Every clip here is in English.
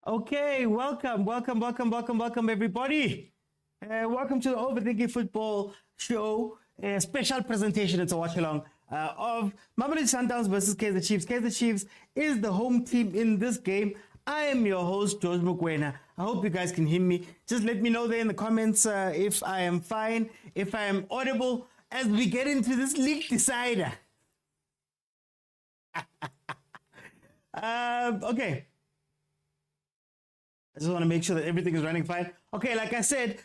Okay, welcome, everybody. Welcome to the Overthinking Football Show, a special presentation. It's a watch along of Mamelodi Sundowns versus Kaizer Chiefs. Kaizer Chiefs is the home team in this game. I am your host, George Mokwena. I hope you guys can hear me. Just let me know there in the comments if I am fine, if I am audible, as we get into this league decider. Okay. I just want to make sure that everything is running fine. Okay, like I said,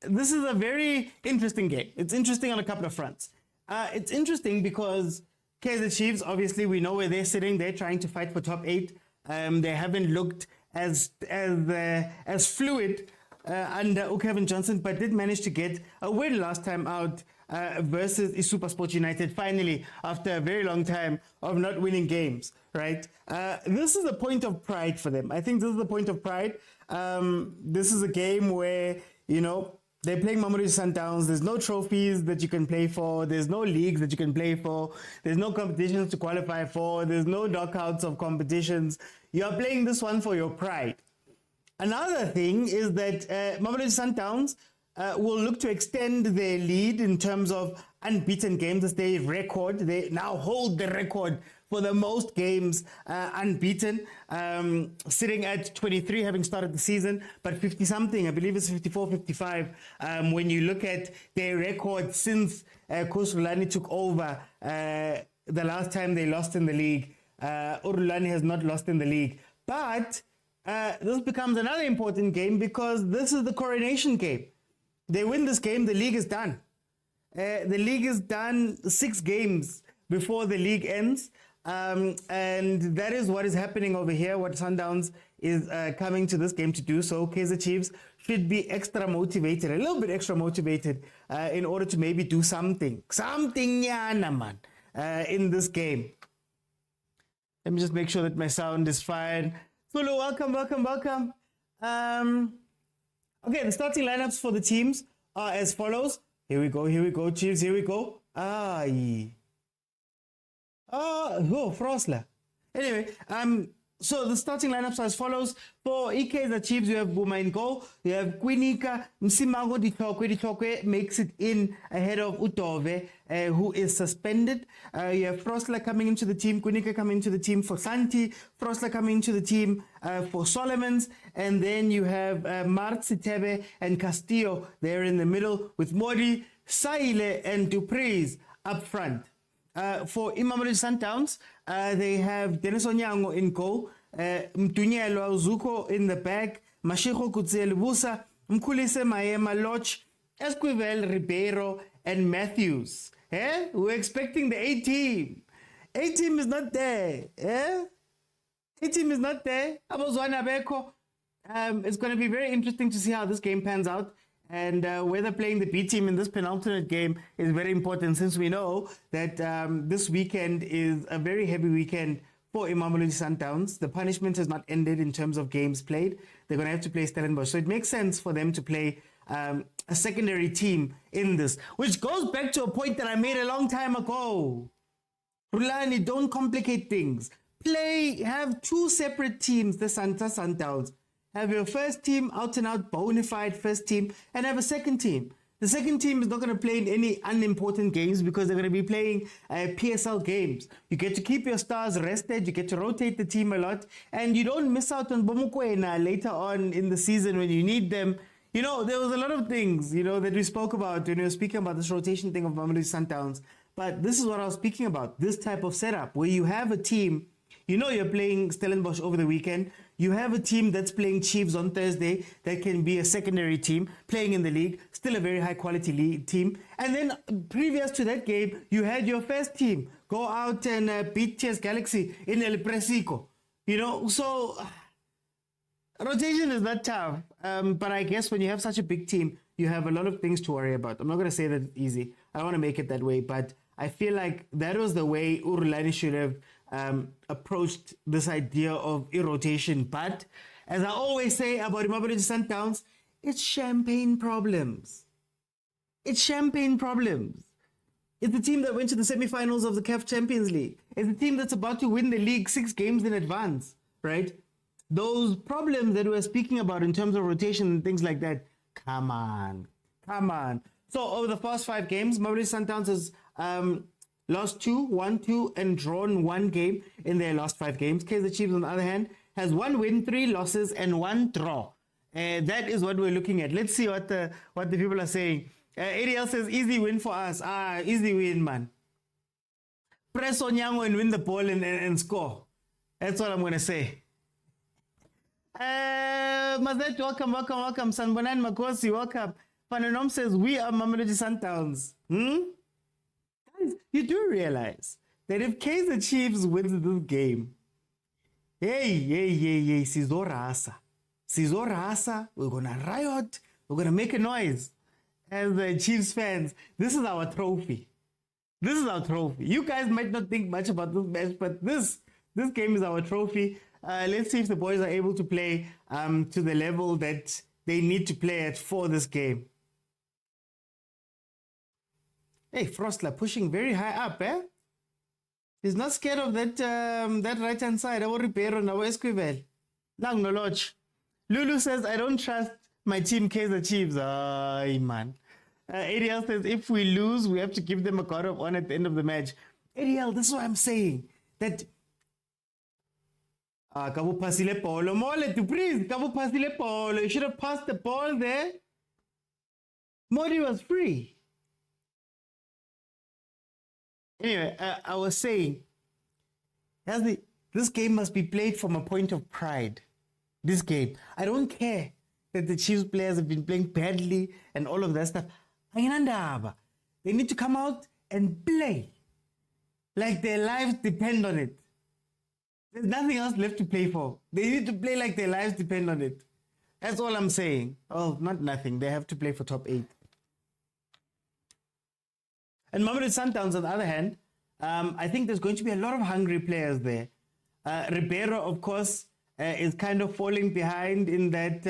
this is a very interesting game. It's interesting on a couple of fronts. It's interesting because Kaizer Chiefs, obviously, we know where they're sitting. They're trying to fight for top 8. They haven't looked as fluid under Kevin Johnson, but did manage to get a win last time out versus Supersport United, finally, after a very long time of not winning games, right? This is a point of pride for them. I think this is a point of pride. This is a game where, they're playing Mamelodi Sundowns. There's no trophies that you can play for. There's no leagues that you can play for. There's no competitions to qualify for. There's no knockouts of competitions. You're playing this one for your pride. Another thing is that Mamelodi Sundowns will look to extend their lead in terms of unbeaten games as they record. They now hold the record for the most games unbeaten, sitting at 23 having started the season, but 50-something, I believe it's 54, 55, when you look at their record since Coach Rulani took over the last time they lost in the league. Rulani has not lost in the league. But this becomes another important game because this is the coronation game. They win this game, the league is done. The league is done 6 games before the league ends. And that is what is happening over here, what Sundowns is coming to this game to do. So Kaizer Chiefs should be extra motivated, a little bit extra motivated in order to maybe do something man, in this game. Let me just make sure that my sound is fine. Sulu, welcome. Okay, the starting lineups for the teams are as follows. Here we go, Chiefs, here we go. Frosler. Anyway, so the starting lineups are as follows. For Kaizer Chiefs, you have Buma in goal. You have Kwinika, Msimango Ditokwe makes it in ahead of Utove, who is suspended. You have Frosler coming into the team, Kwinika coming into the team for Santi, Frosler coming into the team for Solomons, and then you have Motsepe and Castillo there in the middle with Modi, Saile, and Dupreez up front. For Mamelodi Sundowns, they have Dennis Onyango in goal, Mtunyelo Zuko in the back, Mashiko Kutselibusa, Mkulise Maema Loch, Esquivel Ribeiro, and Matthews. We're expecting the A team. A team is not there. A team is not there. It's going to be very interesting to see how this game pans out. And whether playing the B team in this penultimate game is very important, since we know that this weekend is a very heavy weekend for Mamelodi Sundowns. The punishment has not ended in terms of games played. They're going to have to play Stellenbosch. So it makes sense for them to play a secondary team in this, which goes back to a point that I made a long time ago. Rulani, don't complicate things. Have 2 separate teams, the Sundowns. Have your first team, out and out, bona fide first team, and have a second team. The second team is not going to play in any unimportant games because they're going to be playing PSL games. You get to keep your stars rested, you get to rotate the team a lot, and you don't miss out on mokwena later on in the season when you need them. There was a lot of things, that we spoke about when we were speaking about this rotation thing of Mamelodi Sundowns. But this is what I was speaking about, this type of setup where you have a team. You're playing Stellenbosch over the weekend. You have a team that's playing Chiefs on Thursday that can be a secondary team playing in the league, still a very high quality league team. And then previous to that game, you had your first team go out and beat TS Galaxy in El Presico. So rotation is not tough. But I guess when you have such a big team, you have a lot of things to worry about. I'm not going to say that it's easy. I don't want to make it that way, but I feel like that was the way Rulani should have approached this idea of rotation. But as I always say about Mamelodi Sundowns, it's champagne problems. It's champagne problems. It's the team that went to the semi-finals of the CAF Champions League. It's the team that's about to win the league 6 games in advance, right? those problems that we're speaking about in terms of rotation and things like that, come on, come on. So over the past 5 games, Mamelodi Sundowns has lost 2, won 2, and drawn 1 game in their last 5 games. Kaizer Chiefs, on the other hand, has 1 win, 3 losses, and 1 draw. That is what we're looking at. Let's see what the people are saying. ADL says, easy win for us. Easy win, man. Press on Yango and win the ball and score. That's what I'm going to say. Mazet, welcome. Sanbonan Makosi, welcome. Pananom says, we are Mamelodi Sundowns. Guys, you do realize that if Kaizer Chiefs wins this game, hey, Sizo Rasa, we're going to riot, we're going to make a noise. As the Chiefs fans, this is our trophy. This is our trophy. You guys might not think much about this match, but this game is our trophy. Let's see if the boys are able to play to the level that they need to play at for this game. Hey, Frostler pushing very high up, eh? He's not scared of that right-hand side. Our repair on our esquivel. Lang no lodge. Lulu says, I don't trust my team Kaizer Chiefs. Ay, man. ADL says, if we lose, we have to give them a guard of honor at the end of the match. ADL, this is what I'm saying. That Kabu pasile polo. Mole to please. Kabu pasile polo. You should have passed the ball there. Modi was free. Anyway, I was saying, this game must be played from a point of pride. This game. I don't care that the Chiefs players have been playing badly and all of that stuff. They need to come out and play like their lives depend on it. There's nothing else left to play for. They need to play like their lives depend on it. That's all I'm saying. Oh, not nothing. They have to play for top 8. And Mamelodi Sundowns, on the other hand, I think there's going to be a lot of hungry players there. Ribeiro, of course, is kind of falling behind in that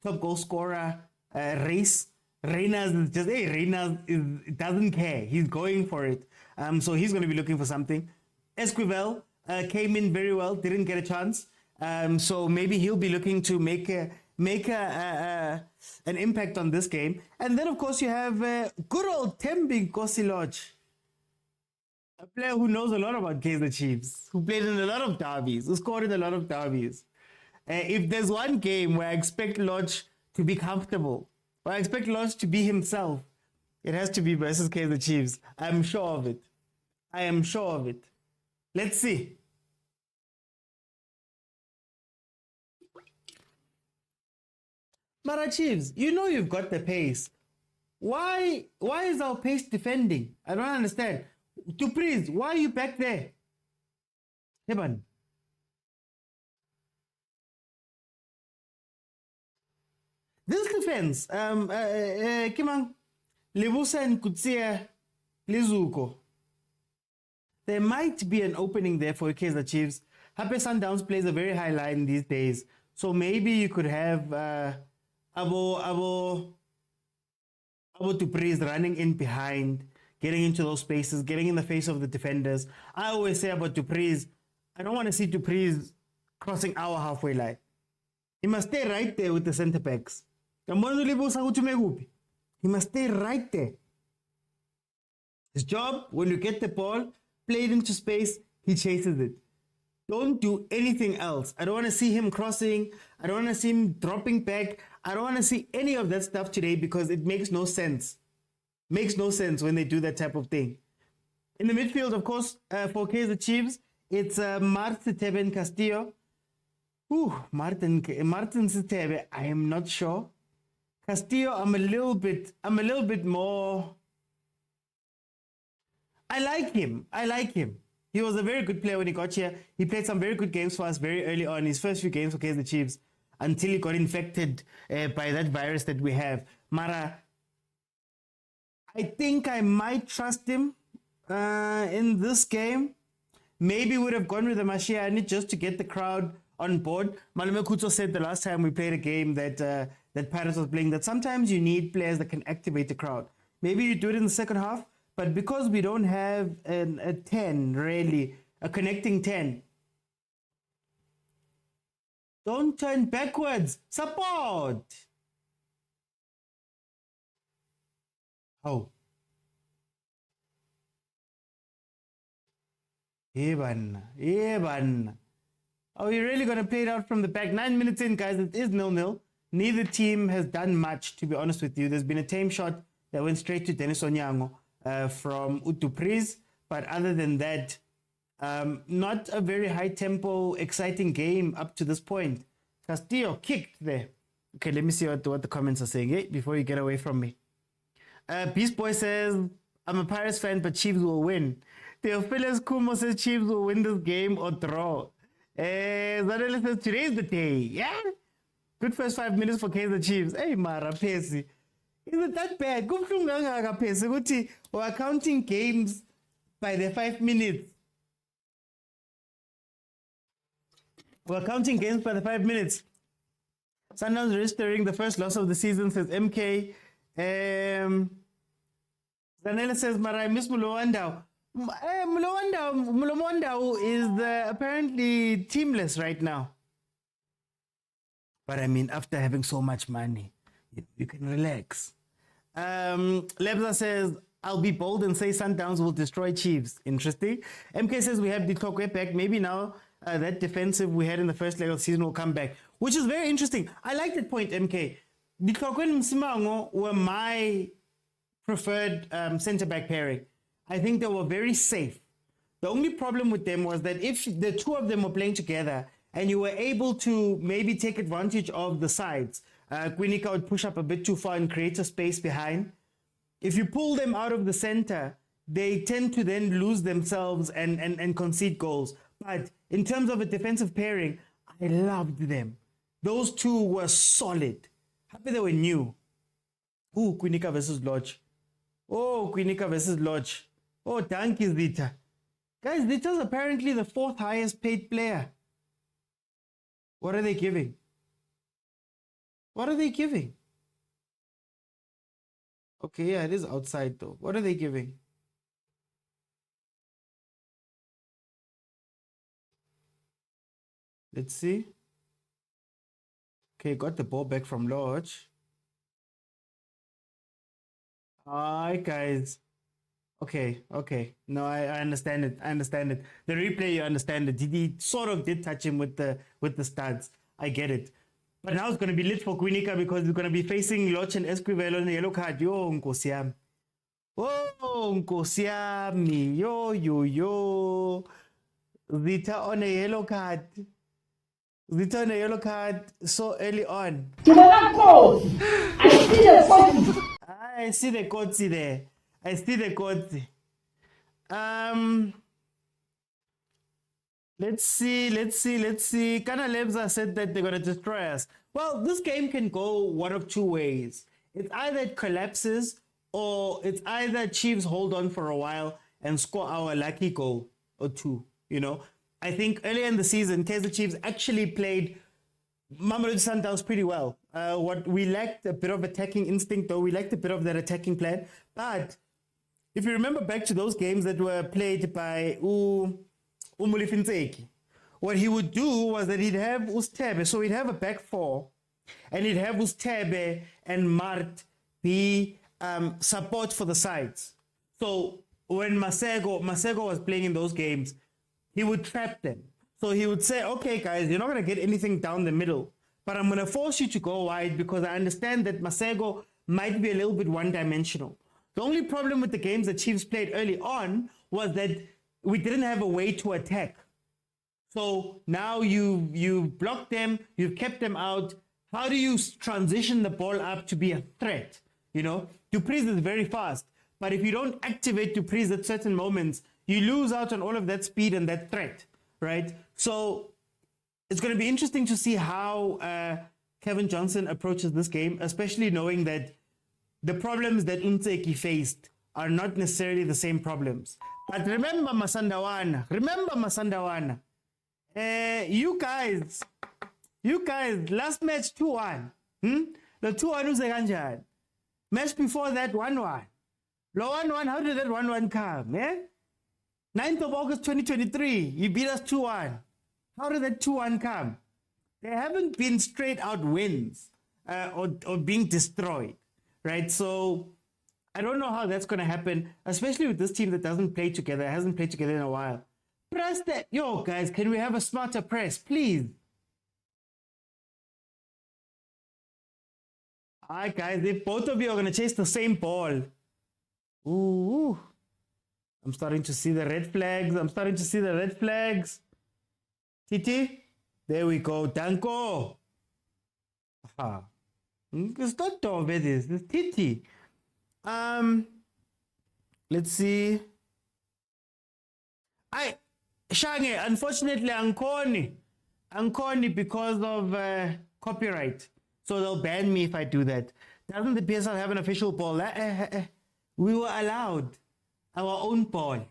top goal scorer race. Reynolds is just, doesn't care. He's going for it. So he's going to be looking for something. Esquivel came in very well, didn't get a chance. So maybe he'll be looking to make an impact on this game. And then, of course, you have good old Tembi Nkosi Lodge, a player who knows a lot about Kaizer Chiefs, who played in a lot of derbies, who scored in a lot of derbies. If there's one game where I expect Lodge to be comfortable, where I expect Lodge to be himself, it has to be versus Kaizer Chiefs. I'm sure of it. I am sure of it. Let's see. Mara Chiefs, you know you've got the pace. Why is our pace defending? I don't understand. Patrice, why are you back there? Heban. This defense, Kimang, Lebusa and Kutsia, Lizuko. There might be an opening there for Kaizer Chiefs. Happy Sundowns plays a very high line these days. So maybe you could have Abo Patrice running in behind, getting into those spaces, getting in the face of the defenders. I always say about Patrice, I don't want to see Patrice crossing our halfway line. He must stay right there with the centre backs. He must stay right there. His job, when you get the ball, play it into space, he chases it. Don't do anything else. I don't want to see him crossing. I don't want to see him dropping back. I don't want to see any of that stuff today because it makes no sense. Makes no sense when they do that type of thing. In the midfield, of course, for Kaizer Chiefs, it's Martin Teben Castillo. Martin Sitebe, I am not sure. Castillo, I'm a little bit more. I like him. He was a very good player when he got here. He played some very good games for us very early on, his first few games for Kaizer Chiefs, until he got infected by that virus that we have. Mara, I think I might trust him in this game. Maybe would have gone with the Mashiani just to get the crowd on board. Malome Kuto said the last time we played a game that that Paris was playing that sometimes you need players that can activate the crowd. Maybe you do it in the second half, but because we don't have a 10, really, a connecting 10, Don't turn backwards. Support. Oh. Evan. Are we really going to play it out from the back? 9 minutes in, guys. It is 0-0. Neither team has done much, to be honest with you. There's been a tame shot that went straight to Dennis Onyango from Utupris. But other than that, not a very high-tempo, exciting game up to this point. Castillo kicked there. Okay, let me see what the comments are saying before you get away from me. Beast Boy says, I'm a Pirates fan, but Chiefs will win. Theophilus Kumo says Chiefs will win this game or draw. Zanele says today's the day. Yeah? Good first 5 minutes for Kaizer Chiefs. Hey, Mara, Pesi. Isn't that bad? We're counting games by the 5 minutes. We're counting games by the 5 minutes. Sundowns registering the first loss of the season, says MK. Zanele says, Mara, I miss Mulowandau. Mulowandau is apparently teamless right now. But I mean, after having so much money, you can relax. Lebza says, I'll be bold and say Sundowns will destroy Chiefs. Interesting. MK says we have Ditokwe back. Maybe now that defensive we had in the first leg of the season will come back, which is very interesting. I like that point, MK. Ditokwe and Msimango were my preferred centre-back pairing. I think they were very safe. The only problem with them was that if the two of them were playing together and you were able to maybe take advantage of the sides, Quinica would push up a bit too far and create a space behind. If you pull them out of the center, they tend to then lose themselves and concede goals. But in terms of a defensive pairing, I loved them. Those two were solid. Happy they were new. Ooh, Quinica versus Lodge. Oh, Quinica versus Lodge. Oh, thank you, Zita. Guys, Zita's apparently the 4th highest paid player. What are they giving? What are they giving? Okay, yeah, it is outside though. What are they giving? Let's see. Okay, got the ball back from Lodge. Hi, guys. Okay. No, I understand it. The replay, you understand it. He sort of did touch him with the studs. I get it. But now it's going to be lit for Quinica because he's going to be facing Lodge and Esquivel on the yellow card. Yo, Nkosiam. Oh, Nkosiami. Yo. Zita on a yellow card. So early on. I see the Kotsi there. Let's see. Kana Lebza said that they're going to destroy us. Well, this game can go one of two ways. It's either it collapses or it's either Chiefs hold on for a while and score our lucky goal or two, you know. I think earlier in the season, Kaizer Chiefs actually played Mamelodi Sundowns pretty well. What we lacked a bit of attacking instinct, though. We lacked a bit of that attacking plan. But if you remember back to those games that were played by Umulifintseki, what he would do was that he'd have Ustebe. So he'd have a back four, and he'd have Ustebe and Mart be support for the sides. So when Masego was playing in those games, he would trap them. So he would say, okay, guys, you're not going to get anything down the middle, but I'm going to force you to go wide because I understand that Masego might be a little bit one-dimensional. The only problem with the games that Chiefs played early on was that we didn't have a way to attack. So now you blocked them, you've kept them out. How do you transition the ball up to be a threat? You know, Dupreez is very fast, but if you don't activate Dupreez at certain moments, you lose out on all of that speed and that threat, right? So it's going to be interesting to see how Kevin Johnson approaches this game, especially knowing that the problems that Untseki faced are not necessarily the same problems. But remember Masandawana. You guys, last match 2-1. The 2-1 was a match before that 1-1. Low 1-1, how did that 1-1 come? 9th of August 2023, you beat us 2-1. How did that 2-1 come? There haven't been straight out wins or being destroyed, right? So I don't know how that's going to happen, especially with this team that doesn't play together, hasn't played together in a while. Press that. Yo, guys, can we have a smarter press, please? All right, guys, if both of you are going to chase the same ball. Ooh, I'm starting to see the red flags. I'm starting to see the red flags. Titi, there we go. Danko. Aha. It's not Dove, it's Titi. Let's see. Shange, unfortunately, Ankoni because of copyright. So they'll ban me if I do that. Doesn't the PSL have an official ball? We were allowed our own ball.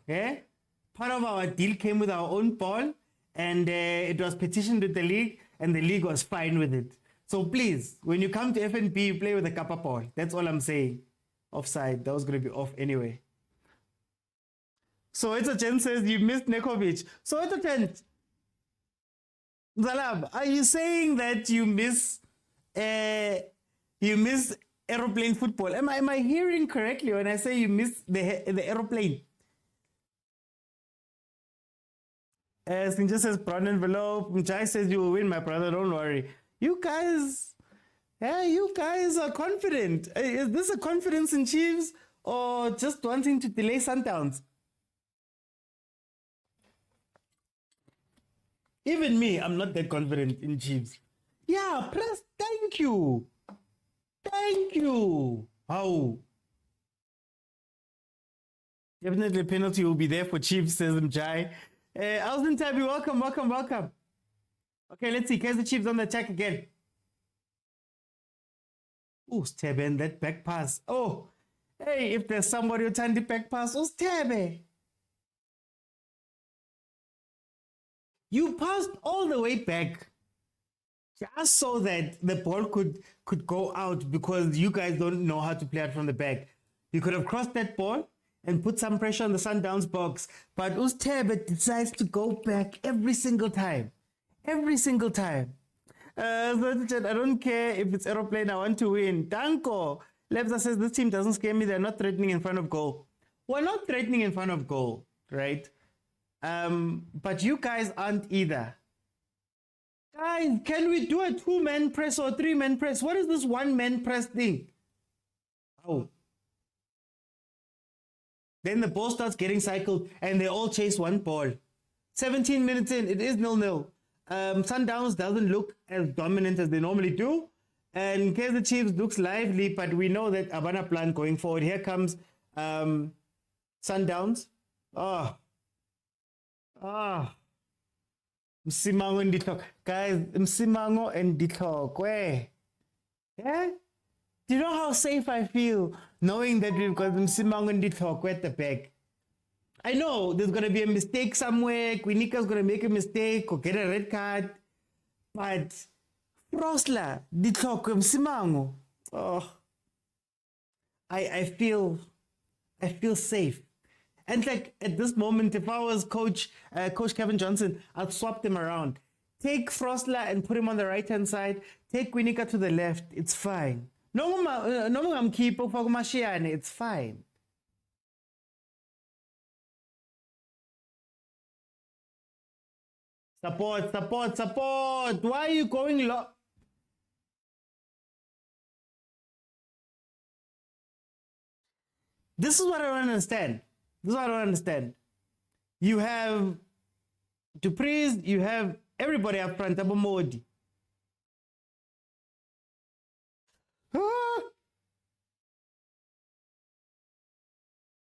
Part of our deal came with our own ball, and it was petitioned with the league, and the league was fine with it. So please, when you come to FNB, you play with a kappa ball. That's all I'm saying. Offside. That was going to be off anyway. So Jen says you missed Nekovic. So Jen, Zalab, are you saying that you miss aeroplane football? Am I hearing correctly when I say you miss the aeroplane? Sinja says brown envelope. Mjai says you will win, my brother. Don't worry. You guys are confident. Is this a confidence in Chiefs or just wanting to delay Sundowns? Even me, I'm not that confident in Chiefs. Yeah, press. Thank you. Thank you. How? Definitely penalty will be there for Chiefs, says Mjai. Alvin Tabby, welcome. Okay, let's see. Kaizer Chiefs on the attack again. Oh, Stebe, that back pass. Oh, hey, if there's somebody who turned the back pass, oh, Stebe. You passed all the way back just so that the ball could go out because you guys don't know how to play it from the back. You could have crossed that ball and put some pressure on the Sundowns box, but Ustebe decides to go back every single time. Every single time. I don't care if it's aeroplane, I want to win. Danko. Lebza says this team doesn't scare me. They're not threatening in front of goal. We're not threatening in front of goal, right? But you guys aren't either. Guys, can we do a 2-man press or a 3-man press? What is this 1-man press thing? Oh. Then the ball starts getting cycled and they all chase one ball. 17 minutes in, it is 0-0. Sundowns doesn't look as dominant as they normally do. And Kaizer Chiefs looks lively, but we know that Abana plan going forward. Here comes Sundowns. Msimango and Ditlok. Guys, Msimango and Ditlok. Where? Yeah? Do you know how safe I feel knowing that we've got Msimango and Ditlok at the back? I know there's going to be a mistake somewhere. Quinika's going to make a mistake or get a red card. But Frosla, Ditlok, Msimango. Oh. I feel safe. And like at this moment, if I was Coach Kevin Johnson, I'd swap them around. Take Frosla and put him on the right-hand side. Take Quinica to the left. It's fine. No, I'm keeper for Mashiane. It's fine. Support. Why are you going low? This is what I don't understand. You have Dupreez, you have everybody up front, Abomodi.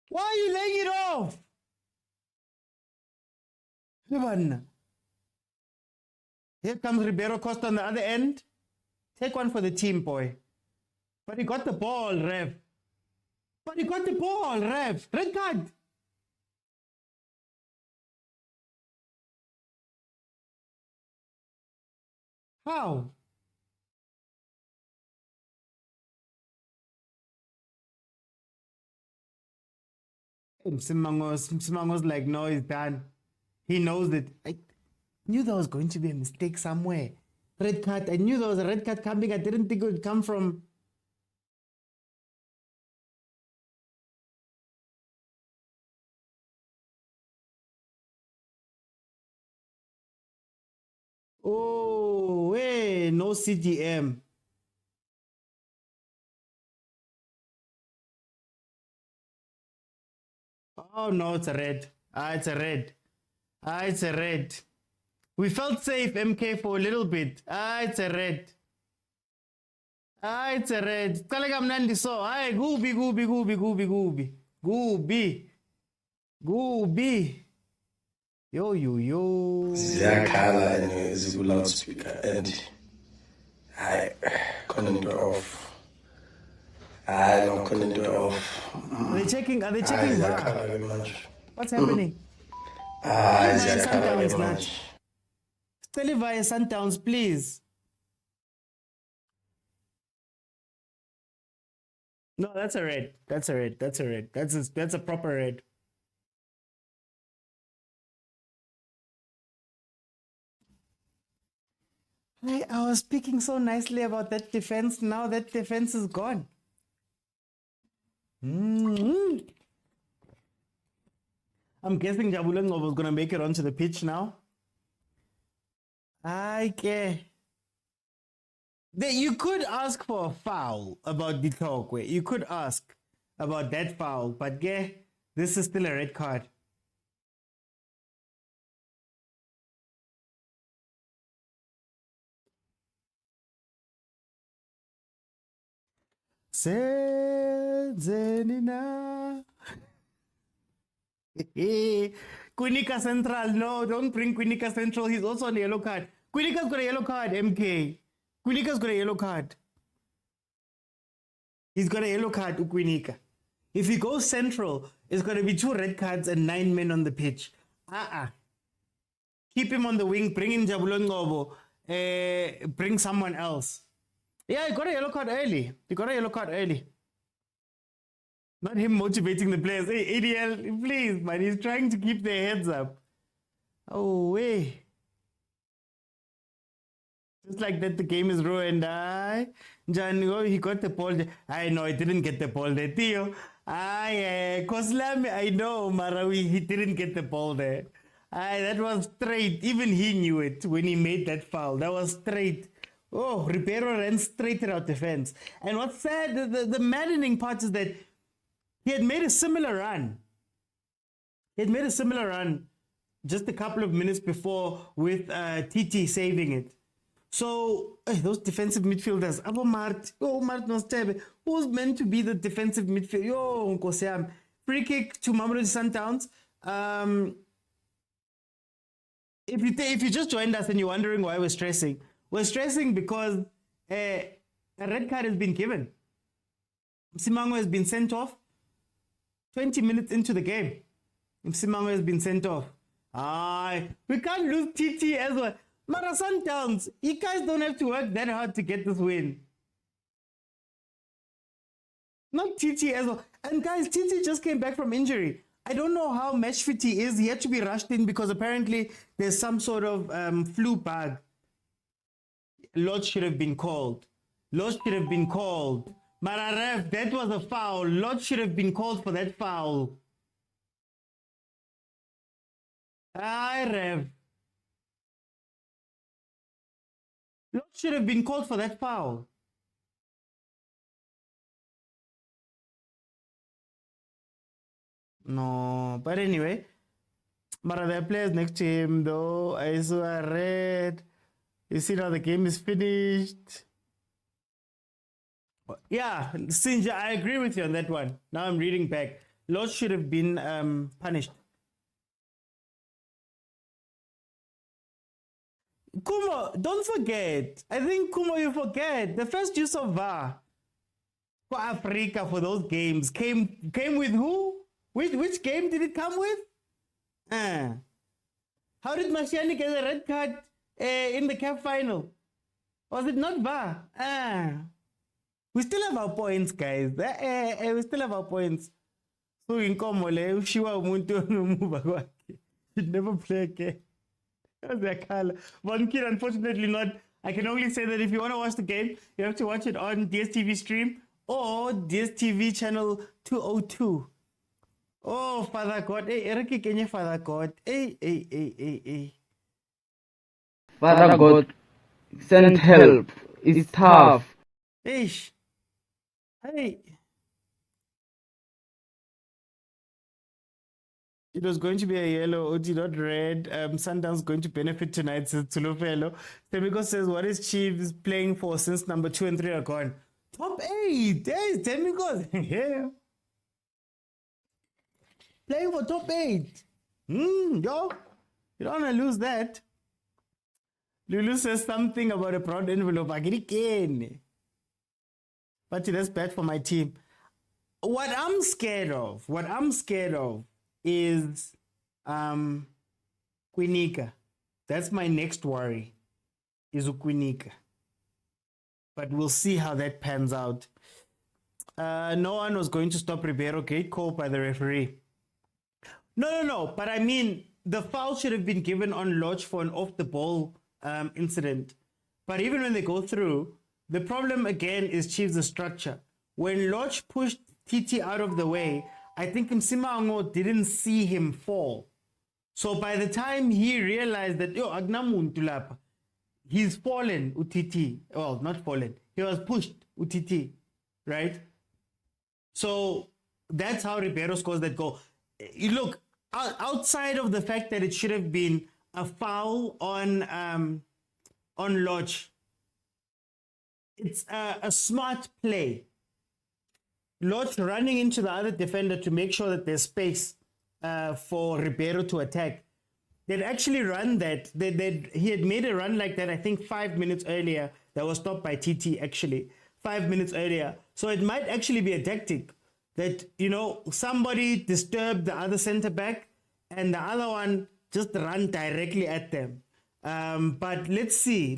Why are you laying it off? Here comes Ribeiro Costa on the other end. Take one for the team, boy. But he got the ball, Rev. Red card. How? Msimango's like, no, it's done. He knows it. I knew there was going to be a mistake somewhere. Red card. I knew there was a red card coming. I didn't think it would come from... Oh, hey, no CDM. Oh, no, it's a red. It's a red. It's a red. We felt safe, MK, for a little bit. It's a red. It's a red. Kalega mnandi so. Gooby, gooby, gooby, gooby, gooby. Gooby. Gooby. Yo. Ziyakhala and ziku loudspeaker and I couldn't do it off. I don't couldn't do it off. Are they checking VAR? What's happening? Ziyakhala Sundowns, tell it via Sundowns, please. No, that's a red. That's a red. That's a red. That's a proper red. I was speaking so nicely about that defense. Now that defense is gone. I'm guessing Jabulengo was going to make it onto the pitch now. You could ask for a foul about the talk. You could ask about that foul, but this is still a red card. Zenina. Quinica Central, no, don't bring Quinica Central. He's also on the yellow card. Quinica's got a yellow card, MK. Quinica's got a yellow card. He's got a yellow card, Quinica. If he goes central, it's going to be 2 red cards and 9 men on the pitch. Keep him on the wing, bring in Jabulongobo, bring someone else. Yeah, he got a yellow card early. Not him motivating the players. Hey, ADL, please, man. He's trying to keep their heads up. Oh, way. Just like that, the game is ruined. John, he got the ball. I know, he didn't get the ball there. Theo, Koslami, I know, Marawi, he didn't get the ball there. That was straight. Even he knew it when he made that foul. That was straight. Oh, Ribeiro ran straight at our defense. And what's sad, the maddening part is that he had made a similar run. Just a couple of minutes before with TT saving it. So, those defensive midfielders, Mart Motsepe, who's meant to be the defensive midfielder? Yo, Nkosiam. Free kick to Mamelodi Sundowns. If you just joined us and you're wondering why we're stressing because a red card has been given. Msimango has been sent off 20 minutes into the game. Msimango has been sent off. We can't lose TT as well. Mara Sundowns, you guys don't have to work that hard to get this win. Not TT as well. And guys, TT just came back from injury. I don't know how match fit he is. He had to be rushed in because apparently there's some sort of flu bug. Lot should have been called. Mara ref, that was a foul. Lot should have been called for that foul. Ref. Lot should have been called for that foul. No, but anyway, Mara, there are players next to him though. I saw a red. You see now the game is finished. Yeah, Sinja, I agree with you on that one. Now I'm reading back. Lot should have been punished. Kumo, don't forget. I think, Kumo, you forget. The first use of VAR for Africa for those games came with who? Which game did it come with? How did Mashiani get a red card in the CAF final? Was it not VAR? We still have our points, guys. We still have our points. So in Komole, Ushiwa Umuntu should never play again. One kid, unfortunately, not I can only say that if you want to watch the game, you have to watch it on DSTV stream or DSTV channel 202. Oh, Father God. Hey, Eriki Kenya, Father God. Hey. Father God, send help. It's tough. Ish. Hey. It was going to be a yellow, OT not red. Sundowns going to benefit tonight, says Tulufelo. Temiko says, what is Chiefs playing for since number 2 and 3 are gone? Top 8. Hey, Temiko. Yeah. Playing for top 8. Yo. You don't want to lose that. Lulu says something about a proud envelope. But that's bad for my team. What I'm scared of is Kwinika. That's my next worry, is Kwinika. But we'll see how that pans out. No one was going to stop Ribeiro. Great call by the referee. No. But I mean, the foul should have been given on Lodge for an off-the-ball incident. But even when they go through, the problem again is Chiefs' structure. When Lodge pushed TT out of the way, I think Msimango didn't see him fall. So by the time he realized that, he's fallen, UTT. Well, not fallen. He was pushed, UTT. Right? So that's how Ribeiro scores that goal. You look, outside of the fact that it should have been a foul on Lodge, it's a smart play. Lodge running into the other defender to make sure that there's space for Ribeiro to attack. They'd actually run that. He had made a run like that, I think 5 minutes earlier, that was stopped by TT actually. 5 minutes earlier. So it might actually be a tactic that, somebody disturbed the other center back and the other one just run directly at them. But let's see.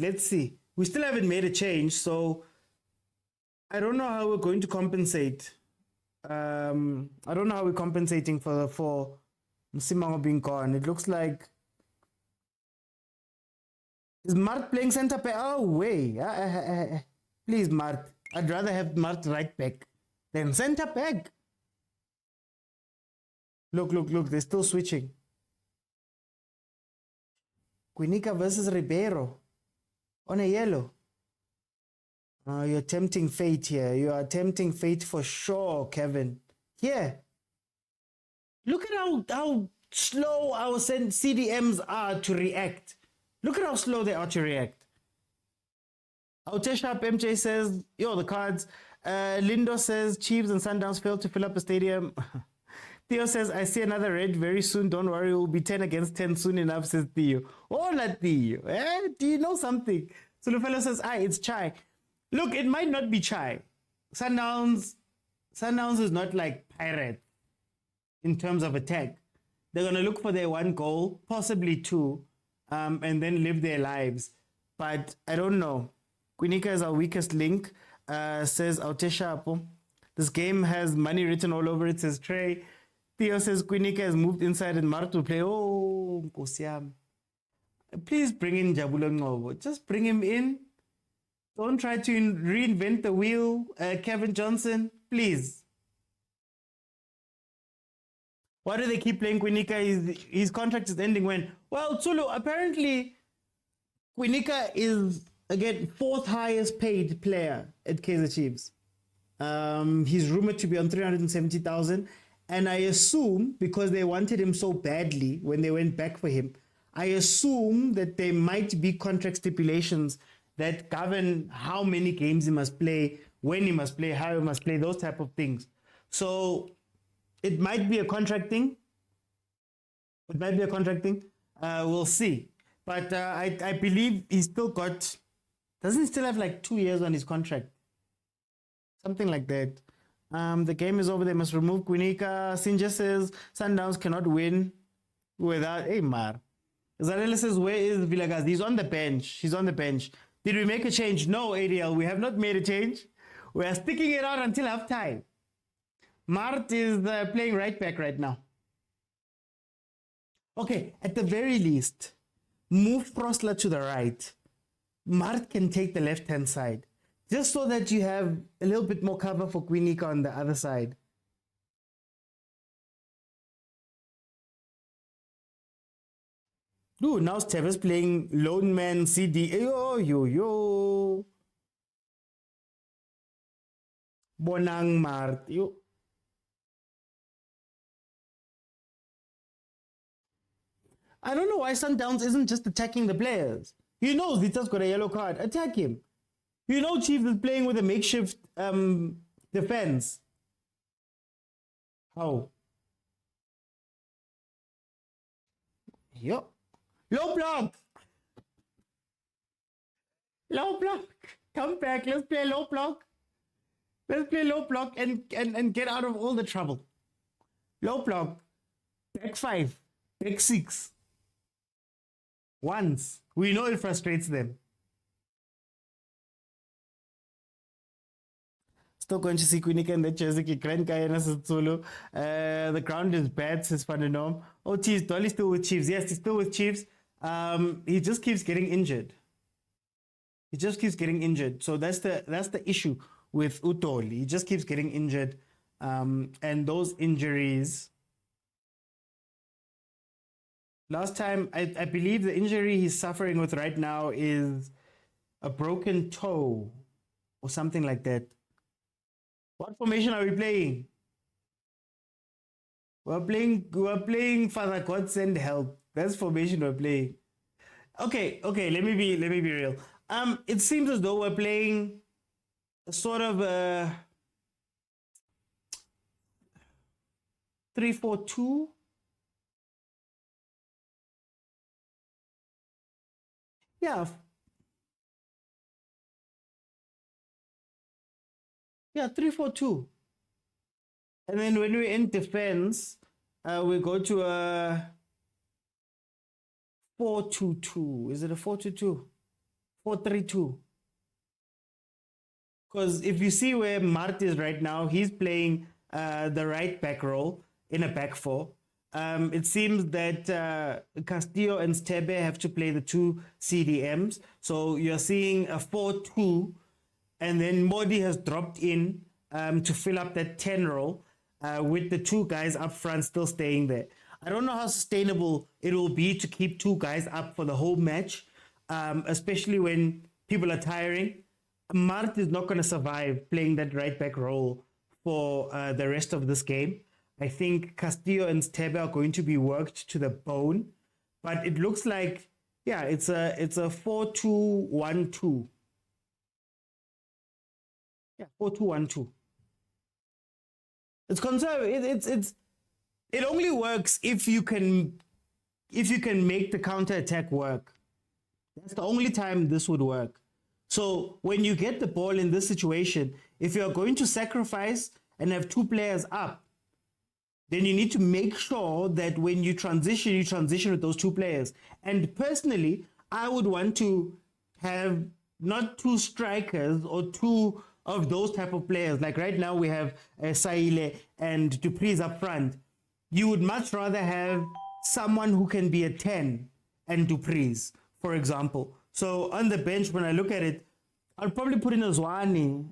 We still haven't made a change, so I don't know how we're going to compensate. I don't know how we're compensating for Msimango being gone. It looks like... Is Mart playing centre back? Oh, wait. Please, Mart. I'd rather have Mart right back than centre back. Look. They're still switching. Kwinika versus Ribeiro on a yellow. You're tempting fate here. You are tempting fate for sure, Kevin. Yeah. Look at how slow our CDMs are to react. Look at how slow they are to react. Auteshap MJ says, the cards. Lindo says, Chiefs and Sundowns failed to fill up a stadium. Theo says, I see another red very soon. Don't worry, it will be 10 against 10 soon enough, says Theo. Hola, Theo. Do you know something? So the fellow says, it's chai. Look, it might not be chai. Sundowns is not like Pirates in terms of attack. They're going to look for their one goal, possibly two, and then live their lives. But I don't know. Kwinika is our weakest link, says Autesha. This game has money written all over it, says Trey. Theo says Kwinika has moved inside and Mart will play. Oh, Nkosiam. Please bring in Jabulo Ngobo. Just bring him in. Don't try to reinvent the wheel, Kevin Johnson. Please. Why do they keep playing Kwinika? His contract is ending when? Well, Tsulu, apparently Kwinika is, again, 4th highest paid player at Kaizer Chiefs. He's rumored to be on 370,000. And I assume, because they wanted him so badly when they went back for him, I assume that there might be contract stipulations that govern how many games he must play, when he must play, how he must play, those type of things. So it might be a contract thing. We'll see. But I believe he's still got... Doesn't he still have like 2 years on his contract? Something like that. The game is over. They must remove Kwinika. Sinja says Sundowns cannot win without... Hey, Mar. Zarela says, where is Vilakazi? He's on the bench. Did we make a change? No, ADL. We have not made a change. We are sticking it out until half time. Mart is playing right back right now. Okay, at the very least, move Prosler to the right. Mart can take the left-hand side, just so that you have a little bit more cover for Quinika on the other side. Ooh, now Steve's playing lone man CD. Yo. Bonang Mart. Yo. I don't know why Sundowns isn't just attacking the players. You know Vita's got a yellow card. Attack him. You know Chiefs is playing with a makeshift defense. How? Yo. Low block. Low block. Come back. Let's play low block. Let's play low block and get out of all the trouble. Low block. Back 5. Back 6. Once. We know it frustrates them. Still going to see Quinika and the jersey. Grand Kayana Zulu. The ground is bad, says Fananom. Oh, Chiefs. Dolly's still with Chiefs. Yes, he's still with Chiefs. He just keeps getting injured. So that's the issue with Utoli. He just keeps getting injured. And those injuries. Last time, I believe the injury he's suffering with right now is a broken toe or something like that. What formation are we playing? We're playing Father God send help. That's formation we're playing. Okay, let me be real. It seems as though we're playing a sort of a 3-4-2. Yeah. Yeah, 3-4-2. And then when we're in defense, we go to a 4-2-2. Is it a 4-2-2? 4-3-2. Because if you see where Mart is right now, he's playing the right back role in a back 4. It seems that Castillo and Stebe have to play the 2 CDMs. So you're seeing a 4-2, and then Modi has dropped in to fill up that 10 role with the 2 guys up front still staying there. I don't know how sustainable it will be to keep 2 guys up for the whole match, especially when people are tiring. Mart is not going to survive playing that right back role for the rest of this game. I think Castillo and Stebe are going to be worked to the bone, but it looks like, yeah, it's a 4-2-1-2. Yeah, 4-2-1-2. It's conservative. It only works if you can make the counter attack work. That's the only time this would work. So when you get the ball in this situation, if you're going to sacrifice and have 2 players up, then you need to make sure that when you transition with those 2 players. And personally, I would want to have not 2 strikers or 2 of those type of players. Like right now we have Saile and Dupree's up front. You would much rather have someone who can be a 10 and Dupree's, for example. So on the bench, when I look at it, I'll probably put in a Zwane,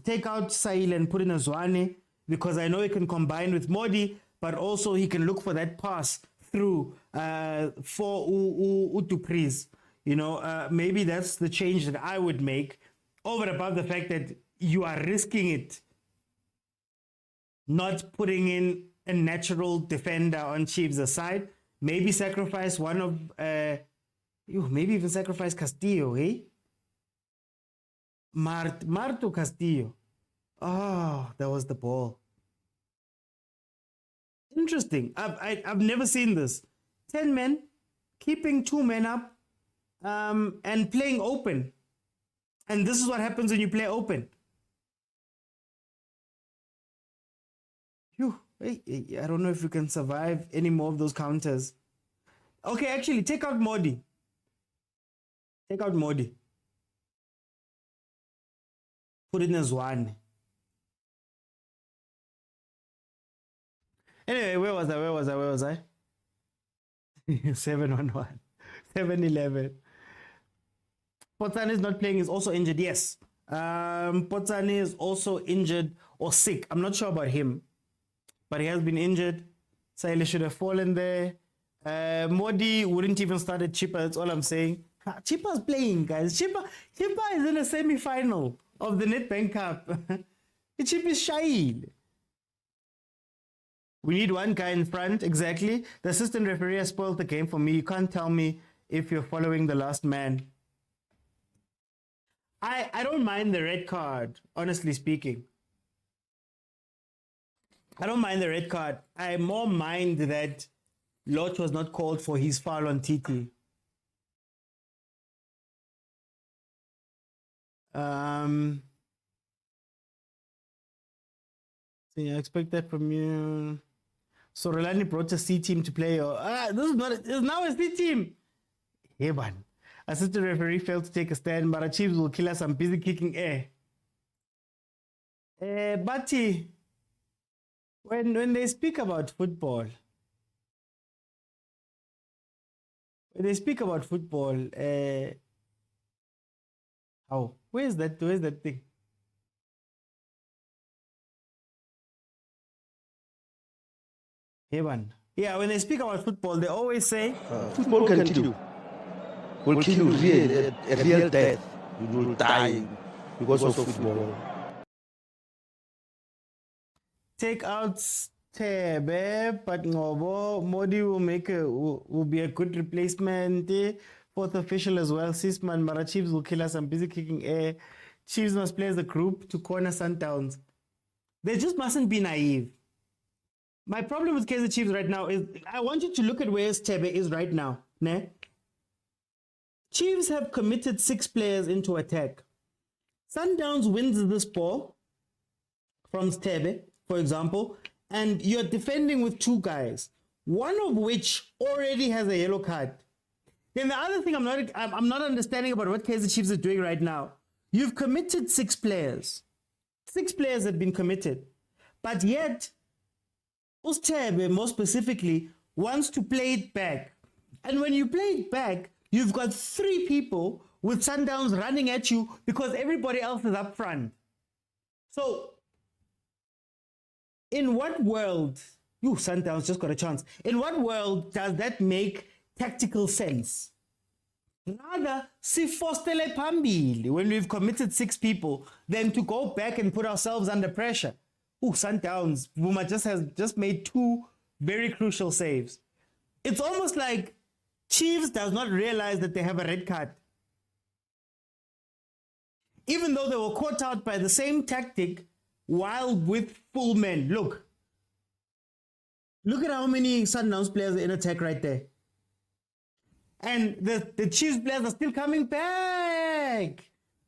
take out Saile and put in a Zwane, because I know he can combine with Modi, but also he can look for that pass through for Dupree's. You know, maybe that's the change that I would make, over and above the fact that you are risking it, not putting in a natural defender on Chiefs' side. Maybe sacrifice one of, maybe even sacrifice Castillo, eh? Marto Castillo. Oh, that was the ball. Interesting. I've never seen this. 10 men, keeping 2 men up, and playing open. And this is what happens when you play open. I don't know if you can survive any more of those counters. Okay, actually, take out Modi. Take out Modi. Put in a Zwane. Anyway, where was I? 7-1-1. 7-11. Potsane is not playing, is also injured. Yes. Potsane is also injured or sick. I'm not sure about him, but he has been injured. Saile should have fallen there. Modi wouldn't even start at Chippa. That's all I'm saying. Chippa's playing, guys. Chippa is in a semi-final of the Nedbank Cup. Chippa is shy. We need one guy in front, exactly. The assistant referee has spoiled the game for me. You can't tell me if you're following the last man. I don't mind the red card, honestly speaking. I don't mind the red card. I more mind that Lodge was not called for his foul on TT. So I expect that from you. So Rulani brought a C team to play. This is now a C team. Hey, man. Assistant referee failed to take a stand, but Chiefs will kill us. I'm busy kicking air. Bati, when they speak about football, where's that thing? Hey, man. Yeah, when they speak about football, they always say football can kill you. Will kill you a real death. You will die because of football. Take out Tebe, but Modi will be a good replacement. Fourth official as well. Sisman, Mara Chiefs will kill us. I'm busy kicking air. Chiefs must play as a group to corner Sundowns. They just mustn't be naive. My problem with Kaizer Chiefs right now is I want you to look at where Tebe is right now. Ne? Chiefs have committed 6 players into attack. Sundowns wins this ball from Tebe, for example, and you're defending with 2 guys, one of which already has a yellow card. Then the other thing I'm not understanding about what Kaizer Chiefs is doing right now, you've committed 6 players. 6 players have been committed, but yet Tebe, more specifically, wants to play it back. And when you play it back, you've got 3 people with Sundowns running at you because everybody else is up front. So, in what world, Sundowns just got a chance. In what world does that make tactical sense? Rather, sifostele pambili when we've committed 6 people than to go back and put ourselves under pressure. Sundowns, Vuma just made 2 very crucial saves. It's almost like Chiefs does not realize that they have a red card. Even though they were caught out by the same tactic while with full men. Look at how many Sundowns players are in attack right there. And the Chiefs players are still coming back.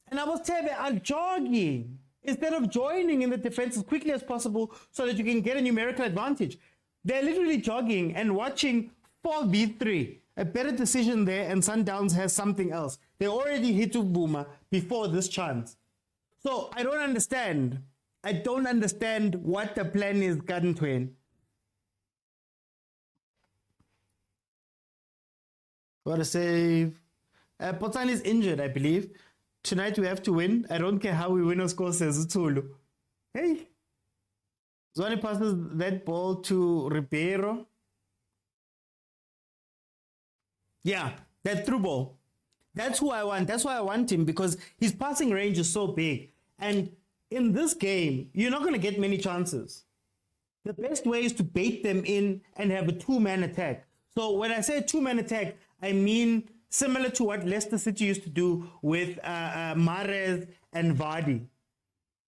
And Tebe are jogging instead of joining in the defense as quickly as possible so that you can get a numerical advantage. They're literally jogging and watching 4v3. A better decision there, and Sundowns has something else. They already hit Boomer before this chance. So I don't understand. I don't understand what the plan is, Gadentwin. What a save. Potsane is injured, I believe. Tonight we have to win. I don't care how we win or score, says Zulu. Hey. Zwane passes that ball to Ribeiro. Yeah, that through ball. That's who I want. That's why I want him, because his passing range is so big. And in this game, you're not going to get many chances. The best way is to bait them in and have a 2-man attack. So when I say a 2-man attack, I mean similar to what Leicester City used to do with Mahrez and Vardy.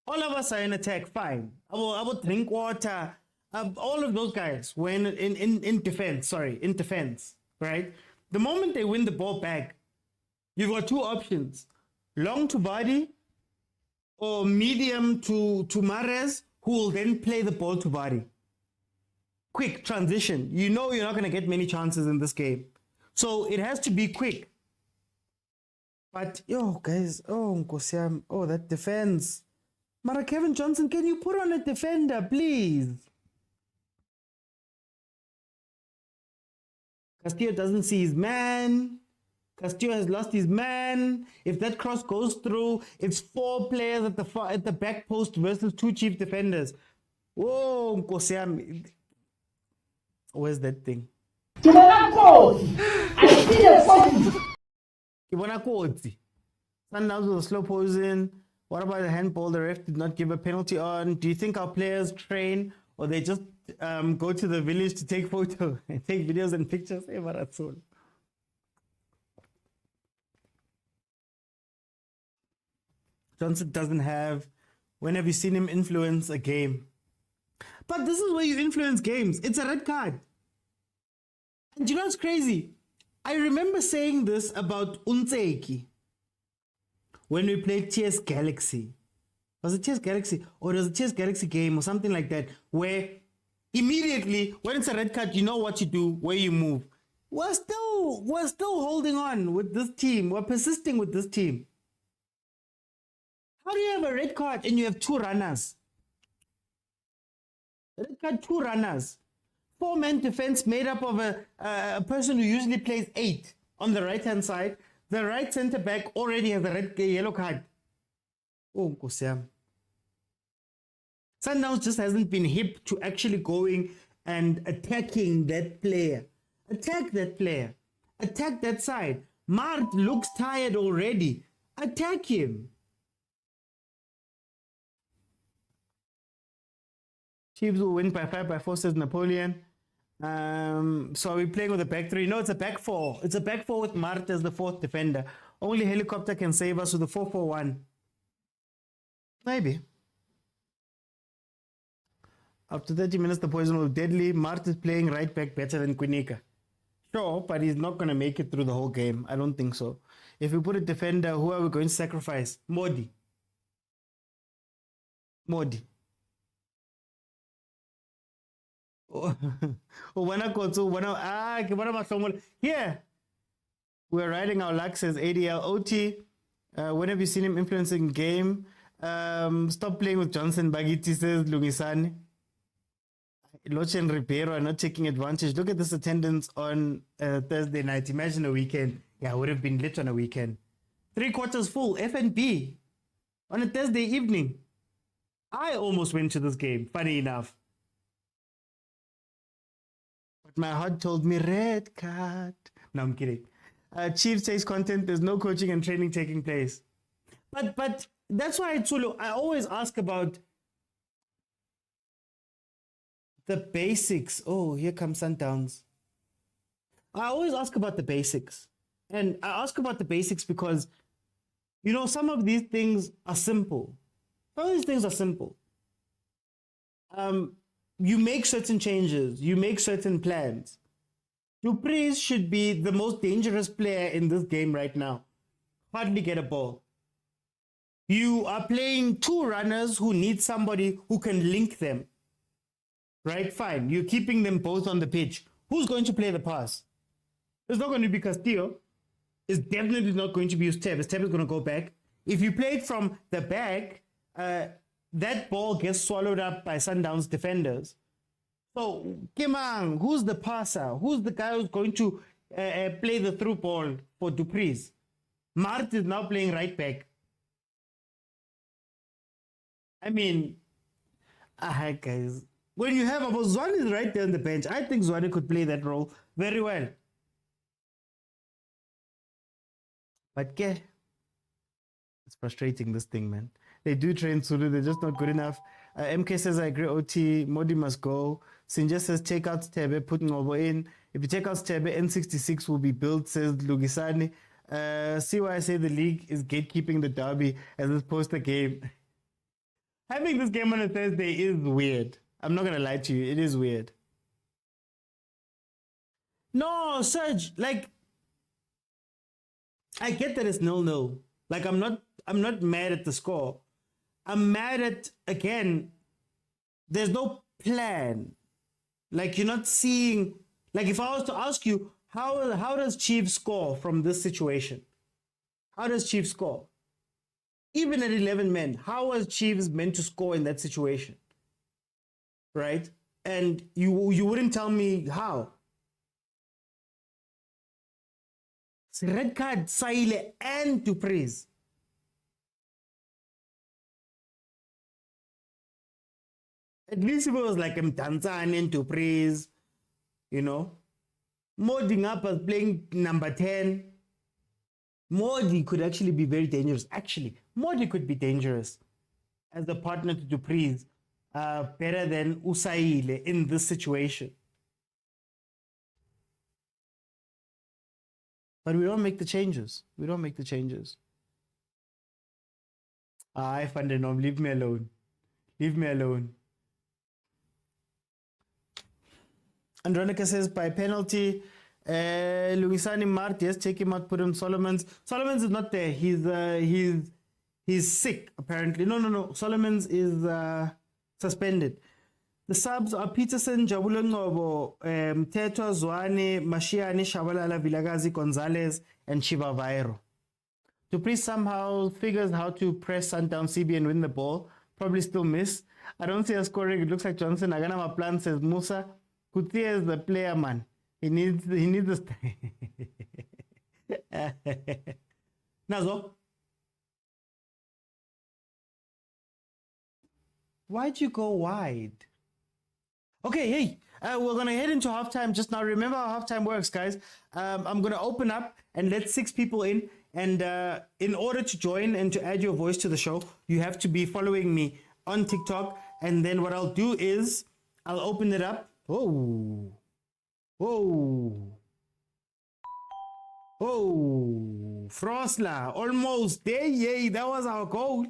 All of us are in attack, fine. I will drink water. All of those guys were in defense, right? The moment they win the ball back, you've got 2 options. Long to Vardy or medium to Mahrez, who will then play the ball to Vardy. Quick transition. You know you're not going to get many chances in this game. So it has to be quick. But, guys, Nkosiam, that defense. Mara Kevin Johnson, can you put on a defender, please? Castillo doesn't see his man. Castillo has lost his man. If that cross goes through, it's 4 players at the back post versus 2 Chief defenders. Whoa, Nkosi yami. Where's that thing? Kibona kotsi. Sundowns with a slow posing. What about the handball the ref did not give a penalty on? Do you think our players train or they just go to the village to take photos and take videos and pictures? Hey, Marathon. Johnson doesn't have. When have you seen him influence a game? But this is where you influence games. It's a red card. And you know what's crazy? I remember saying this about Untseki when we played TS Galaxy. Was it TS Galaxy? Or was it TS Galaxy game or something like that? Where immediately, when it's a red card, you know what you do, where you move. We're still holding on with this team. We're persisting with this team. How do you have a red card and you have 2 runners? Red card, 2 runners. 4-man defense made up of a person who usually plays 8 on the right-hand side. The right centre back already has a yellow card. Oh, Nkosiam. Sundowns just hasn't been hip to actually going and attacking that player. Attack that player. Attack that side. Mart looks tired already. Attack him. Chiefs will win by 5-4, says Napoleon. So we're playing with a back 3. No, it's a back 4. It's a back 4 with Mart as the 4th defender. Only helicopter can save us with a 4-4-1. Maybe. After 30 minutes, the poison will be deadly. Mart is playing right back better than Kunika. Sure, but he's not going to make it through the whole game. I don't think so. If we put a defender, who are we going to sacrifice? Modi. Here, we're riding our luck, says ADL OT. When have you seen him influencing game? Stop playing with Johnson Bagiti, says Lungisani. Loche and Ribeiro are not taking advantage. Look at this attendance on Thursday night. Imagine a weekend. Yeah, it would have been lit on a weekend. 3/4 full, F&B on a Thursday evening. I almost went to this game, funny enough. But my heart told me red card. No, I'm kidding. Chiefs takes content. There's no coaching and training taking place. But that's why I always ask about the basics. Oh, here comes Sundowns. I always ask about the basics. And I ask about the basics because, you know, some of these things are simple. Some of these things are simple. You make certain changes. You make certain plans. Dupreez should be the most dangerous player in this game right now. Hardly get a ball. You are playing 2 runners who need somebody who can link them. Right? Fine. You're keeping them both on the pitch. Who's going to play the pass? It's not going to be Castillo. It's definitely not going to be Steb. Steb is going to go back. If you play it from the back, that ball gets swallowed up by Sundowns defenders. So, Kimang, who's the passer? Who's the guy who's going to play the through ball for Dupreez? Mart is now playing right back. I mean, guys, when you have Zwane is right there on the bench, I think Zwane could play that role very well. But it's frustrating, this thing, man. They do train Zulu, they're just not good enough. MK says, I agree, OT, Modi must go. Sinja says, take out Stebe, put Ngobo in. If you take out Stebe, N66 will be built, says Lugisani. See why I say the league is gatekeeping the derby as opposed to the game. Having this game on a Thursday is weird. I'm not going to lie to you. It is weird. No, Serge, like, I get that it's 0-0. Like, I'm not mad at the score. I'm mad at, again, there's no plan. Like, you're not seeing, like, if I was to ask you, how does Chiefs score from this situation? How does Chiefs score? Even at 11 men, how was Chiefs meant to score in that situation? Right? And you wouldn't tell me how. red card, Saile and Dupreez. At least if it was like Mtanzani and Dupreez, you know. Modi Ngapa playing number 10. Modi could actually be very dangerous. Actually, Modi could be dangerous as a partner to Dupreez, better than Usaile in this situation. But we don't make the changes. We don't make the changes. I find it norm. Leave me alone. Leave me alone. Andronica says by penalty, Luisani Mart, yes, take him out, put him Solomons. Solomons is not there. He's sick, apparently. No. Solomons is suspended. The subs are Peterson, Jabulon Ngobo, Teto, Zwane, Mashiane, Shabalala, Vilakazi, Gonzalez, and Chiva Vairo. Dupreez somehow figures how to press Sundown CB and win the ball. Probably still miss. I don't see us scoring. It looks like Johnson. Aganama plan says Musa. Kutia is the player, man. He needs the Nazo. Why'd you go wide? Okay, hey, we're going to head into halftime just now. Remember how halftime works, guys. I'm going to open up and let 6 people in. And in order to join and to add your voice to the show, you have to be following me on TikTok. And then what I'll do is I'll open it up. Whoa. Frosla, almost there. Yay, that was our goal.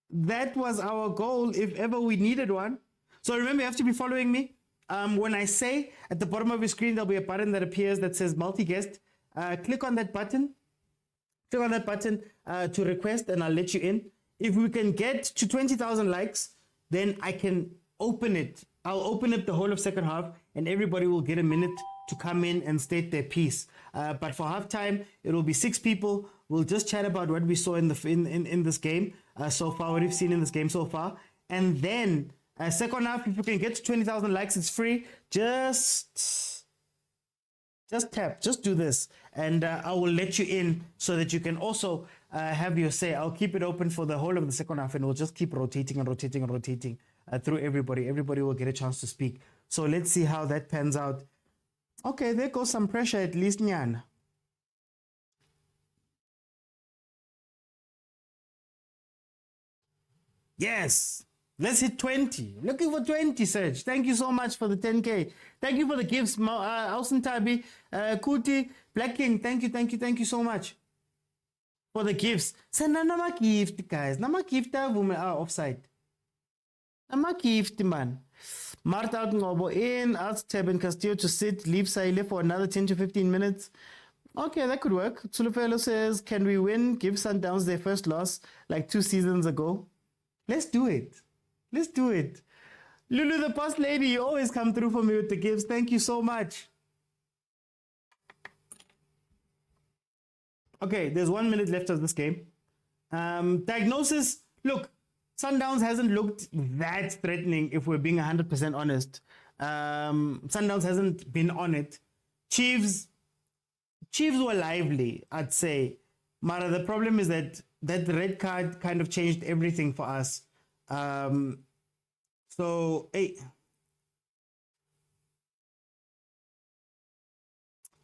That was our goal if ever we needed one. So remember, you have to be following me. When I say at the bottom of your screen, there'll be a button that appears that says multi-guest. Click on that button. Click on that button to request, and I'll let you in. If we can get to 20,000 likes, then I can open it. I'll open up the whole of second half, and everybody will get a minute to come in and state their piece. But for halftime, it will be 6 people. We'll just chat about what we saw in this game so far, what we've seen in this game so far, and then second half, if you can get to 20,000 likes, it's free. Just tap, just do this, and I will let you in so that you can also have your say. I'll keep it open for the whole of the second half, and we'll just keep rotating through everybody. Everybody will get a chance to speak. So let's see how that pans out. Okay, there goes some pressure at least, Nyan. Yes. Let's hit 20. Looking for 20, Serge. Thank you so much for the 10K. Thank you for the gifts, Alson Tabi, Kuti, Black King. Thank you so much for the gifts. Send nama gift, guys. Nama gift offside. Nama gift, man. Marta out Ngobo in, ask Teben Castillo to sit, leave Saile for another 10 to 15 minutes. Okay, that could work. Tulufelo says, can we win? Give Sundowns their first loss like 2 seasons ago. Let's do it. Let's do it. Lulu, the boss lady, you always come through for me with the gifts. Thank you so much. Okay, there's 1 minute left of this game. Diagnosis. Look, Sundowns hasn't looked that threatening if we're being 100% honest. Sundowns hasn't been on it. Chiefs were lively, I'd say. Mara, the problem is that red card kind of changed everything for us. So, hey.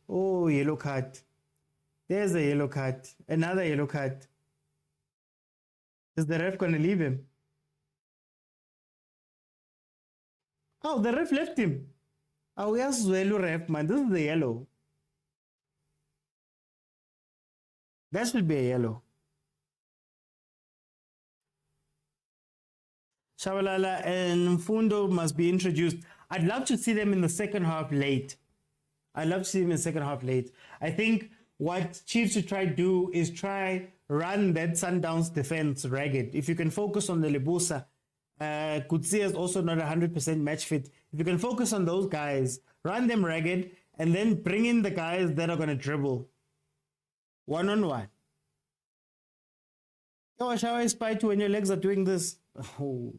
Oh, yellow card. There's a yellow card. Another yellow card. Is the ref going to leave him? Oh, the ref left him. Oh, yes, yellow ref, man. This is the yellow. That should be a yellow. Shabalala and Mfundo must be introduced. I'd love to see them in the second half late. I think what Chiefs should try to do is run that Sundowns defense ragged. If you can focus on the Lebusa, Kutsia is also not 100% match fit. If you can focus on those guys, run them ragged, and then bring in the guys that are going to dribble. One-on-one. Oh, shall I spy to when your legs are doing this? Oh.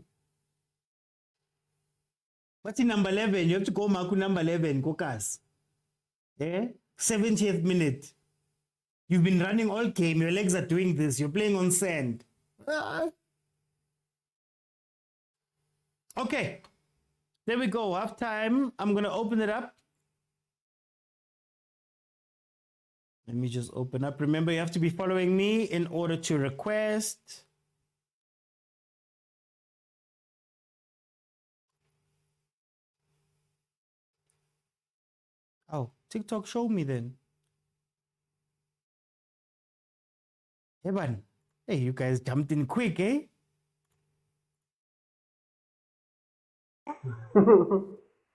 What's in number 11? You have to go Maku number 11, Kokas. Eh? 70th minute. You've been running all game. Your legs are doing this. You're playing on sand. Okay. There we go. Half time. I'm going to open it up. Let me just open up. Remember, you have to be following me in order to request. Oh, TikTok, show me then. Hey, man. Hey, you guys jumped in quick, eh?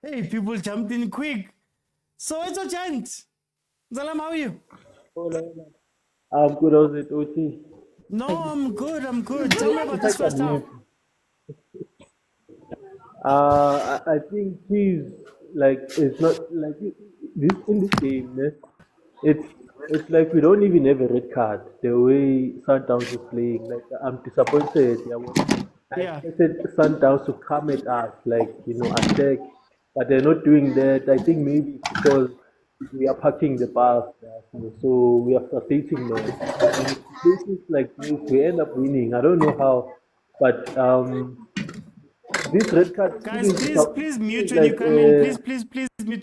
Hey, people jumped in quick. So it's a chance. Zalam, how are you? I'm good. How's it, OT? No, I'm good. I'm good. Tell me about this first half. I think he's like it's not like this in this game. It's like we don't even have a red card. The way Sundowns is playing, like I'm disappointed. I Yeah. expected Sundowns to come at us, like attack, but they're not doing that. I think maybe it's because we are parking the bus, so we are frustrating them. And in places like this, we end up winning. I don't know how, but this red card. Guys, please mute when you come in.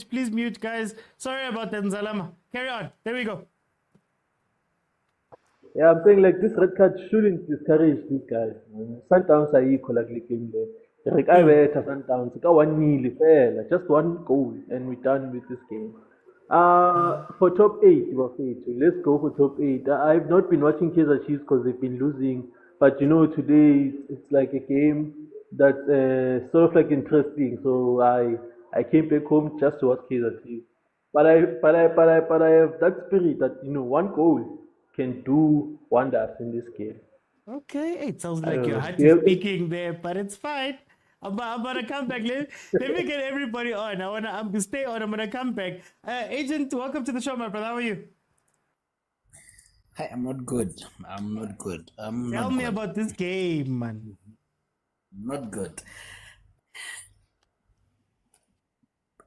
Please mute, guys. Sorry about that, Nzalama. Carry on. There we go. Yeah, I'm saying like this red card shouldn't discourage these guys. Sundowns are equal like game there. Like I wait Sundowns, got 1-0 fair, just one goal, and we're done with this game. For top 8, let's go for top 8. I've not been watching Kaizer Chiefs because they've been losing, but today it's like a game that's sort of like interesting. So I came back home just to watch Kaizer Chiefs. But I have that spirit that one goal can do wonders in this game. Okay, it sounds like don't your know. heart Yeah. is speaking there, but it's fine. I'm gonna come back. Let me get everybody on. I'm gonna stay on. I'm gonna come back. Agent, welcome to the show, my brother. How are you? Hi, I'm not good. Tell me about this game, man. Not good.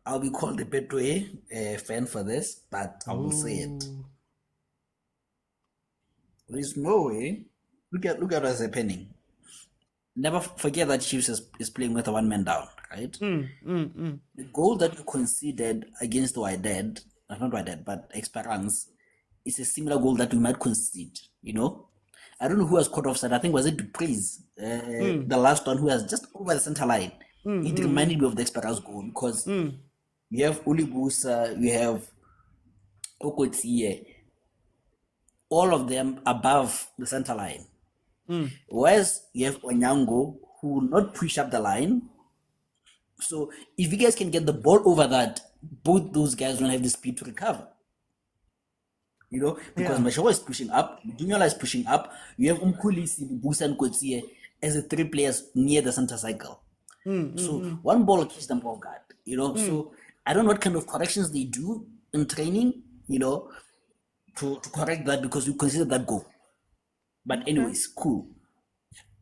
I'll be called a Betway fan for this, but I will say it. There's no way. Look at what's happening. Never forget that Chiefs is playing with a one-man down, right? The goal that you conceded against Wydad, not Wydad, but Esperance, is a similar goal that we might concede, I don't know who has caught offside. I think was it Dupree's, the last one who has just over the center line. It reminded me of the Esperance goal because you have Ulibusa, you have Okotsie, all of them above the center line. Whereas you have Onyango, who will not push up the line. So if you guys can get the ball over that, both those guys don't have the speed to recover. Because Mashawa is pushing up, Dunyola is pushing up, you have Umkulisi, Busa and Kotsie as the 3 players near the center cycle. So one ball keeps them off guard, So I don't know what kind of corrections they do in training, to correct that because we consider that goal. But anyways, cool.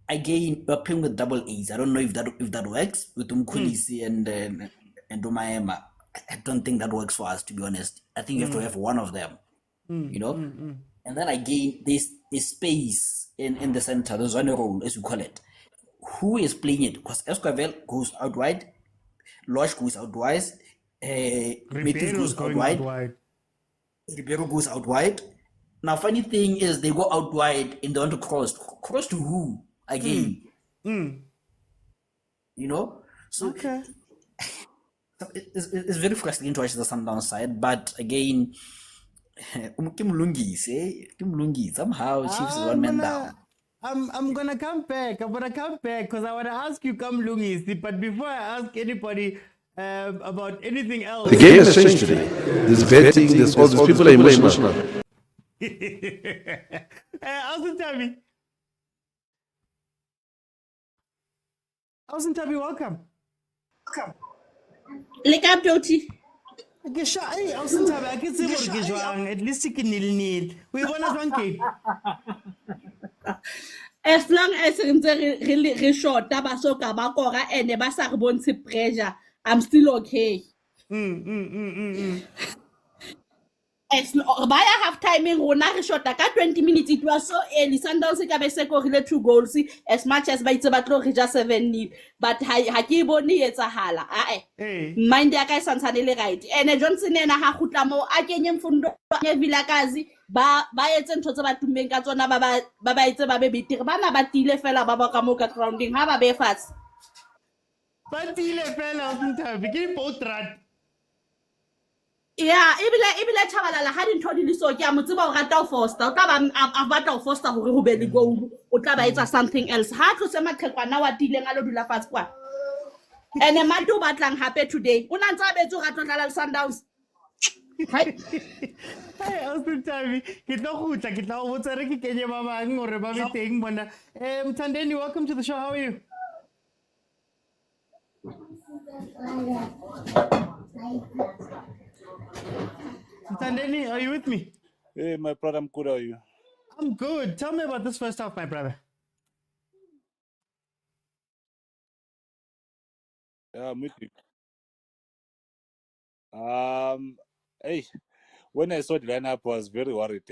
Again, we're playing with double A's. I don't know if that works with Umkulisi and Umayema. I don't think that works for us, to be honest. I think you have to have one of them, And then again, there's a space in the center. There's one role, as we call it. Who is playing it? Because Esquivel goes out wide, Losh goes out wide, Matthews goes out wide, Ribeiro goes out wide. Now, funny thing is, they go out wide and they want to cross. Cross to who? Again. So Okay. it's very frustrating to watch the Sundowns side, but again, somehow Chiefs is one man down. I'm gonna come back. Because I wanna ask you, Lungisi. But before I ask anybody about anything else, The game has changed today. There's betting, there's all these people are emotional. Austin Tabi, welcome. Lekap Doti. Hey, Austin Tabi, I can say more. At least you can nil. We won us one game. As long as re short, ba so ka ba kora and ba sa re bontshe pressure, I'm still okay. Baya half timing rona re shota ka 20 minutes. It was so early. Sundowns ka be se korile 2 goals as much as ba itse ba tlo re ja 7-0, but ha ke bone etsahala mind ya ka e santshane le right. And Johnson ena ha khutla mo a kenye mfundo ya vilakazi ba etse ntho tse ba tummeng ka tsona ba itse ba be betere bana ba tile fela ba ka mo ka grounding ha ba be fatshe ba tile fela o nthabi ke potrat. Yeah, ebile Chabalala ha dintho di le so ke a mo tseba o rata o foster o tla ba a batla o foster hore ho be le goal o tla ba etsa something else ha tlo se maqhekwana wa tileng a lo dula fatshe kwa ene matu batlang hape today o nantsa betso ga tlotla le Sundowns Hey, o nthabi ke tlo khutla ke tla o botsa re ke kenye ba bang hore ba be teng bona. Mthandeni, welcome to the show. How are you? Mthandeni, are you with me? Hey, my brother, I'm good. How are you? I'm good. Tell me about this first half, my brother. Yeah, I'm with you. Hey, when I saw the lineup, I was very worried,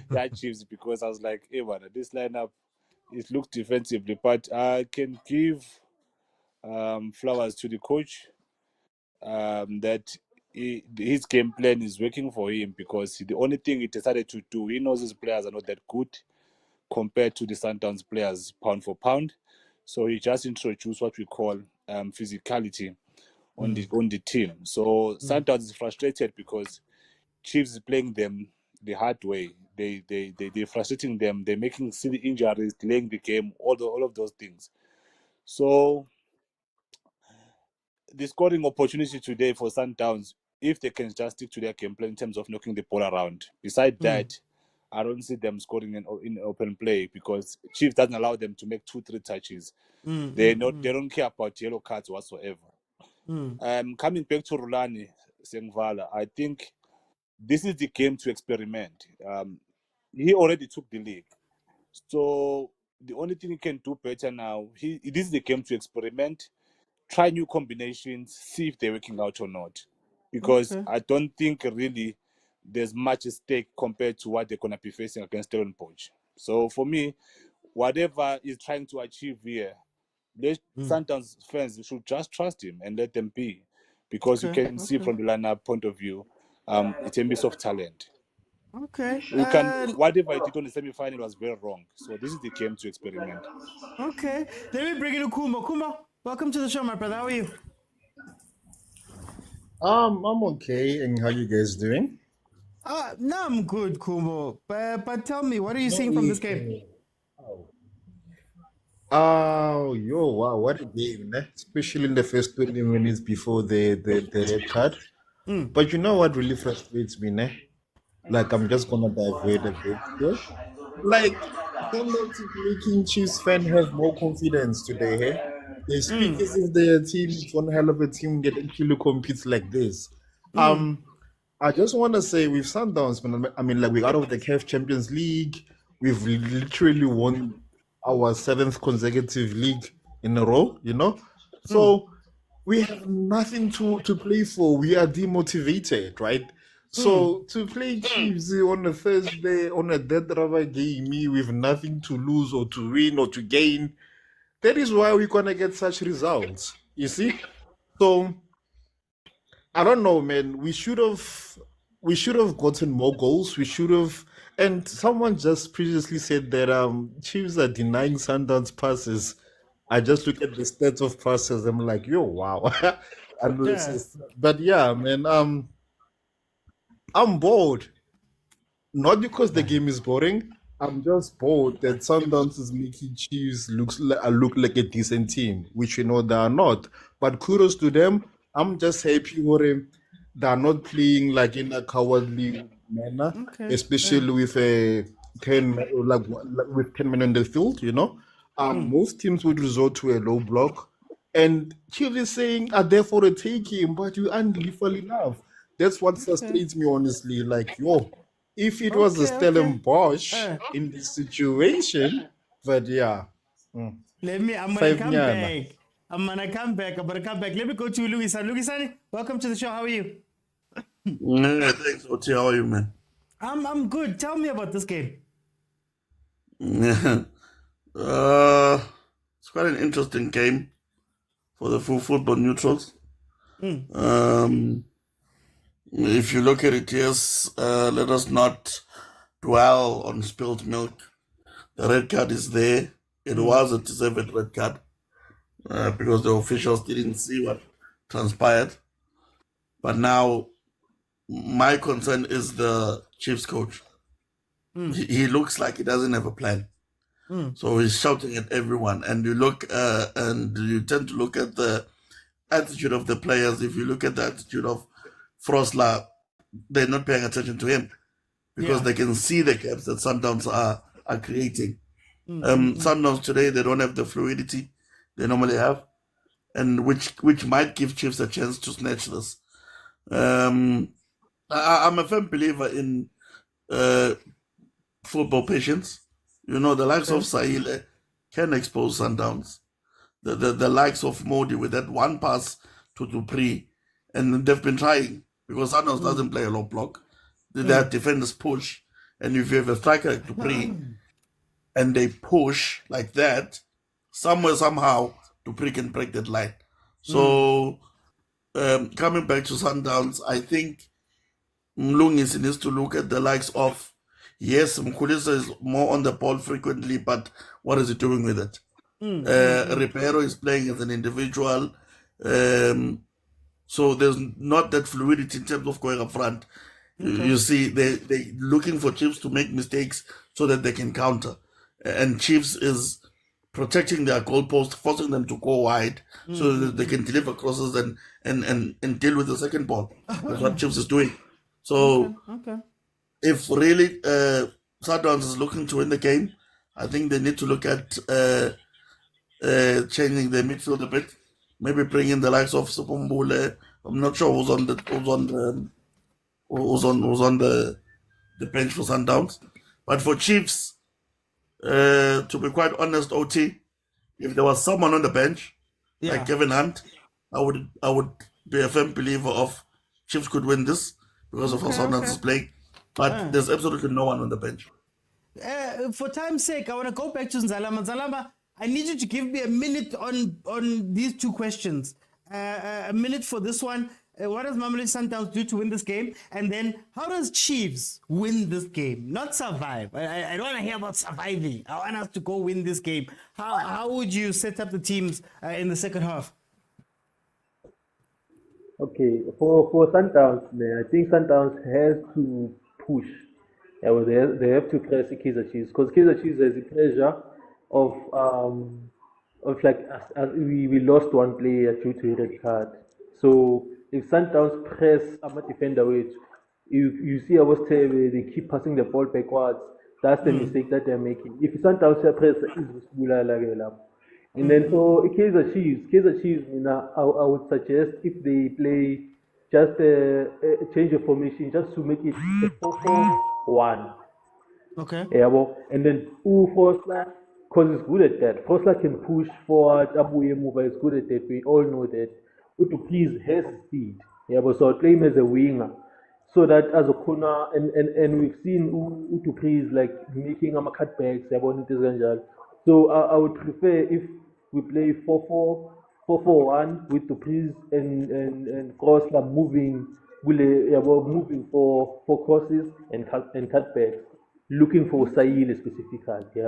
that Chiefs, because I was like, hey, man, this lineup, it looked defensively, but I can give flowers to the coach, that his game plan is working for him, because the only thing he decided to do, he knows his players are not that good compared to the Sundowns players pound for pound, so he just introduced what we call physicality on the team. So Sundowns is frustrated because Chiefs is playing them the hard way. They're frustrating them. They're making silly injuries, delaying the game, all of those things. So the scoring opportunity today for Sundowns, if they can just stick to their game plan in terms of knocking the ball around. Besides that, I don't see them scoring in open play, because Chiefs doesn't allow them to make 2-3 touches. They don't care about yellow cards whatsoever. Coming back to Rulani Sengvala, I think this is the game to experiment. He already took the league, so the only thing he can do better now, this is the game to experiment, try new combinations, see if they're working out or not, because I don't think really there's much at stake compared to what they're going to be facing against Stellenbosch. So for me, whatever he's trying to achieve here, Sundowns fans should just trust him and let them be, because you can see from the lineup point of view, it's a miss of talent. Okay. You can whatever I did on the semi-final was very wrong. So this is the game to experiment. Okay. Let me bring in Kumo. Kumo, welcome to the show, my brother. How are you? I'm okay. And how you guys doing? No, I'm good, Kumo. But tell me, what are you seeing from this game? Oh, wow, what a game, especially in the first 20 minutes before the red card. But you know what really frustrates me, Like, I'm just gonna divert a bit here. Like, Sundowns is making Chiefs fans have more confidence today, hey? They speak as if their team is one hell of a team that actually competes like this. I just want to say with Sundowns, I mean, like, we're out of the CAF Champions League. We've literally won our 7th consecutive league in a row, So we have nothing to play for. We are demotivated, right? So to play Chiefs on a Thursday, on a dead rubber game, with nothing to lose or to win or to gain, that is why we're going to get such results, you see? So I don't know, man. We should have gotten more goals. We should have. And someone just previously said that Chiefs are denying Sundowns passes. I just look at the stats of passes. I'm like, yo, wow. But yeah, man. I'm bored. Not because the game is boring. I'm just bored that Sundowns is making Chiefs look like a decent team, which they are not. But kudos to them. I'm just happy for them. They're not playing like in a cowardly manner, especially with a 10 with 10 men on the field. Most teams would resort to a low block, and Chiefs is saying are there for a taking, but you aren't lethal enough. That's what frustrates me, honestly. Like, if it was a Stellenbosch in this situation, but yeah. I'm gonna come back. Let me go to Luisa. Luisani, welcome to the show. How are you? Yeah, thanks, Oti. How are you, man? I'm good. Tell me about this game. Yeah. It's quite an interesting game for the full football neutrals. If you look at it, yes, let us not dwell on spilled milk. The red card is there. It was a deserved red card because the officials didn't see what transpired. But now, my concern is the Chiefs coach. He looks like he doesn't have a plan. So he's shouting at everyone. And you look, and you tend to look at the attitude of the players. If you look at the attitude of Frosla, they're not paying attention to him because they can see the gaps that Sundowns are creating. Sundowns today, they don't have the fluidity they normally have, and which might give Chiefs a chance to snatch this. I'm a firm believer in football patience. You know, the likes of Sahil can expose Sundowns. The likes of Modi with that one pass to Dupree, and they've been trying because Sundowns doesn't play a low block. Their defenders push, and if you have a striker like Dupree, and they push like that, somewhere, somehow, Dupree can break that line. So, coming back to Sundowns, I think Mlungisi needs to look at the likes of, yes, Mkhulisa is more on the ball frequently, but what is he doing with it? Ribeiro is playing as an individual. So there's not that fluidity in terms of going up front. You see, they're looking for Chiefs to make mistakes so that they can counter. And Chiefs is protecting their goalpost, forcing them to go wide so that they can deliver crosses and deal with the second ball. That's what Chiefs is doing. So if really Sundowns is looking to win the game, I think they need to look at changing their midfield a bit. Maybe bring in the likes of Supumbule. I'm not sure who's on the bench for Sundowns. But for Chiefs, to be quite honest, OT, if there was someone on the bench like Kevin Hunt, I would be a firm believer of Chiefs could win this because of how Sundowns is playing. But there's absolutely no one on the bench. For time's sake, I want to go back to Nzalama. Nzalama, I need you to give me a minute on these two questions. A minute for this one. What does Mamelodi Sundowns do to win this game? And then, how does Chiefs win this game? Not survive. I don't want to hear about surviving. I want us to go win this game. How would you set up the teams in the second half? Okay, for Sundowns, I think Sundowns has to push. Yeah, well, they have to press Kaizer Chiefs because Kaizer Chiefs has the pressure of like we lost one player due to a red card. So if Sundowns press a defender, which you see they keep passing the ball backwards, that's the mistake that they're making. If Sundowns press, and then for Kaizer Chiefs, I would suggest if they play just a change of formation just to make it a 4-4-1. Okay. Yeah, well, and then Frosla, because he's good at that. Frosla can push forward, Abuye Mover is good at that. We all know that. Utu has speed. Yeah, but so I play him as a winger. So that as a corner, and we've seen Utu like making cutbacks, so I would prefer if we play 4-4-1 with Dupreez and Frosla moving for crosses and cutbacks, looking for Sahil specifically.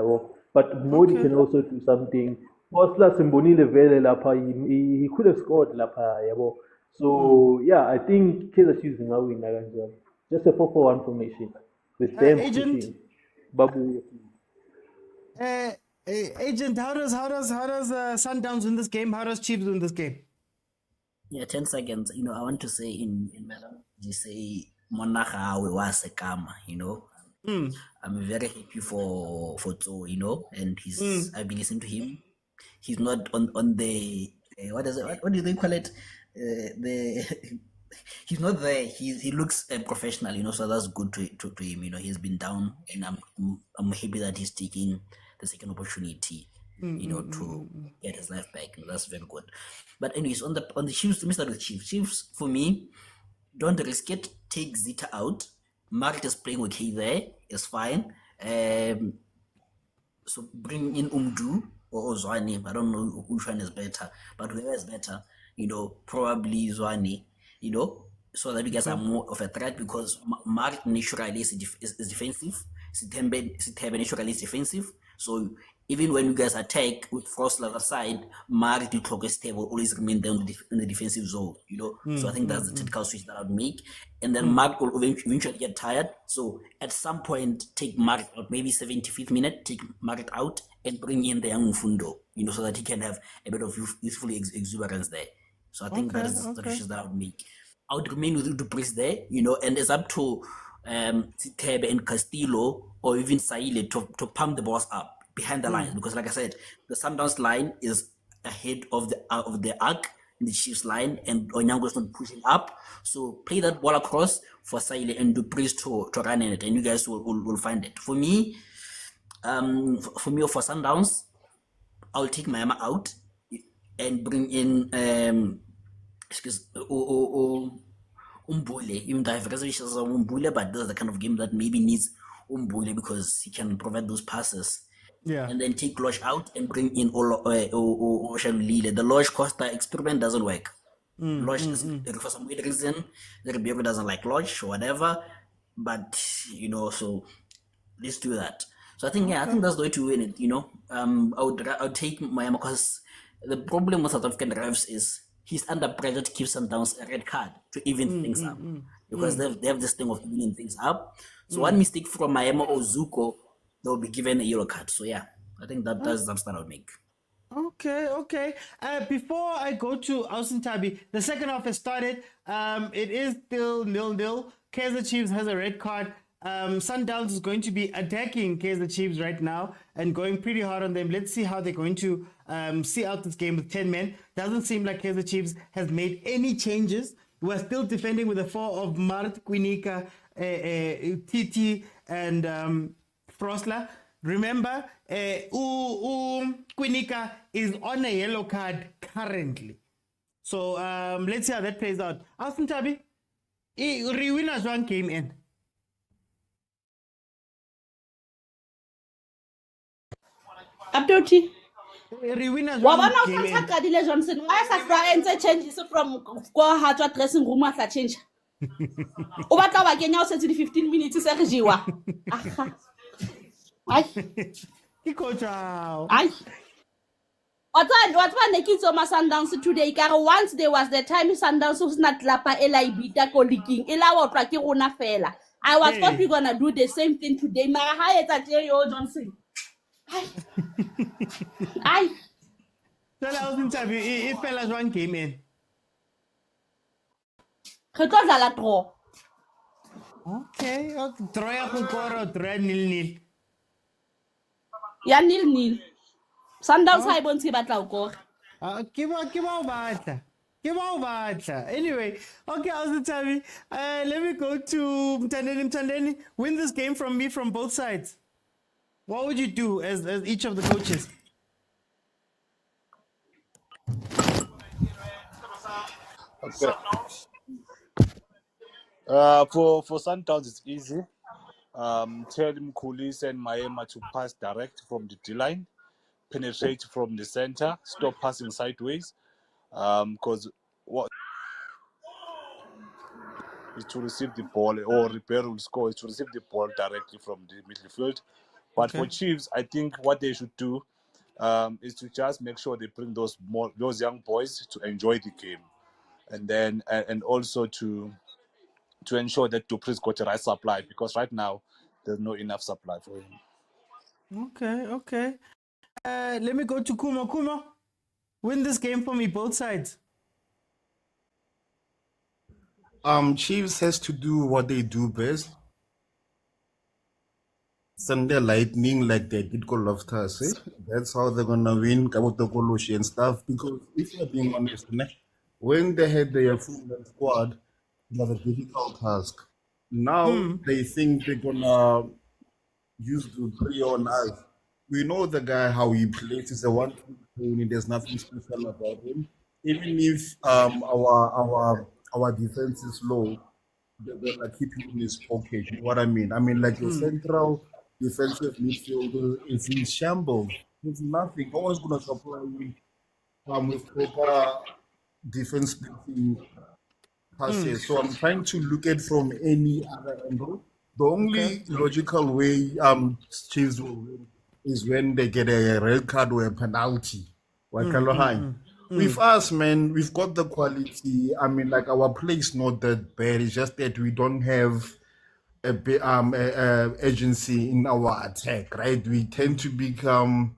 But Modi can also do something. Frosla Simbonile Vele Lapa, he could have scored Lapa. So I think Kaizer Chiefs will win as well. Just a 4-4-1 formation with them pushing. Babu. Agent, how does Sundowns win this game? How does Chiefs win this game? 10 seconds. I want to say in Malam, you say Monaha we was a kama, I'm very happy for Tso, and he's I've been listening to him. He's not on the what do they call it? He's not there. He looks professional, so that's good to him. He's been down, and I'm happy that he's taking the second opportunity, to get his life back. That's very good. But anyways, on the Chiefs, let me start with Chiefs. Chiefs, for me, don't risk it. Take Zita out. Marit is playing with K there. It's fine. So bring in Umdu or Zwane. I don't know which one is better, but whoever is better, probably Zwane, so that you guys are more of a threat, because Marit naturally is defensive. Sithembe naturally is defensive. So even when you guys attack with Frost on the side, Marit will always remain there in the defensive zone, So I think that's the tactical switch that I would make. And then Marit will eventually get tired. So at some point, take Marit out, maybe 75th minute, take Marit out and bring in the young Fundo, so that he can have a bit of youthful exuberance there. So I think that is the switches that I would make. I would remain with Duprez there, and it's up to Sithebe and Castillo or even Saile to pump the balls up behind the line, because like I said, the Sundowns line is ahead of the arc, the Chiefs line, and Onyango is not pushing up. So play that ball across for Saile and Duprez to run in it, and you guys will find it. For me or for Sundowns, I'll take Miami out and bring in Umbule, even though I have reservations on Umbule, but this is the kind of game that maybe needs Umbule because he can provide those passes. Yeah. And then take Losh out and bring in Oshalulile. The Losh Costa experiment doesn't work. Losh is, for some weird reason, the Ribeiro doesn't like Losh or whatever, but so let's do that. So I think I think that's the way to win it. I would take Miami, because the problem with South African refs is he's under pressure to keep Sundowns a red card to even things up, because they have this thing of evening things up. So one mistake from Miami or Zuko, they'll be given a yellow card. So yeah, I think that's something I would make. Okay. Before I go to Austen Tabi, the second half has started. It is still 0-0. Kaizer Chiefs has a red card. Sundowns is going to be attacking Kaizer Chiefs right now and going pretty hard on them. Let's see how they're going to see out this game with 10 men. Doesn't seem like Kaizer Chiefs has made any changes. We're still defending with the four of Mart, Quinika, Titi, and Frosler. Remember, Quinika is on a yellow card currently. So let's see how that plays out. Austen Tabi, Rewinners one came in. Abdoti. Rewinners Wa one bona o came in. tla Kadile Johnson, why sa try and changes from go ha tswa dressing room a tla change. O batla ba kenya o setse di 15 minutes se re jiwa. Aha. Ai. Ke coach wow. Ai. What ne kitso ma Sundowns today ka re once there was the time Sundowns was not lapa ela ibita ko leaking ela wa tla ke rona fela. I was thought we're gonna do the same thing today. Mara ha etsa yo Johnson. Ai. So that was interview. If fellas one came in. Re tlo dlala draw. Okay. Draw ya go koro, draw 0-0. Ya 0-0. Sundowns ha ibontshe batla o kore. Ke ba o batla. Anyway, okay, Austen Tabi. Let me go to Mtandeni. Win this game from me from both sides. What would you do as each of the coaches? Okay. For Sundowns, it's easy. Tell him Kulis and Miami to pass direct from the D-line, penetrate from the center, stop passing sideways, because what is to receive the ball, or Ribeiro will score, is to receive the ball directly from the midfield. But for Chiefs, I think what they should do is to just make sure they bring those young boys to enjoy the game, and then and also to ensure that Duprez got the right supply, because right now there's no enough supply for him. Okay. Let me go to Kumo. Win this game for me, both sides. Chiefs has to do what they do best. Send their lightning like they did Call of Duty. That's how they're gonna win Kabotokoloshi and stuff. Because if you're being honest, when they had their full squad, it was a difficult task. Now they think they're gonna use the 3 on us. We know the guy, how he plays. He's a one-trick pony. There's nothing special about him. Even if our defense is low, like keep you in his pocket. You know what I mean? I mean, like your central defensive midfielder is in shambles. There's nothing. No one's gonna supply you with proper defense splitting passes. So I'm trying to look at from any other angle. The only logical way Chiefs will win is when they get a red card or a penalty. With us, man, we've got the quality. I mean, like our play is not that bad. It's just that we don't have a bit agency in our attack, right? We tend to become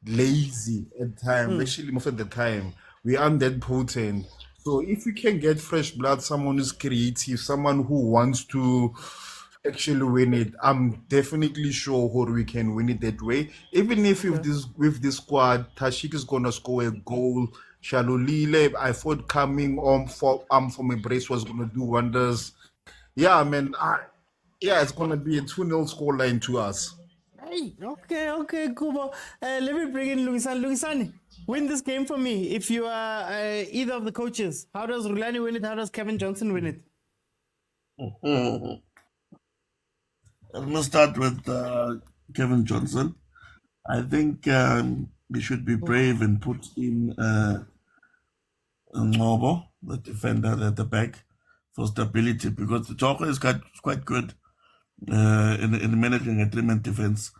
lazy at times. Actually, most of the time, we aren't that potent. So if we can get fresh blood, someone who's creative, someone who wants to actually win it, I'm definitely sure we can win it that way. Even if with this squad, Tashik is gonna score a goal. Shalolile, I thought coming on from a brace was gonna do wonders. Yeah, man. It's gonna be a 2-0 scoreline to us. Hey, okay, Kubo. Let me bring in Luisani. Luisani, win this game for me. If you are either of the coaches, how does Rulani win it? How does Kevin Johnson win it? I'm gonna start with Kevin Johnson. I think we should be brave and put in Ngobo, the defender at the back, for stability, because the Joker is quite good in managing a three-man defense.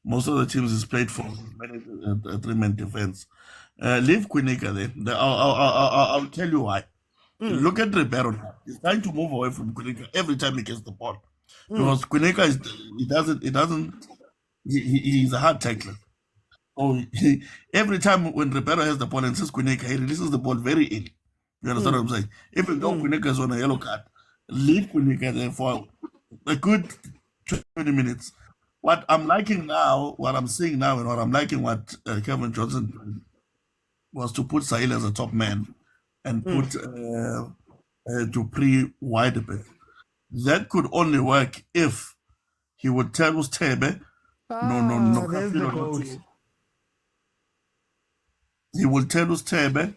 Most of the teams he's played for managing a three-man defense. Leave Quinica there. I'll tell you why. Look at Ribeiro now. He's trying to move away from Quinica every time he gets the ball. Because Quinica he's a hard tackler. Oh, every time when Ribeiro has the ball and says Quinica, he releases the ball very early. You understand what I'm saying? Even though Quinica is on a yellow card, leave Quinica there for a good 20 minutes. What I'm liking now, what I'm seeing now, and what I'm liking what Kevin Johnson did was to put Sahil as a top man and put Dupree wide a bit. That could only work if he would tell Motsepe, no, there's the goal. He will tell Motsepe,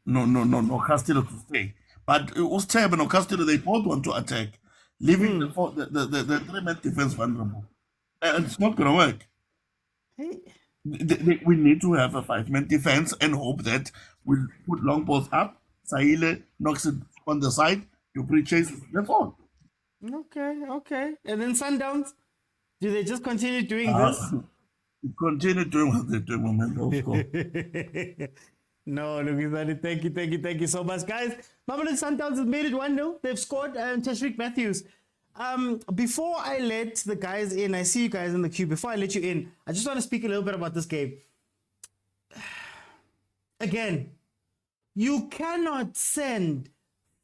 no, Castillo to stay. But Motsepe and Castillo, they both want to attack, leaving the three-man defense vulnerable. And it's not going to work. We need to have a 5-man defense and hope that we'll put long balls up, Sahile knocks it on the side, Dupree chases, that's all. Okay. And then Sundowns, do they just continue doing this? Continue doing what they're doing, man. No, Lugisani, thank you so much, guys. Mamelodi Sundowns has made it 1-0. They've scored, Tashrik Matthews. Before I let the guys in, I see you guys in the queue. Before I let you in, I just want to speak a little bit about this game. Again, you cannot send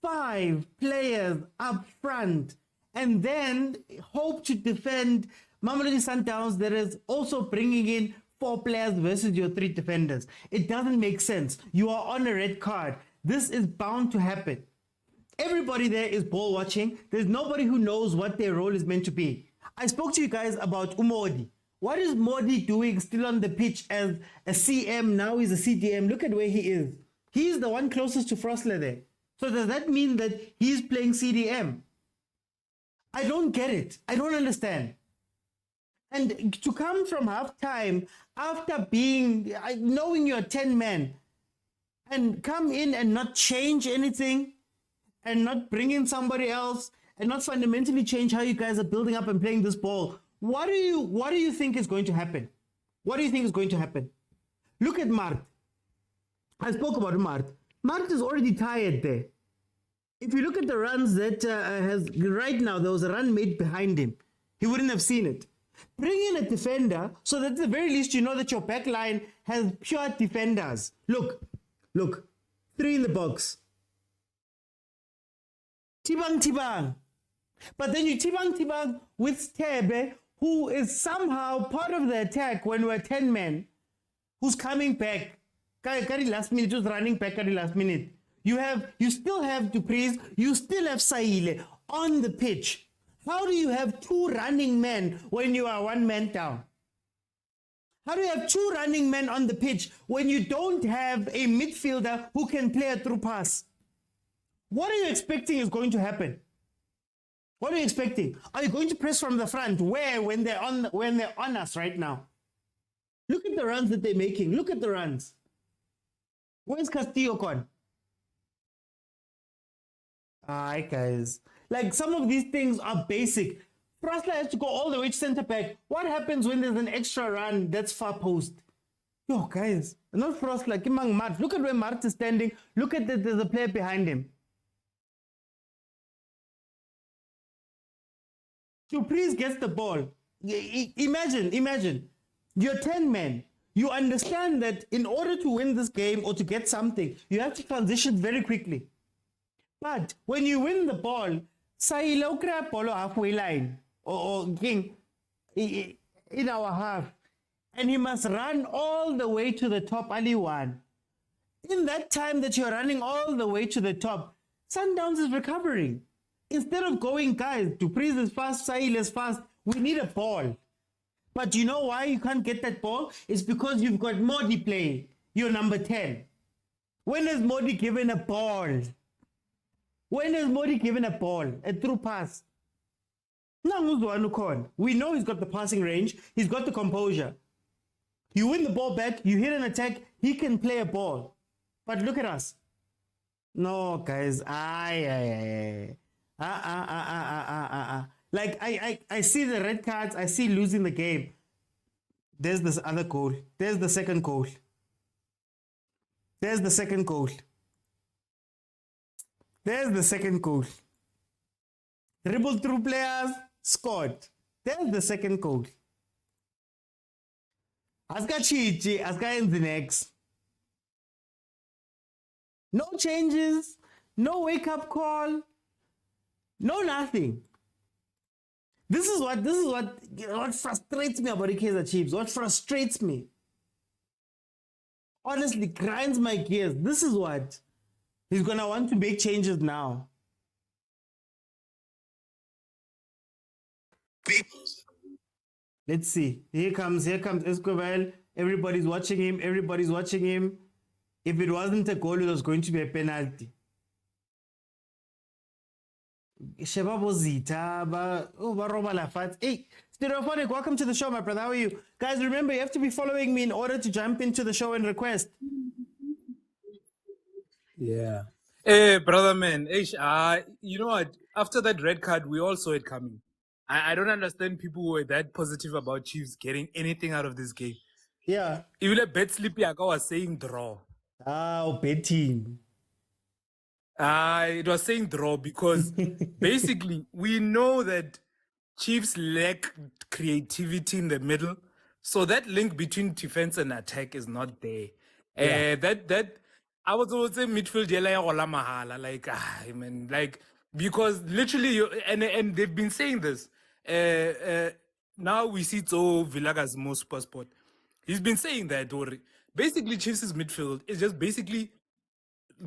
5 players up front and then hope to defend Mamelodi Sundowns that is also bringing in 4 players versus your 3 defenders. It doesn't make sense. You are on a red card. This is bound to happen. Everybody there is ball watching. There's nobody who knows what their role is meant to be. I spoke to you guys about Umodi. What is Modi doing still on the pitch as a CM? Now he's a CDM. Look at where he is. He's the one closest to Frosler there. So does that mean that he's playing CDM? I don't get it. I don't understand. And to come from halftime after knowing you're 10 men and come in and not change anything and not bring in somebody else and not fundamentally change how you guys are building up and playing this ball, what do you think is going to happen? What do you think is going to happen? Look at Mart. I spoke about Mart. Mart is already tired there. If you look at the runs that right now, there was a run made behind him. He wouldn't have seen it. Bring in a defender so that at the very least you know that your back line has pure defenders. Look, 3 in the box. Tibang. But then you Tibang with Tebe, who is somehow part of the attack when we're 10 men, who's coming back. Kari last minute, just running back at the last minute. You still have Dupree's, you still have Sahile on the pitch. How do you have 2 running men when you are 1 man down? How do you have 2 running men on the pitch when you don't have a midfielder who can play a through pass? What are you expecting is going to happen? What are you expecting? Are you going to press from the front? Where when they're on us right now? Look at the runs that they're making. Look at the runs. Where's Castillo gone? Alright, guys. Like, some of these things are basic. Frasla has to go all the way to centre back. What happens when there's an extra run that's far post? Yo, guys, not Frasla. Kimang Mart. Look at where Mart is standing. Look at there's a player behind him. So please get the ball. Imagine. You're 10 men. You understand that in order to win this game or to get something, you have to transition very quickly. But when you win the ball, say grab ball halfway line or king in our half, and he must run all the way to the top, Ali one. In that time that you're running all the way to the top, Sundowns is recovering. Instead of going, guys, Dupreez is fast, Sahil is fast, we need a ball. But you know why you can't get that ball? It's because you've got Modi playing. You're number 10. When is Modi given a ball? When is Modi given a ball? A through pass? We know he's got the passing range. He's got the composure. You win the ball back, you hit an attack, he can play a ball. But look at us. No, guys. Like, I see the red cards. I see losing the game. There's this other goal. There's the second goal. There's the second goal. There's the second goal. Dribble through players, scored. There's the second goal. Aska Chichi, Aska in the next. No changes, no wake-up call, no nothing. This is what frustrates me about the Kaizer Chiefs. What frustrates me, honestly, grinds my gears. This is what he's gonna want to make changes now. Let's see. Here comes Escobar. Everybody's watching him. If it wasn't a goal, it was going to be a penalty. Hey, Stereophonic, welcome to the show, my brother. How are you? Guys, remember, you have to be following me in order to jump into the show and request. Yeah. Hey, brother, man. You know what? After that red card, we all saw it coming. I don't understand people who were that positive about Chiefs getting anything out of this game. Yeah. Even a bet sleepy, I was saying draw. Betting. It was saying draw because basically we know that Chiefs lack creativity in the middle. So that link between defense and attack is not there. Yeah. That I was always saying midfield like because literally and they've been saying this. Now we see Vilakazi more supersport. He's been saying that basically Chiefs' midfield is just basically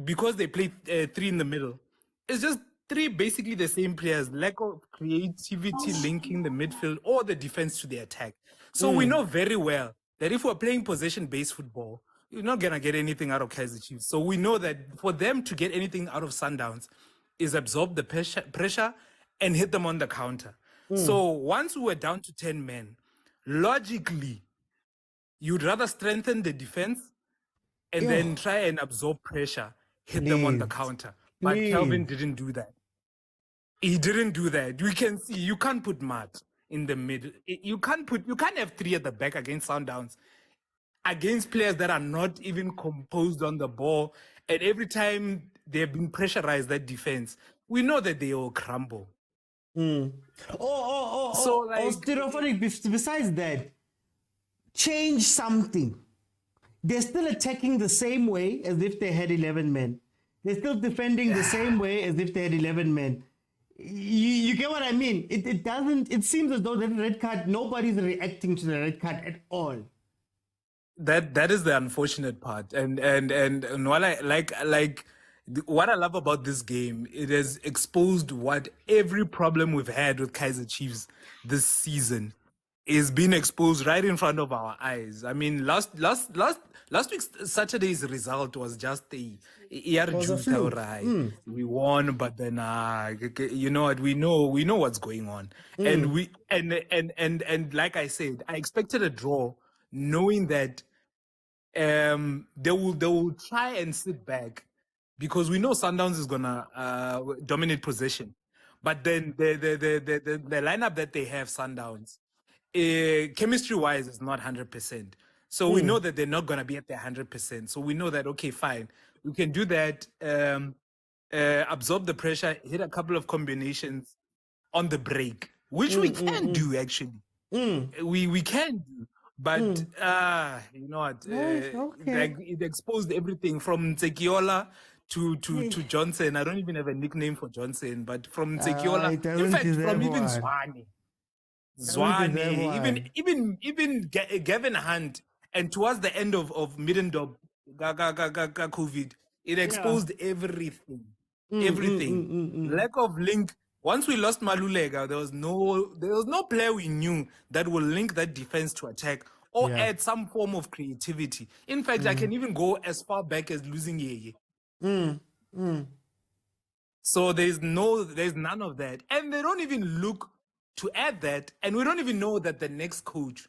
because they play three in the middle. It's just three basically the same players, lack of creativity linking the midfield or the defense to the attack. So we know very well that if we're playing possession-based football, you're not going to get anything out of Kaizer Chiefs. So we know that for them to get anything out of Sundowns is absorb the pressure and hit them on the counter. So once we were down to 10 men, logically, you'd rather strengthen the defense and then try and absorb pressure, hit them on the counter. But Kelvin didn't do that. He didn't do that. We can see you can't put Matt in the middle. You can't have three at the back against Sundowns, against players that are not even composed on the ball. And every time they've been pressurized, that defense, we know that they all crumble. Stereophonic, besides that, change something. They're still attacking the same way as if they had 11 men. They're still defending the same way as if they had 11 men. You get what I mean? It seems as though that red card, nobody's reacting to the red card at all. That is the unfortunate part. And what I like what I love about this game, it has exposed what every problem we've had with Kaizer Chiefs this season. is being exposed right in front of our eyes. I mean, last week's Saturday's result was just a we won, but then you know what, we know what's going on. And we and like I said, I expected a draw, knowing that they will try and sit back, because we know Sundowns is gonna dominate possession. But then the lineup that they have, Sundowns, chemistry-wise, is not 100%. So we know that they're not going to be at their 100%. So we know that, okay, fine, we can do that, absorb the pressure, hit a couple of combinations on the break, which we can do, actually. We can do. But, you know what, like, it exposed everything from Tsekiola to Johnson. I don't even have a nickname for Johnson, but from Tsekiola, in fact, from even Zwane, even Gavin Hunt, and towards the end of Middendorp, COVID, it exposed everything. Lack of link. Once we lost Malulega, there was no player we knew that will link that defense to attack or add some form of creativity. In fact, I can even go as far back as losing Yeye. So there's none of that, and they don't even look to add that, and we don't even know that the next coach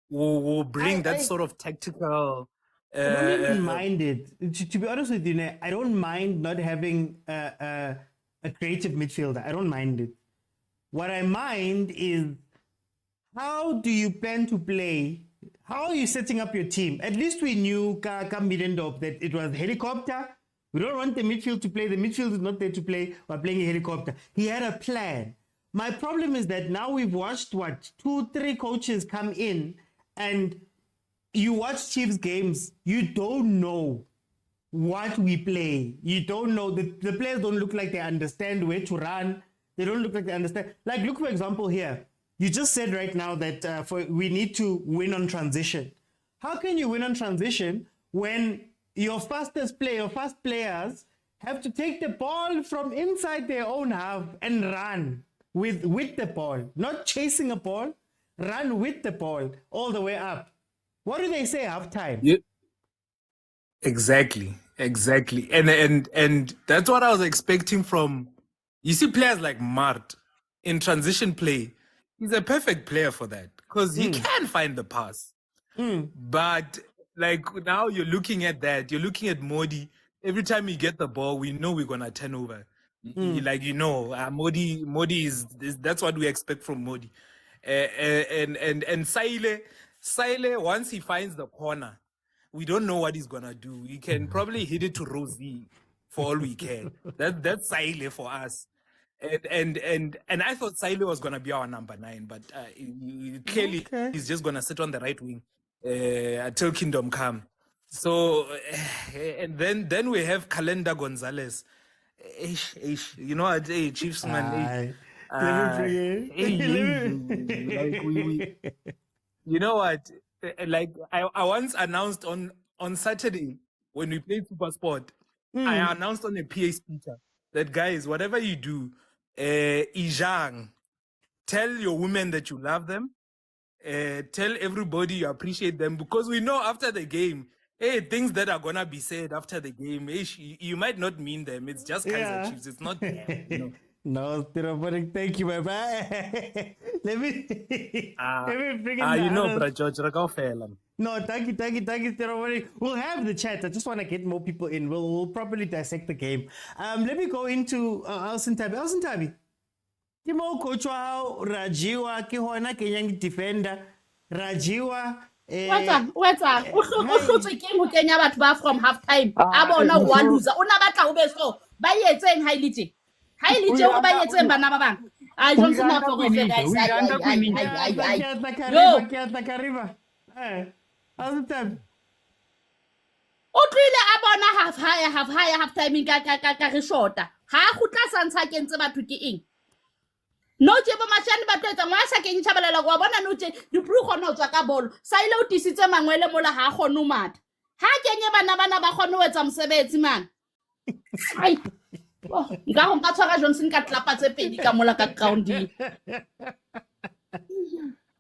will bring that sort of tactical. I don't even mind it. To be honest with you, I don't mind not having a creative midfielder. I don't mind it. What I mind is, how do you plan to play? How are you setting up your team? At least we knew Middendorp that it was helicopter. We don't want the midfield to play. The midfield is not there to play. We're playing a helicopter. He had a plan. My problem is that now we've watched, 2-3 coaches come in, and you watch Chiefs games, you don't know what we play. You don't know. The players don't look like they understand where to run. They don't look like they understand. Like, look, for example, here. You just said right now that we need to win on transition. How can you win on transition when your fast players have to take the ball from inside their own half and run with the ball, not chasing a ball, run with the ball all the way up? What do they say halftime? Yeah. Exactly. And that's what I was expecting from, you see, players like Mart in transition play. He's a perfect player for that, because he can find the pass. But like, now you're looking at that, you're looking at Modi. Every time you get the ball, we know we're gonna turn over. Like, you know, Modi is that's what we expect from Modi. And Saile, once he finds the corner, we don't know what he's gonna do. He can probably hit it to Rosie for all we care. That's Saile for us. And I thought Saile was gonna be our number 9, but clearly he's just gonna sit on the right wing until Kingdom Come. So and then we have Calenda Gonzalez. You know, Chiefs man. Like we you know what? Like I once announced on Saturday when we played Super Sport, I announced on a PA speaker that, guys, whatever you do, Ijang, tell your women that you love them, tell everybody you appreciate them, because we know after the game, things that are gonna be said after the game, you might not mean them. It's just Kaizer Chiefs. It's not them, you know. No, thank you, bye. Let me bring in you know, Bra George, no, thank you. We'll have the chat. I just want to get more people in. We'll properly dissect the game. Let me go into Alson Tabi. Timo coach wa Rajiwa ke hona kenyang defender. Rajiwa What's up? O ke mo kenya batho ba from half time. A bona wa loser. O na batla o be so. Ba yetseng highlight. Highlight o ba yetseng bana ba bang. I don't know for go guys. O tlile a bona half time ka re shota. Ha go tla santsha kentse batho ke eng? No je ba mashane ba tletsa ngwa sa ke ntshabelela go bona no je di pru gona o tswa ka bolo sa ile o tisitse mangwele mola ha gona o matha ha kenye bana ba gona o etsa mosebetsi man ai nka go ka tshwara Johnson ka tlapa tse pedi ka mola ka grounding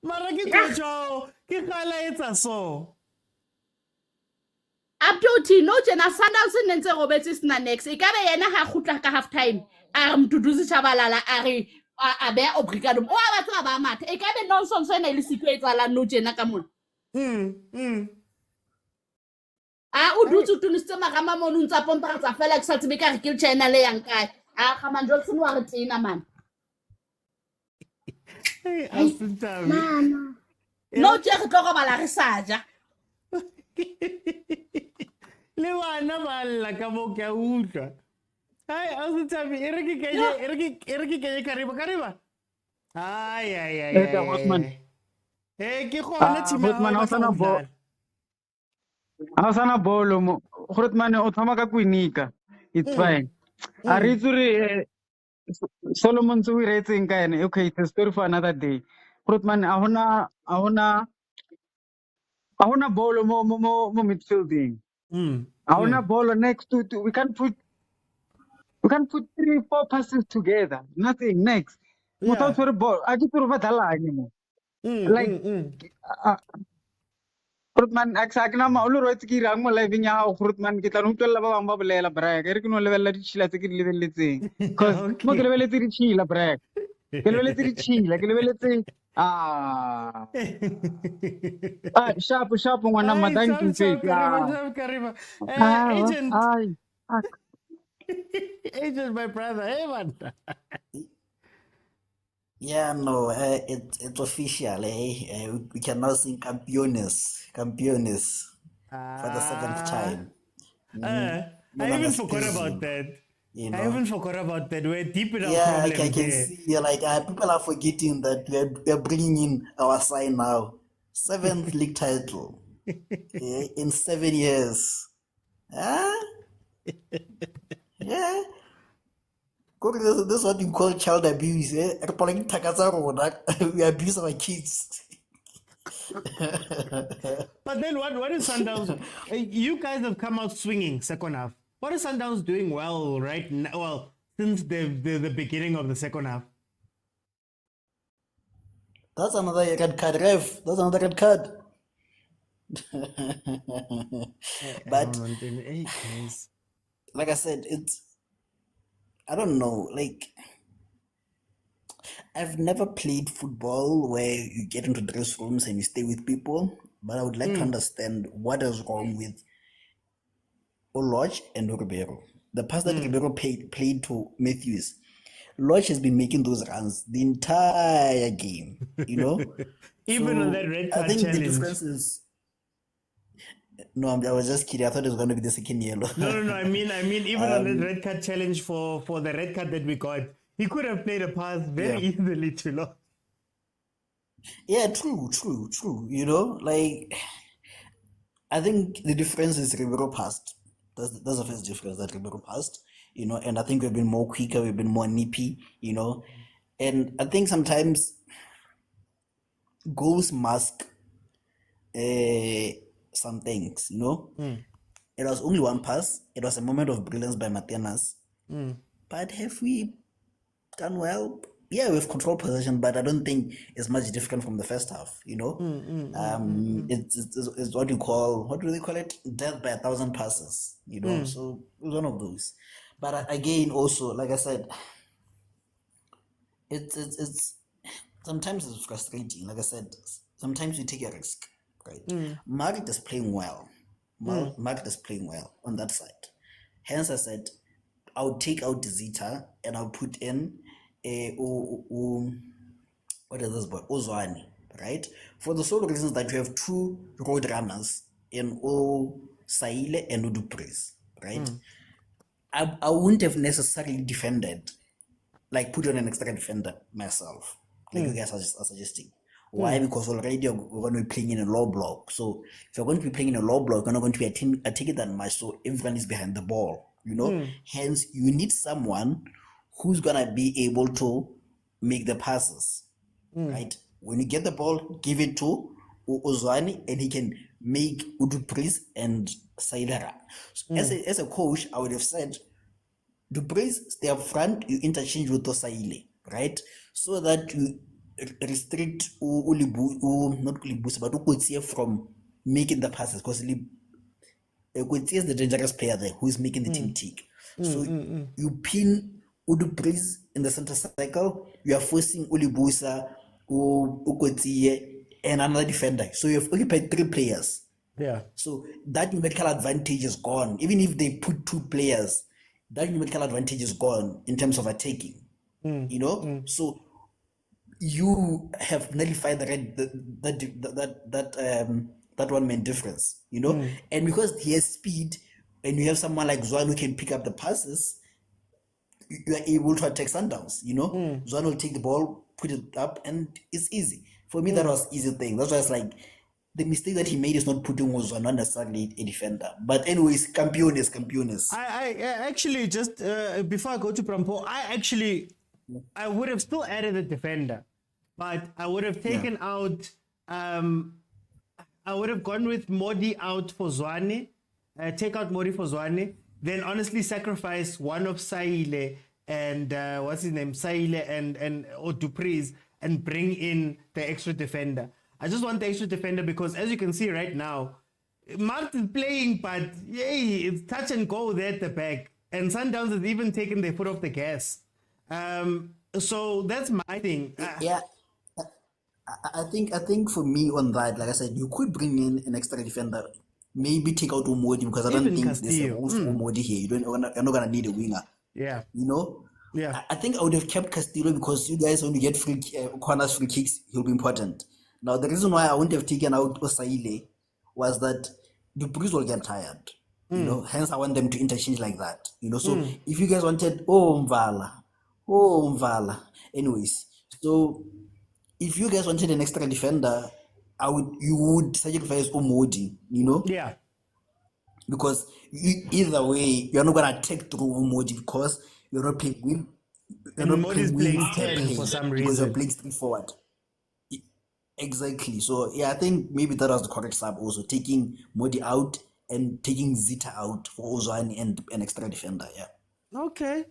Mara ke tlotsho, ke kgala etsa so. up to T no tjena Sundowns ne ntse robetse sena next e ka be yena ha khutla ka half time a re Mduduzi Shabalala a re a be obrigado o a batho ba matha e ka be nonsense ena ile siko etsalang no tjena ka mona o dutse tuniste magama mono ntsa pompa tsa fela ke sa tsebe ka re ke tjena le yang kae a Khaman Johnson wa re tsena man Mama. no tje re tlo go bala re sa ja Le bana ba lla ka mo ke a utlwa. Hai, Asutabi, ere ke kenye kariba. Ai. Ke gona team ya Grootman, Ausana bolo mo. Grootman, o thoma ka kwinika. It's fine. Aritsuri Solomon Zui rating ka ene. Okay, it's a story for another day. Grootman, ahona bolo mo midfielding. Ahona bolo next to we can't put 3-4 passes together. Nothing next. Without for the ball. I just badala anymore. Like Grootman aksakna ma ulu roit ki rang mo live nya Grootman kita nung tola ba bang ba lela brag. Eri kuno level la chila te ki level letse. Cause mo ke level ti chila brag. Ke level ti chila, ke level ti sharp ngwana madang ki say. Kariba. Agent, my brother. Hey, man. Yeah, no, it's official. We can now sing Campeones for the 7th time. I even forgot about that. You know? I even forgot about that. We're deep in our I problem can see. Like people are forgetting that we're bringing in our side now. 7th league title in 7 years. Yeah. This is what you call child abuse. We abuse our kids. But then what is Sundowns? You guys have come out swinging second half. What is Sundowns doing well right now? Well, since the beginning of the second half. That's another red card, Rev. That's another red card. But like I said, I don't know, like I've never played football where you get into dress rooms and you stay with people, but I would like to understand what is wrong with Lodge and Ribeiro. The pass that Ribeiro played to Matthews, Lodge has been making those runs the entire game, you know? Even on that red card I think challenge. the difference is no, I was just kidding. I thought it was going to be the second yellow. No. I mean, even on that red card challenge for the red card that we got, he could have played a pass very easily to Lodge. Yeah, true. You know, like I think the difference is Ribeiro passed. That's the first difference, that Ribeiro passed. You know, and I think we've been more quicker, we've been more nippy. You know, and I think sometimes goals mask some things, you know. It was only one pass. It was a moment of brilliance by Matenas. But have we done well? Yeah, we've controlled possession, but I don't think it's much different from the first half, you know. It's what do they call it? Death by 1,000 passes, you know. So it was one of those. But again, also, like I said, it's sometimes it's frustrating. Like I said, sometimes you take a risk. Right. Market is playing well. Market is playing well on that side. Hence, I said I'll take out the Zeta and I'll put in what is this boy? Ozwani, right? For the sole reasons that you have two road runners in Saile and Udupres, right? I wouldn't have necessarily defended, like put on an extra defender myself, like you guys are suggesting. Why? Because already we're going to be playing in a low block. So if you're going to be playing in a low block, you're not going to be attacking that much. So everyone is behind the ball, you know. Hence, you need someone who's going to be able to make the passes, right? When you get the ball, give it to Ozwani, and he can make Udupris and Sailera. So as a coach, I would have said, Dupris, stay up front, you interchange with Tosaile, right? So that you restrict not Ulibusa, but Ukotsie from making the passes, because Ukotsie is the dangerous player there who is making the team tick. So you pin Udu Breeze in the center circle, you are forcing Ulibusa, Ukotsie, and another defender. So you have occupied 3 players. Yeah. So that numerical advantage is gone. Even if they put 2 players, that numerical advantage is gone in terms of attacking. You know, so you have nullified that one main difference. You know, and because he has speed, and you have someone like Zwan who can pick up the passes, you are able to attack Sundowns. You know, Zwan will take the ball, put it up, and it's easy. For me, that was easy thing. That's why it's like the mistake that he made is not putting Zwan, not necessarily a defender. But anyways, campeones. I actually just before I go to Prampo, I would have still added a defender, but I would have taken out. I would have gone with Modi out for Zwane, take out Modi for Zwane, then honestly sacrifice one of Saile and what's his name, Saile and Dupreez, and bring in the extra defender. I just want the extra defender because, as you can see right now, Mart is playing, but yay, it's touch and go there at the back, and Sundowns has even taken their foot off the gas. So that's my thing. I think for me on that, like I said, you could bring in an extra defender, maybe take out Umodi, because I don't think there's a role for Umodi here. You're not gonna need a winger. Yeah. You know. Yeah. I think I would have kept Castillo, because you guys, when you get corners, free kicks, he'll be important. Now the reason why I wouldn't have taken out Osaile was that the Breeze will get tired. You know, hence I want them to interchange like that. You know, so if you guys wanted Mvala. Anyways, so if you guys wanted an extra defender, you would sacrifice Umodi, you know? Yeah. Because either way, you're not gonna take through Umodi because you're not playing. Umodi's playing 10 for some reason. Because you're playing 3 forward. Exactly. So yeah, I think maybe that was the correct sub also, taking Modi out and taking Zita out for Ozani and an extra defender. Yeah. Okay.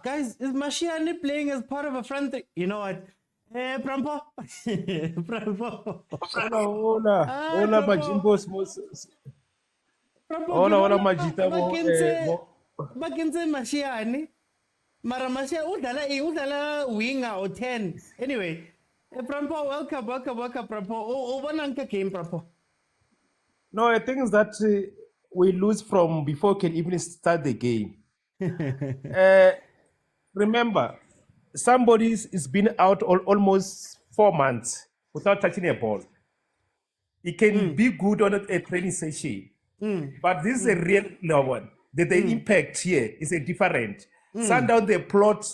Guys, is Mashiane playing as part of a front? You know what? Prampo. Prampo. Hola, Majimbos. Hola, Majita. Bakense Mashiane. Mara Mashiane, udala winger or 10. Anyway, Prampo, welcome, Prampo. Wananka came, Prampo. No, I think is that we lose from before we can even start the game. Remember, somebody is been out almost 4 months without touching a ball. It can be good on a training session, but this is a real one. The impact here is a different. Sundown the plot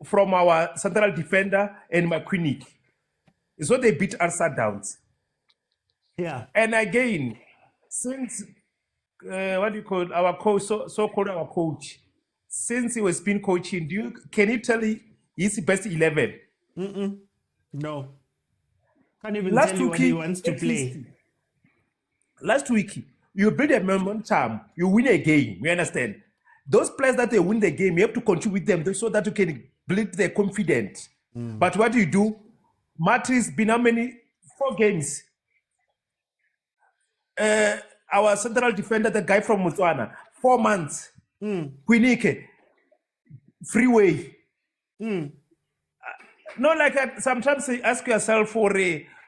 from our central defender and McQueen. It's what they beat our Sundowns. Yeah. And again, since what do you call our coach, so-called our coach, since he was been coaching, can you tell me his best 11? No. Can't even tell you when he wants to play. Last week, you build a momentum, you win a game, you understand? Those players that they win the game, you have to contribute them so that you can build their confidence. But what do you do? Matri's been how many? 4 games. Our central defender, the guy from Motswana, 4 months. Quinike, freeway. Not like sometimes you ask yourself for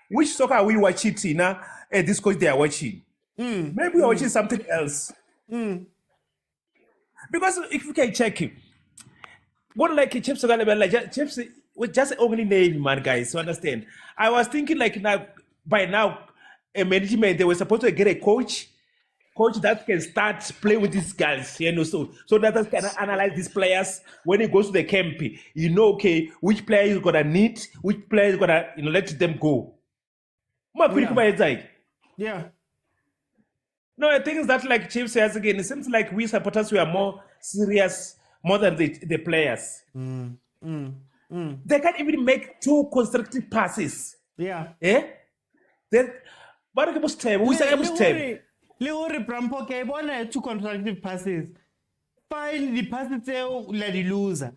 which soccer are we watching now? This coach they are watching. Maybe we're watching something else. Because if you can check him, what like Chiefs Chiefs with just only name, man, guys. You understand? I was thinking like now by now, a management they were supposed to get a coach that can start playing with these guys, you know, so that they can analyze these players when he goes to the camp. You know, okay, which player is gonna need, which player is gonna let them go. Yeah. No, I think that like Chiefs says again, it seems like we supporters we are more serious more than the players. They can't even make 2 constructive passes. Yeah. Then what are the Leori Prampo ke bona 2 constructive passes. Fine the passes let the loser.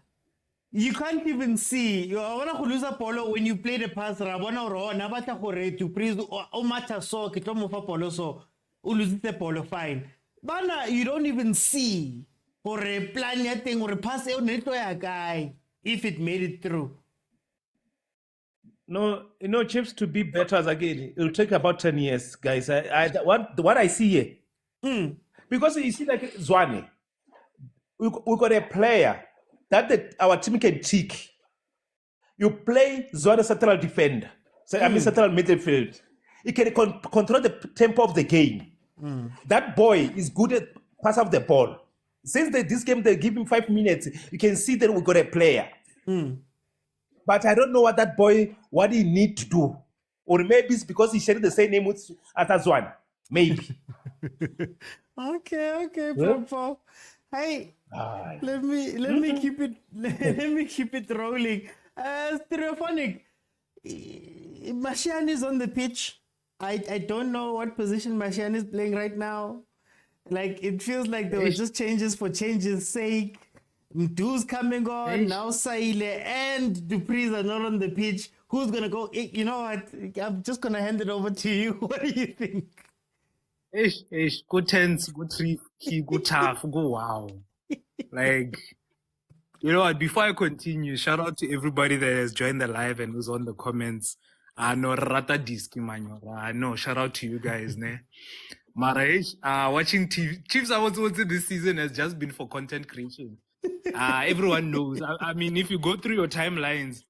You can't even see. You want to lose a polo when you play the pass. Rabona ro na batla gore to praise o mata so ke tlo mo fa polo so o lose the polo fine. Bana you don't even see gore plan ya teng gore pass e o ne tlo ya kae if it made it through. No, Chiefs to be better as again, it'll take about 10 years, guys. What I see here, because you see, like Zwane, we got a player that our team can tick. You play Zwane central defender, so I mean central midfield. He can control the tempo of the game. That boy is good at pass off the ball. Since this game they give him 5 minutes, you can see that we got a player. But I don't know what he need to do. Or maybe it's because he shared the same name with Atazwan. Maybe. Okay, Papa. Hey, let me keep it rolling. Stereophonic. Martian is on the pitch. I don't know what position Martian is playing right now. Like it feels like there were just changes for changes' sake. Mdu's coming on, now Saile and Dupree's are not on the pitch. Who's going to go? You know what? I'm just going to hand it over to you. What do you think? Go tense, go tricky, go tough, go wow. Like, you know what? Before I continue, shout out to everybody that has joined the live and who's on the comments. I know Rata Diski Manyo. I know, shout out to you guys, ne? Maraish, watching TV. Chiefs Awards this season has just been for content creation. Everyone knows. I mean, if you go through your timelines,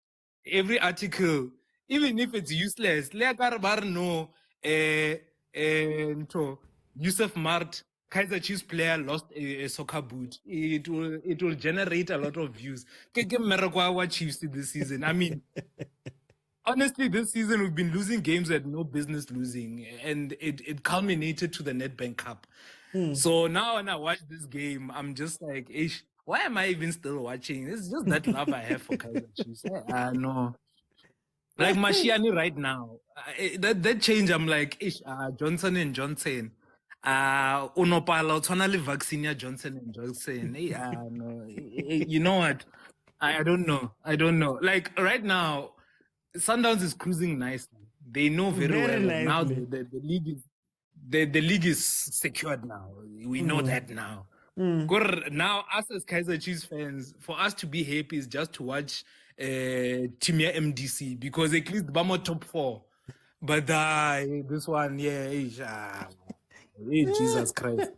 every article, even if it's useless, Yusuf Mart, Kaizer Chiefs player lost a soccer boot. It will generate a lot of views. Chiefs this season. I mean, honestly, this season we've been losing games that no business losing, and it culminated to the Nedbank Cup. So now when I watch this game, I'm just like, why am I even still watching? It's just that love I have for Kaizer Chiefs. No. Like Mashiani right now, that change, I'm like, Johnson and Johnson. Unopala, tonally vaccine Johnson and Johnson. No. You know what? I don't know. Like right now, Sundowns is cruising nicely. They know very well. Nicely. Now the league is secured now. We know that now. Now, us as Kaizer Chiefs fans, for us to be happy is just to watch Timia MDC because at least Bama top 4. But this one, Jesus Christ.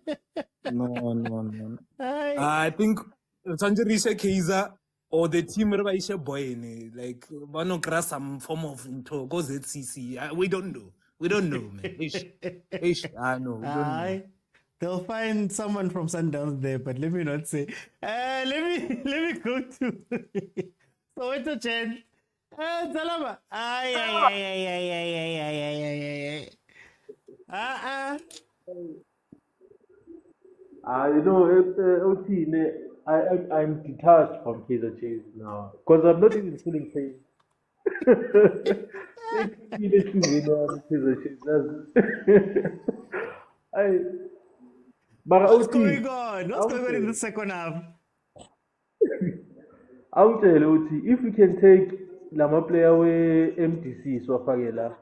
No. I think Sanjarisha Kaizer or the team boy, like Bano Kras some form of into goes ZCC. We don't know. We don't know, man. I know. We don't know. They'll find someone from Sundowns there, but let me not say. Let me go to Soweto Chan. Salama. OT, I'm detached from Kaizer Chiefs now because I'm not even feeling pain. What's going on? What's going on in the second half? I will tell you, OT, if we can take Lama player away MTC, so Fagela,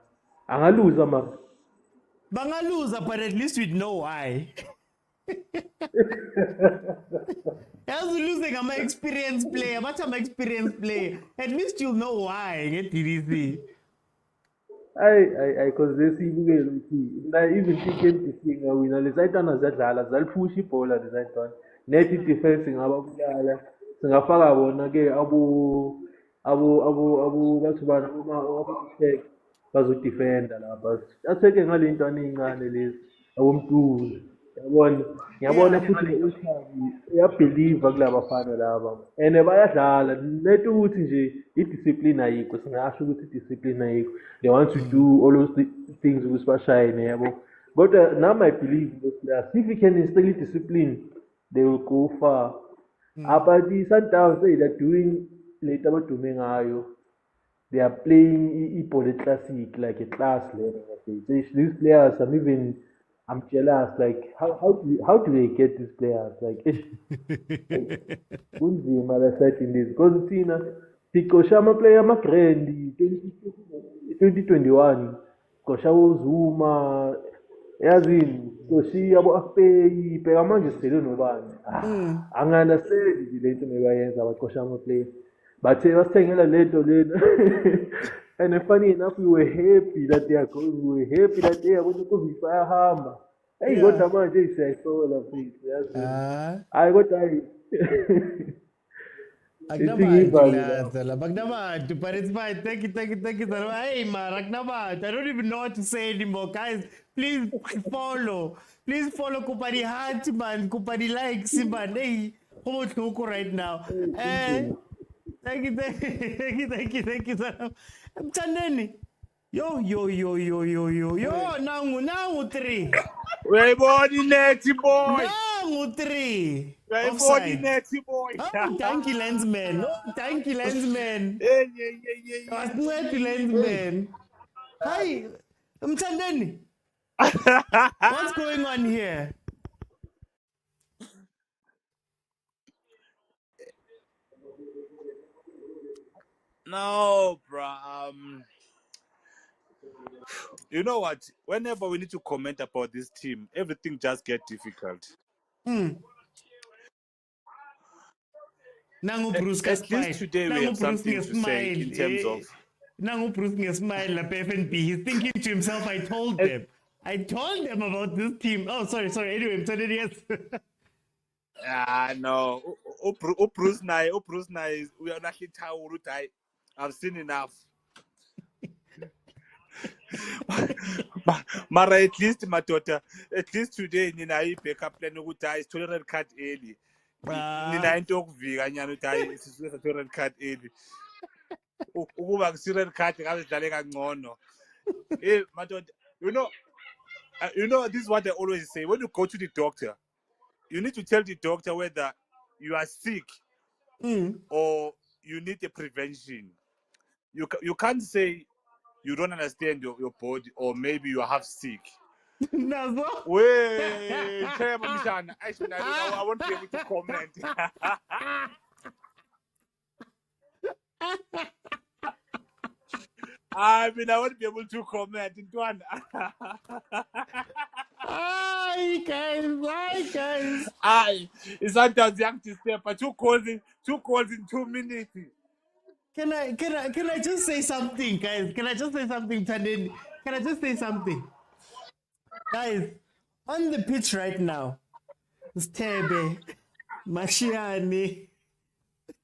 I'm going to lose. Bangaluza, but at least we'd know why. As losing, I'm an experienced player. But I'm an experienced player. At least you'll know why. Get TDC. Because they see me. I even think MTC now win. The side on that Lala, they'll push it all at the side on. Native defense in Abu Gala. Singapore won again. Abu. What's one? Bazo defend but that's taking all into an I won't do yabona futhi uyabelieve kula bafana laba and bayadlala lethu ukuthi nje idiscipline ayikho singasho ukuthi idiscipline ayikho they want to do all those things ukuthi bashayine yabo but now I believe in those players if we can instill discipline they will go far but the Sundowns they're doing later abadume ngayo. They are playing Ipole Classic like a class level. These players, I'm even I'm jealous. Like, how do they get these players? Like, kunzima la side in this because thina sikosha amaplayer ama-grand 2021 sikosha uZuma yazini sikoshiya abo-afpeyi bheka manje sivele nobani angi-understand le nto mebayenza baqosha amaplayer bathe basithengela le nto lena and funny enough we were happy that they are going, we were happy that they are going to kuzisa ayahamba hey kodwa manje siyayisola mfethu yazini hayi kodwa hayi but it's fine. Thank you. Hey, I don't even know what to say anymore. Guys, please follow. Please follow Kupari Heart, man. Kupari likes, man. Hey, right now. Thank you. Mtandeni. Yo, now 3. We're body netty boy. Now 3. We're body netty boy. Oh, thank you, lensman. Yeah. Thank you, lensman. Hi, Mtandeni. What's going on here? No, bro. You know what? Whenever we need to comment about this team, everything just gets difficult. At least today we have something to say in terms of. Nangu Bruce smile la PFNP. He's thinking to himself, I told them about this team. Oh, sorry. Anyway, yes. No. Bruce Nye, we are not hit. I've seen enough. Mara, at least my daughter, at least today, Nina, pick up plan to die, red card early. Nina, I talk vegan, die, red card early. Red card, I was telling no. Hey, my daughter, you know, this is what I always say. When you go to the doctor, you need to tell the doctor whether you are sick or you need a prevention. You can't say you don't understand your body or maybe you are half sick. No. Wait, actually, I won't be able to comment. I won't be able to comment into one. Hi guys. It's sometimes young to step, but 2 calls in 2 minutes. Can I just say something, guys? Can I just say something, Tandeni? Can I just say something? Guys, on the pitch right now, Stebe, Mashiane,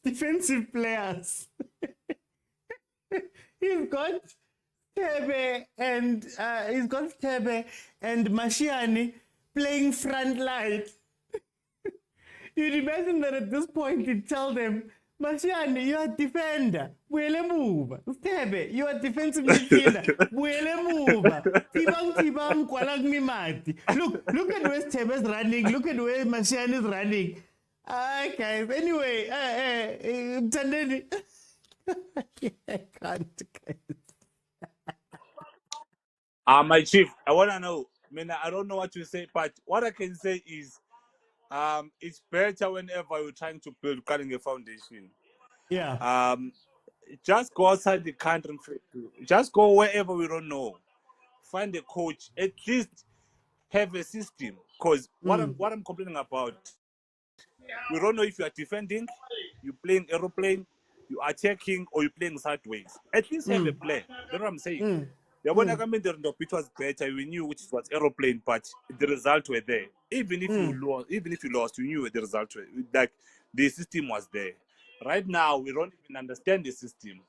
defensive players. He's got Stebe and Mashiane playing front line. You'd imagine that at this point you'd tell them, Mashiane, you are defender. Buele move. Stebe, you are defensive midfielder. Buele move. Tibang kwalang mimati. Look at where Stebe is running. Look at where Mashiane is running. Guys. Anyway, Tandeni. I can't, guys. My chief, I wanna know. I don't know what to say, but what I can say is it's better whenever you're trying to build a foundation. Yeah. Just go outside the country. Just go wherever we don't know. Find a coach. At least have a system. Because what I'm complaining about, we don't know if you are defending, you're playing aeroplane, you are attacking, or you're playing sideways. At least have a plan. You know what I'm saying? When I come in the pitch was better, we knew which was aeroplane, but the results were there. Even if you lost, you knew the result like the system was there. Right now, we don't even understand the system.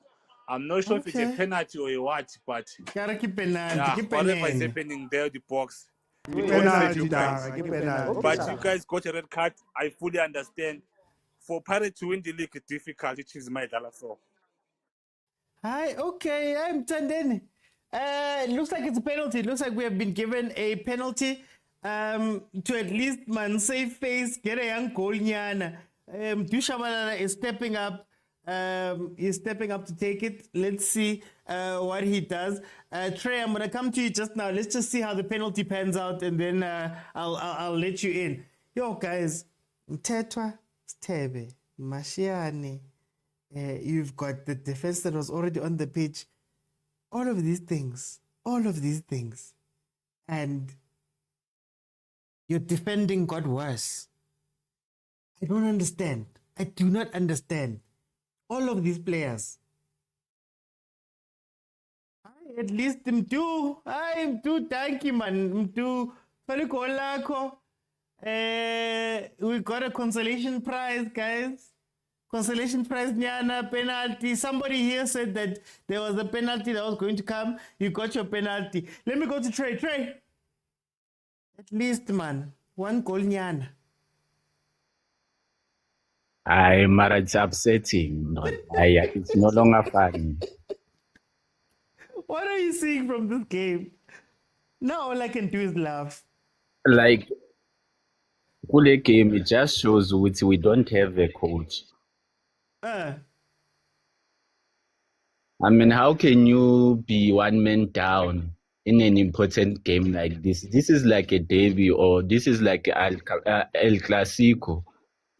I'm not sure if it's a penalty or a what, but gotta keep penalty. Whatever is happening there, the box. But you guys got a red card. I fully understand. For Pirates to win the league, it's difficult. It is my dollar so. Hi, okay, I'm Tandeni. Looks like it's a penalty. It looks like we have been given a penalty to at least man save face, get a young goal nyana. Dushabalala is stepping up He's stepping up to take it. Let's see what he does. Trey, I'm gonna come to you just now. Let's just see how the penalty pans out, and then I'll let you in. Yo, guys, Mtetwa, Stebe, Mashiane. You've got the defense that was already on the pitch. All of these things, and your defending got worse. I don't understand. I do not understand. All of these players. At least I'm too thank you, man. We got a consolation prize, guys. Consolation prize, Nyana, penalty. Somebody here said that there was a penalty that was going to come. You got your penalty. Let me go to Trey. Trey. At least, man. One goal, Nyana. Mara, it's upsetting. It's no longer fun. What are you seeing from this game? Now all I can do is laugh. Like, Kule game, it just shows we don't have a coach. I mean, how can you be one man down in an important game like this? This is like a derby, or this is like El Clasico.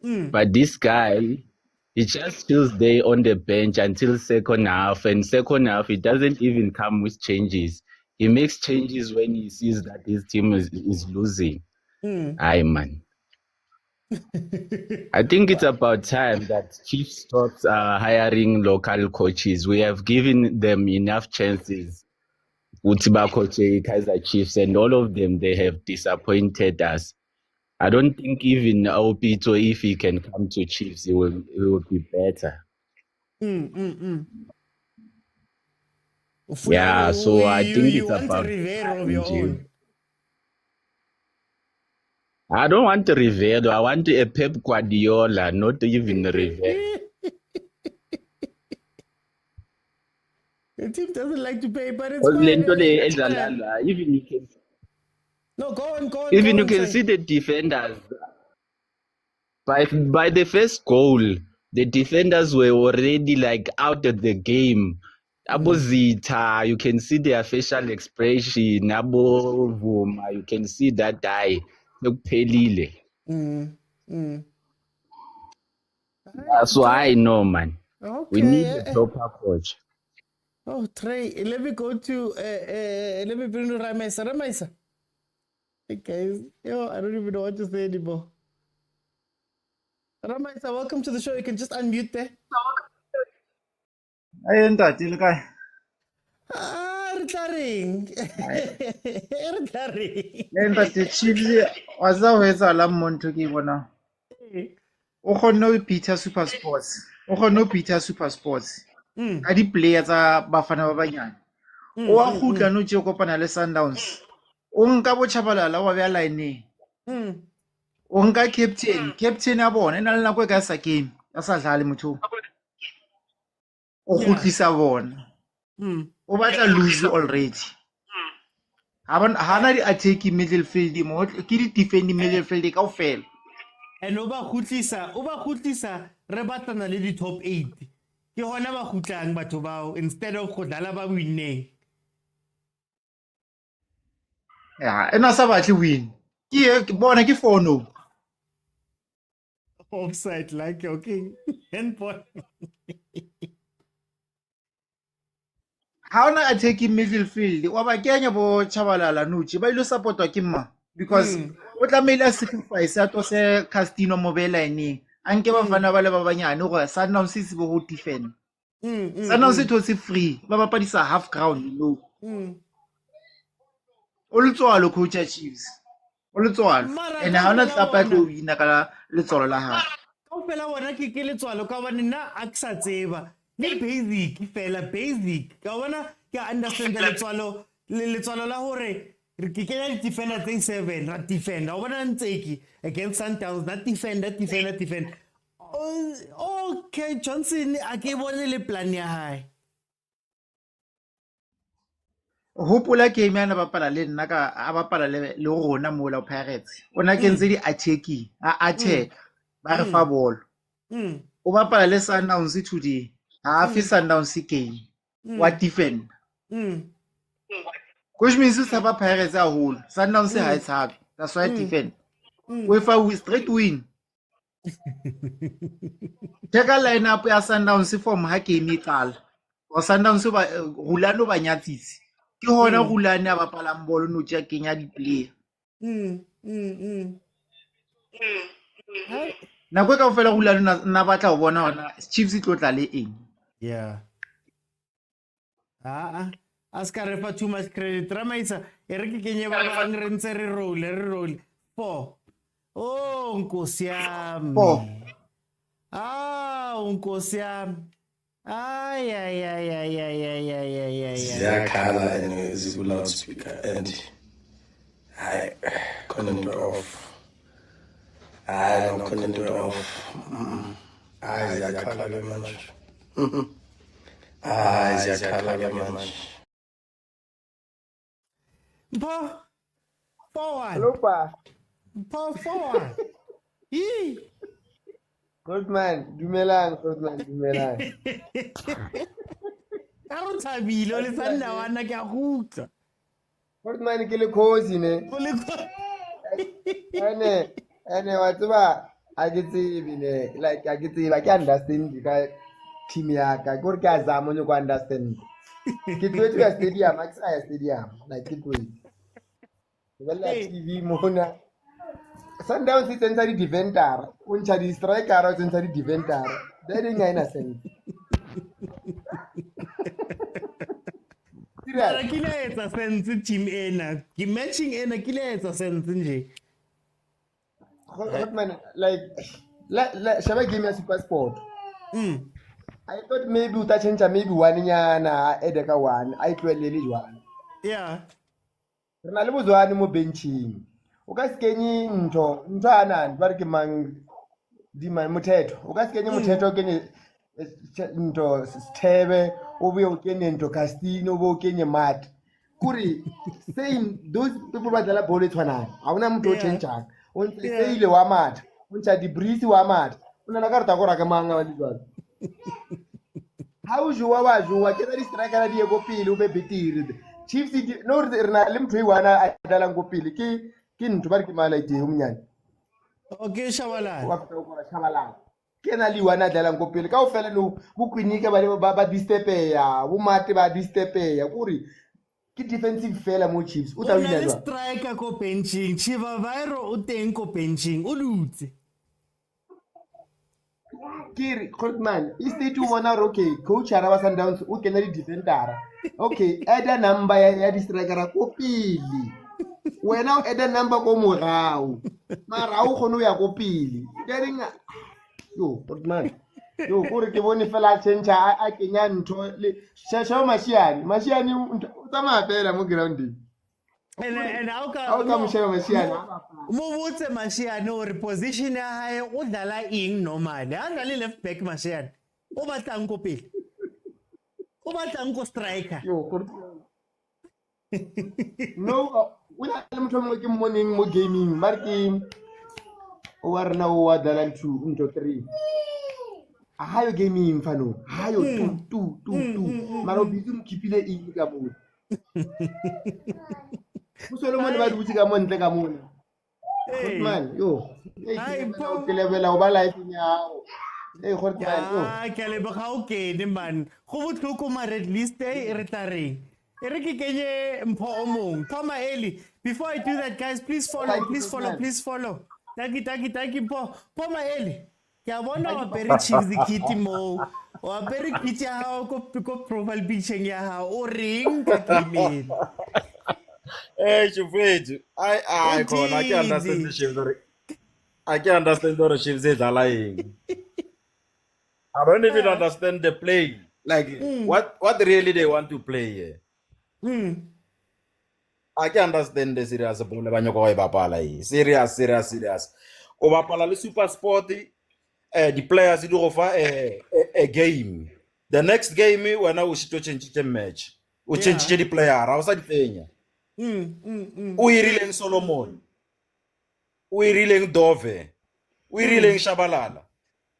But this guy, he just feels there on the bench until second half, and second half, he doesn't even come with changes. He makes changes when he sees that his team is losing. Aye, man. I think it's about time that Chiefs stops hiring local coaches. We have given them enough chances. Utiba coach, Kaizer Chiefs, and all of them, they have disappointed us. I don't think even Pitso, if he can come to Chiefs, it will be better. Yeah, so I think it's about Rivera of your own. I don't want Rivera. I want a Pep Guardiola, not even Rivera. The team doesn't like to pay, but it's fine. Even you can. No, go on. Even you can see the defenders. By the first goal, the defenders were already like out of the game. Abozita, you can see their facial expression. Abovuma, you can see that die. So I know, man. Okay. We need a proper coach. Oh, Trey, let me go to let me bring Ramaisa. Hey guys, I don't even know what to say anymore. Ramaisa, welcome to the show. You can just unmute there. Retaring. The Chiefs was always a lamb to give one. Oh, no, Peter Super Sports. Oh, no, Peter Super Sports. I did players are bafana bayan. Oh, who can no joke up on Sundowns. Onga Chabala, our line. Onga captain abon, and I'll not go gas a game. That's a Halimutu. Oh, who is a one? Oh, but I lose already. Hana attacking middle field, the more kiri defending middle field, they can fail. And over Hutlisa, Rebatana lady top 8. You have never Hutlang Batubao instead of Kodalaba winning. Yeah, and that's about to win. Yeah, born a for no. Offside like your king. Handball. How na attacking middle field? Waba Kenya bo Chabalala Nuchi, but you support Kima because what I made a sacrifice that was a Castino Mobile ni. And give up another Babanya, no, Sundowns is who defend. Sundowns it was free. Baba Padis a half crown, you know. Also, I look Kaizer Chiefs. Also, and I not up to Nakala Litzola. Opela wana ke letswalo ka bana nna a tsa tseba le basic fela basic ka bona ke understand letswalo la hore re ke kenya defender thing 7 ra defender o bona ntseki against Sundowns that defend okay Johnson a ke bone le plan ya hae hopola game yana bapala le nna ka a bapala le rona mola Pirates ona ke ntse di attack ba re fa ball o bapala le Sundowns today half Sundowns game what defend which means it's about Pirates a whole Sundowns high hard that's why defend if I will straight win take a lineup ya Sundowns from ha game e qala o Sundowns ba rulani ba nyatsitse ke hona rulani a bapalang bolo no tja kenya di player nako ka fela rulani na batla go bona hona Chiefs e tlotla le eng yeah Askar fa too much credit Ramaisa e re ke kenye ba bang re ntse re roll 4 oh nkosi yami unkosi yami ay ziyakhala and ziku-loudspeaker and hayi khona into off hayi khona into off hayi ziyakhala ke manje hayi ziyakhala ke manje forward hello pa forward good man dumelang ka go thabile o le sanna wana ke a gutla good man ke le khozi ne ene wa tseba a ke tsebe ne like a ke tseba ke understand ka team ya ka gore ke azama go understand ke tlwetse ka stadium a ke sa ya stadium like ke tlwetse bella TV mona Sundowns is inside the defender uncha di striker o inside the defender that ain't ina sense Ara kile etsa sense team ena ki matching ena kile etsa sense nje man like shaba game ya super sport I thought maybe uta change maybe one nyana edeka one I tlwelele jwana yeah rena le bozwane mo benching o ka skenye ntwana ba re ke mang di man mothetho o ka skenye mothetho kenye nto Sithebe o be o kenye nto Castino o be o kenye Mat kuri same those people ba dlala ball tshwana ha ona motho o changeang o ntse ile wa Mat o ntse di breeze wa Mat una na karta go ra ka manga ba dijwa ha o jwa ba jwa ke di striker di go pele o be betiri Chiefs no rena le mthwe wana a dala go pele ke ntho ba re ke mala ite o mnyane okay shabalala wa feta go shabalala ke na le wana dala go pele ka o fela no bo kwinika ba distepeya bo mate ba distepeya kuri ke defensive fela mo Chiefs o tla wina jwa striker ko benching Chiva Vairo o teng ko benching o lutse Kiri Courtman is the two one okay coach araba Sundowns o kena di defender okay add number ya di striker ko pili wena add number ko morao mara o khono ya ko pili getting yo Courtman yo gore ke bone fela change a kenya ntho le shasha mashiani o tsamaya fela mo grounding and how ka mosheba mashiani mo botse mashiane o re position ya hae o dlala eng normally ha dlala left back mashiane o batlang ko pele o batlang ko striker yo no una le motho mo ke morning mo gaming marking o wa rena o wa dlala 2 into 3 hayo gaming fano hayo 2 mara bizu mkipile eng ka mo Solomon ba dutse ka mo ntle ka mona man yo ke lebela o ba life nyao Courtman yo ke lebega o kene man go botlhoko ma red list e re tareng e re ke kenye mpho o mong Thoma Eli before I do that guys please follow taki Thoma Eli ke a bona wa pere Chiefs kit mo wa pere kit ya hao ko profile picture ya hao o ring ka game Shufetu, I can't understand the Chiefs. I can't understand what the Chiefs is lying. I don't even understand the play. Like what really they want to play here. I can't understand the serious ball. Serious. Obapala le super sport. The players do offer a game. The next game when I will change the match. We change the player. I was like we rileng Solomon, we rileng Dove, we rileng Shabalala.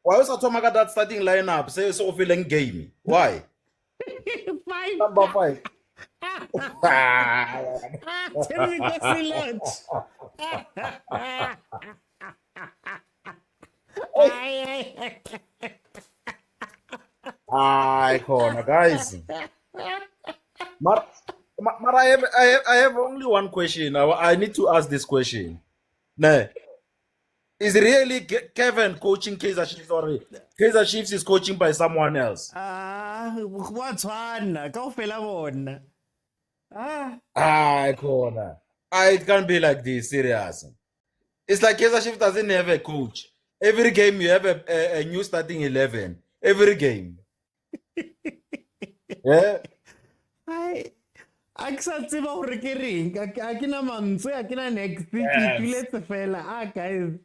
Why was Atomaka that starting lineup? Say so feeling game. Why? 5. Number 5. Tell me go silent. Corner guys. But I have only one question. I need to ask this question. Nah. Is really Kevin coaching Kaizer Chiefs or Kaizer Chiefs is coaching by someone else? What's one? Go Felabon. Corner. It can't be like this, serious. It's like Kaizer Chiefs doesn't have a coach. Every game you have a new starting 11. Every game. Yeah. I can't say about recurring. I can't manse. I can't next week. Let's fella. Guys.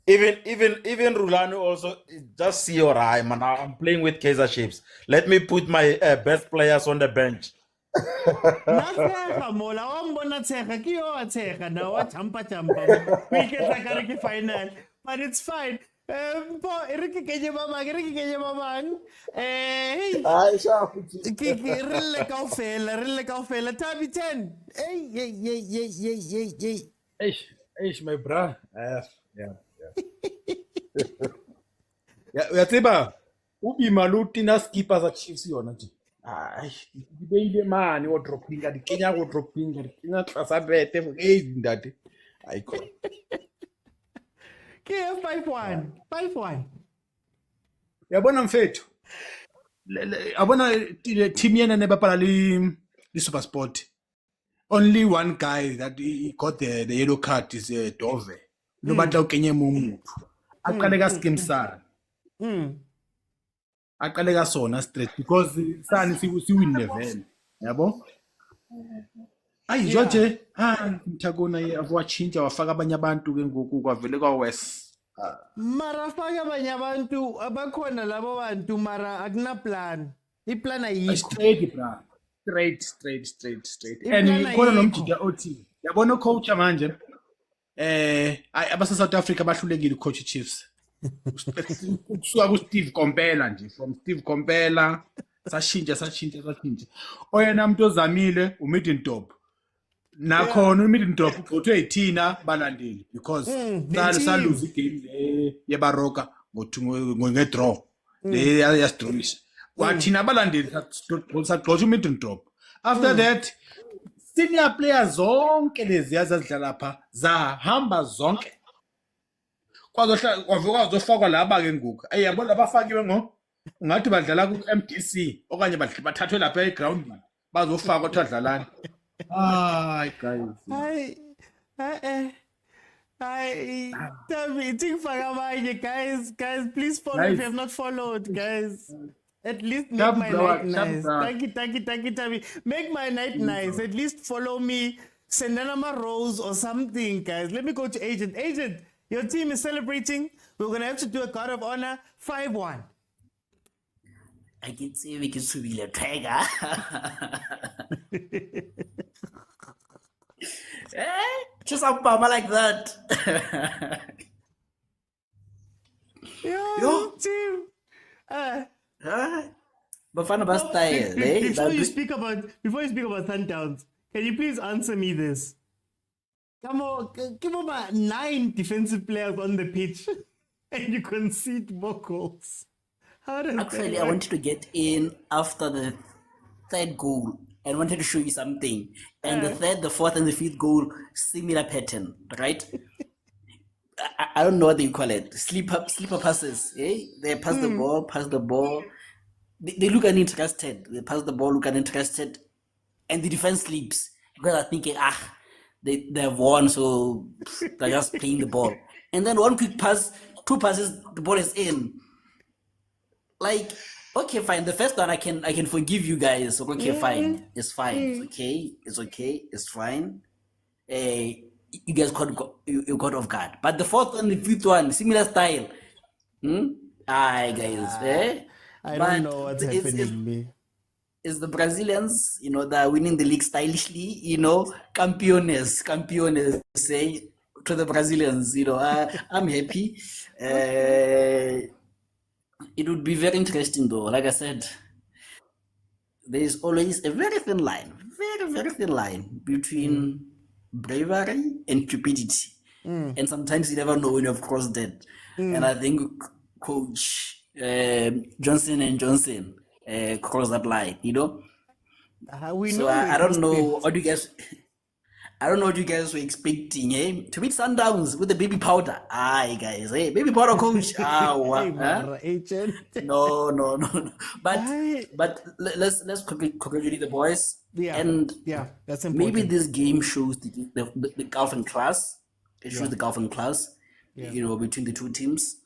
Even Rulani also just see your eye, man. I'm playing with Kaizer Chiefs. Let me put my best players on the bench. Naseha mola wambona tshega ke yo a tshega na wa champa we get the final, but it's fine. Po re ke kenye ba bang hey re le kaofela Tabi 10 Hey, my bra. Yeah. Uyathiba ubi maluti na skipper za Chiefs yona nje. Di beile mane o droppinga di kenya go droppinga di kenya tlasa bete mo ndate. Ayikho. Ke 5-1. Yabona mfethu. Abona team yena ne bapala le Super Sport. Only one guy that he got the yellow card is Dove. No matter kenye mumu. Akalega scheme sara. Akalega sona straight because sani si win level. Yabo? Ayi George, mthakona avwachinja wafaka abanye abantu ke ngoku kwavele kwa West. Mara faka abanye abantu abakhona labo bantu mara akuna plan. Iplan ayikho. Straight plan. Straight. And khona nomjida othi. Yabona coach manje abasa South Africa bahlulekile coach Chiefs. Kusuka ku Steve Kompela nje, from Steve Kompela sashintsha. Oyena umuntu ozamile uMiddendorp. Nakhona uMiddendorp ugothwe yithina balandeli because saluze igame yeBaroka ngedraw. Le yasdrawisa. Kwathina abalandeli sagxosha uMiddendorp. After that senior players zonke lezi yazidlala lapha zahamba zonke. Kwazofakwa laba ke ngoku. Yabona abafakiwe ngathi badlala ku MDC okanye bathathwe lapha eground bazofakwa badlalana. Guys. Guys, please follow if you have not followed, guys. At least make my night nice. Thank you, Tabi. Make my night nice. At least follow me. Send a rose or something, guys. Let me go to Agent. Agent, your team is celebrating. We're going to have to do a card of honor. 5-1. I can say we can subile a tiger. Just a mama like that. Yo, team. Bafana style. Before you speak about Sundowns, can you please answer me this? Come on, give about 9 defensive players on the pitch, and you concede more goals. Actually, I wanted to get in after the 3rd goal and wanted to show you something. And the 3rd, the 4th, and the 5th goal, similar pattern, right? I don't know what you call it. Sleeper passes. Eh? They pass the ball. They look uninterested. They pass the ball, look uninterested. And the defense sleeps. Because they're thinking, they have won, so they're just playing the ball. And then one quick pass, 2 passes, the ball is in. Like, okay, fine. The first one I can forgive you guys. Okay, fine. It's fine. It's okay. It's fine. You guys got off guard. But the 4th and the 5th one, similar style. Guys. I don't know what's happening. It's the Brazilians, that are winning the league stylishly, campeones, say, to the Brazilians. I'm happy. It would be very interesting though. Like I said, there is always a very thin line, very thin line between bravery and stupidity. And sometimes you never know when you've crossed that. And I think Coach Johnson and Johnson crossed that line, We So know I we don't know crossed what you guys. I don't know what you guys were expecting, to beat Sundowns with the baby powder. Aye, guys, baby powder coach. Hey, Huh? Mara, agent. No. But let's congratulate the boys. And that's important. maybe this game shows the gulf in class. It shows the gulf in class, between the two teams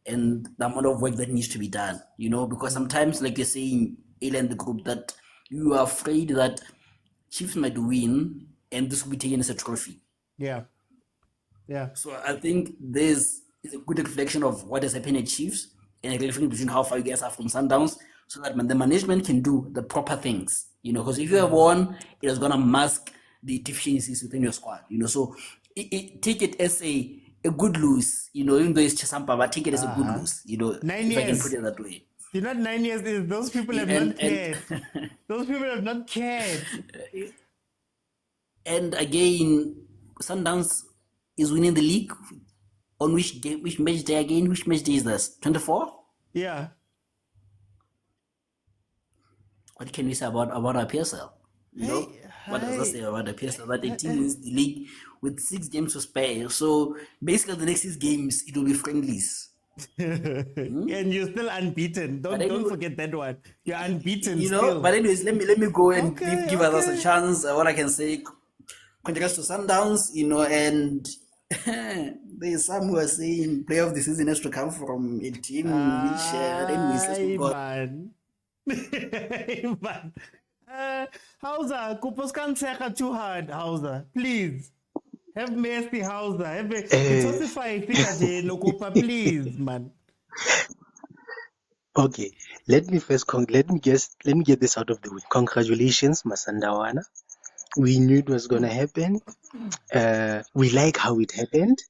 and the amount of work that needs to be done. Because sometimes, like you're saying, Ayla in the group, that you are afraid that Chiefs might win and this will be taken as a trophy. Yeah. So I think this is a good reflection of what has happened at Chiefs and a reflection between how far you guys are from Sundowns, so that the management can do the proper things. Because if you have won, it is going to mask the deficiencies within your squad. So take it as a good lose. Even though it's Chesampa, but take it as a good lose. 9 if I can years. put it that way. 9 years is those people have not cared. Those people have not cared. And again, Sundowns is winning the league. On which match day again? Which match day is this? 24? Yeah. What can we say about our PSL? What does that say about the PSL? That the team wins the league with 6 games to spare. So basically, the next 6 games, it will be friendlies. And you're still unbeaten. Don't forget that one. You're unbeaten. Still. But anyways, let me go and give others a chance. What I can say, congrats to Sundowns, and there's some who are saying player of the season has to come from a team which man. Hausa, Kupuskan Seka too hard, Hausa. Please. Have mercy, Hausa. Have please, man. Okay, let me get this out of the way. Congratulations, Masandawana. We knew it was gonna happen. We like how it happened.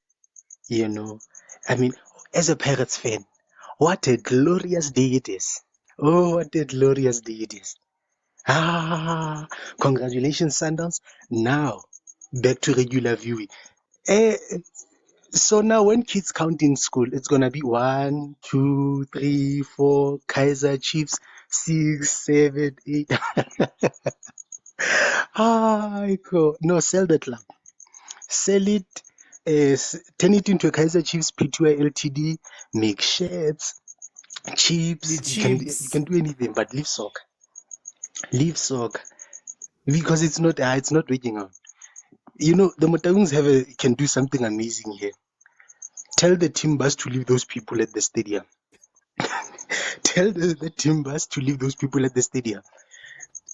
I mean, as a Pirates fan, what a glorious day it is. Oh, what a glorious day it is. Congratulations, Sundowns. Now, back to regular viewing. So now when kids count in school, it's going to be 1, 2, 3, 4, Kaizer Chiefs, 6, 7, 8. No, sell the club. Sell it, turn it into a Kaizer Chiefs P2I Ltd, make shirts, chips. You can do anything, but leave soccer. Leave soccer. Because it's not working out. The Motaungs can do something amazing here. Tell the team bus to leave those people at the stadium. Tell the team bus to leave those people at the stadium.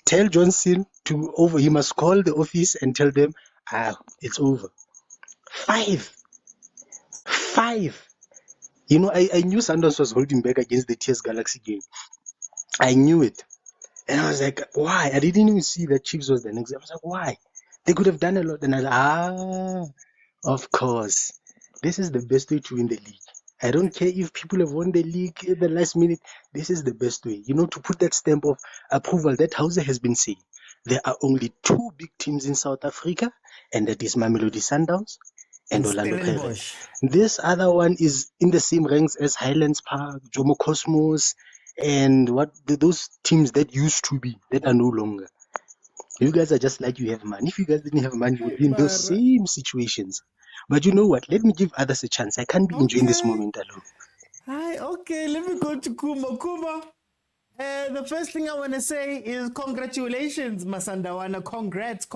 Tell Johnson he must call the office and tell them, it's over. 5. I knew Sundowns was holding back against the TS Galaxy game. I knew it. And I was like, why? I didn't even see that Chiefs was the next. I was like, why? They could have done a lot. And I was like, of course. This is the best way to win the league. I don't care if people have won the league at the last minute. This is the best way. To put that stamp of approval that Hausa has been saying. There are only 2 big teams in South Africa, and that is Mamelodi Sundowns and Orlando Pirates. This other one is in the same ranks as Highlands Park, Jomo Cosmos, and those teams that used to be, that are no longer. You guys are just like you have money. If you guys didn't have money, you would be in those same situations. But you know what? Let me give others a chance. I can't be enjoying this moment alone. Okay, let me go to Kuma. Kuma, the first thing I want to say is congratulations, Masandawana. Congrats.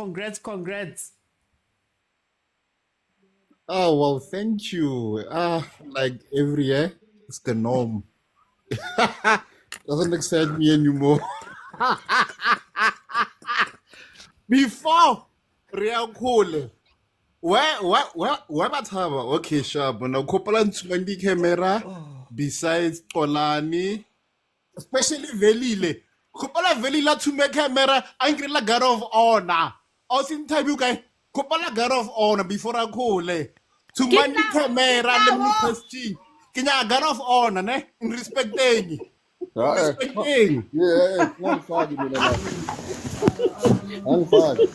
Oh, well, thank you. Like every year, it's the norm. Doesn't excite me anymore. Before Real Cole, where Bataba? Okay, sharp. Now, Kopalan 20 camera besides Polani, especially Velile. Kopala Velila to make camera, angry like God of honor. Also, in time, you guys, Kopala God of honor before I call. To man the camera and the question. Can you guard of honor, ne? In respecting. Respecting. Yeah, angifaki mina la. Angifaki.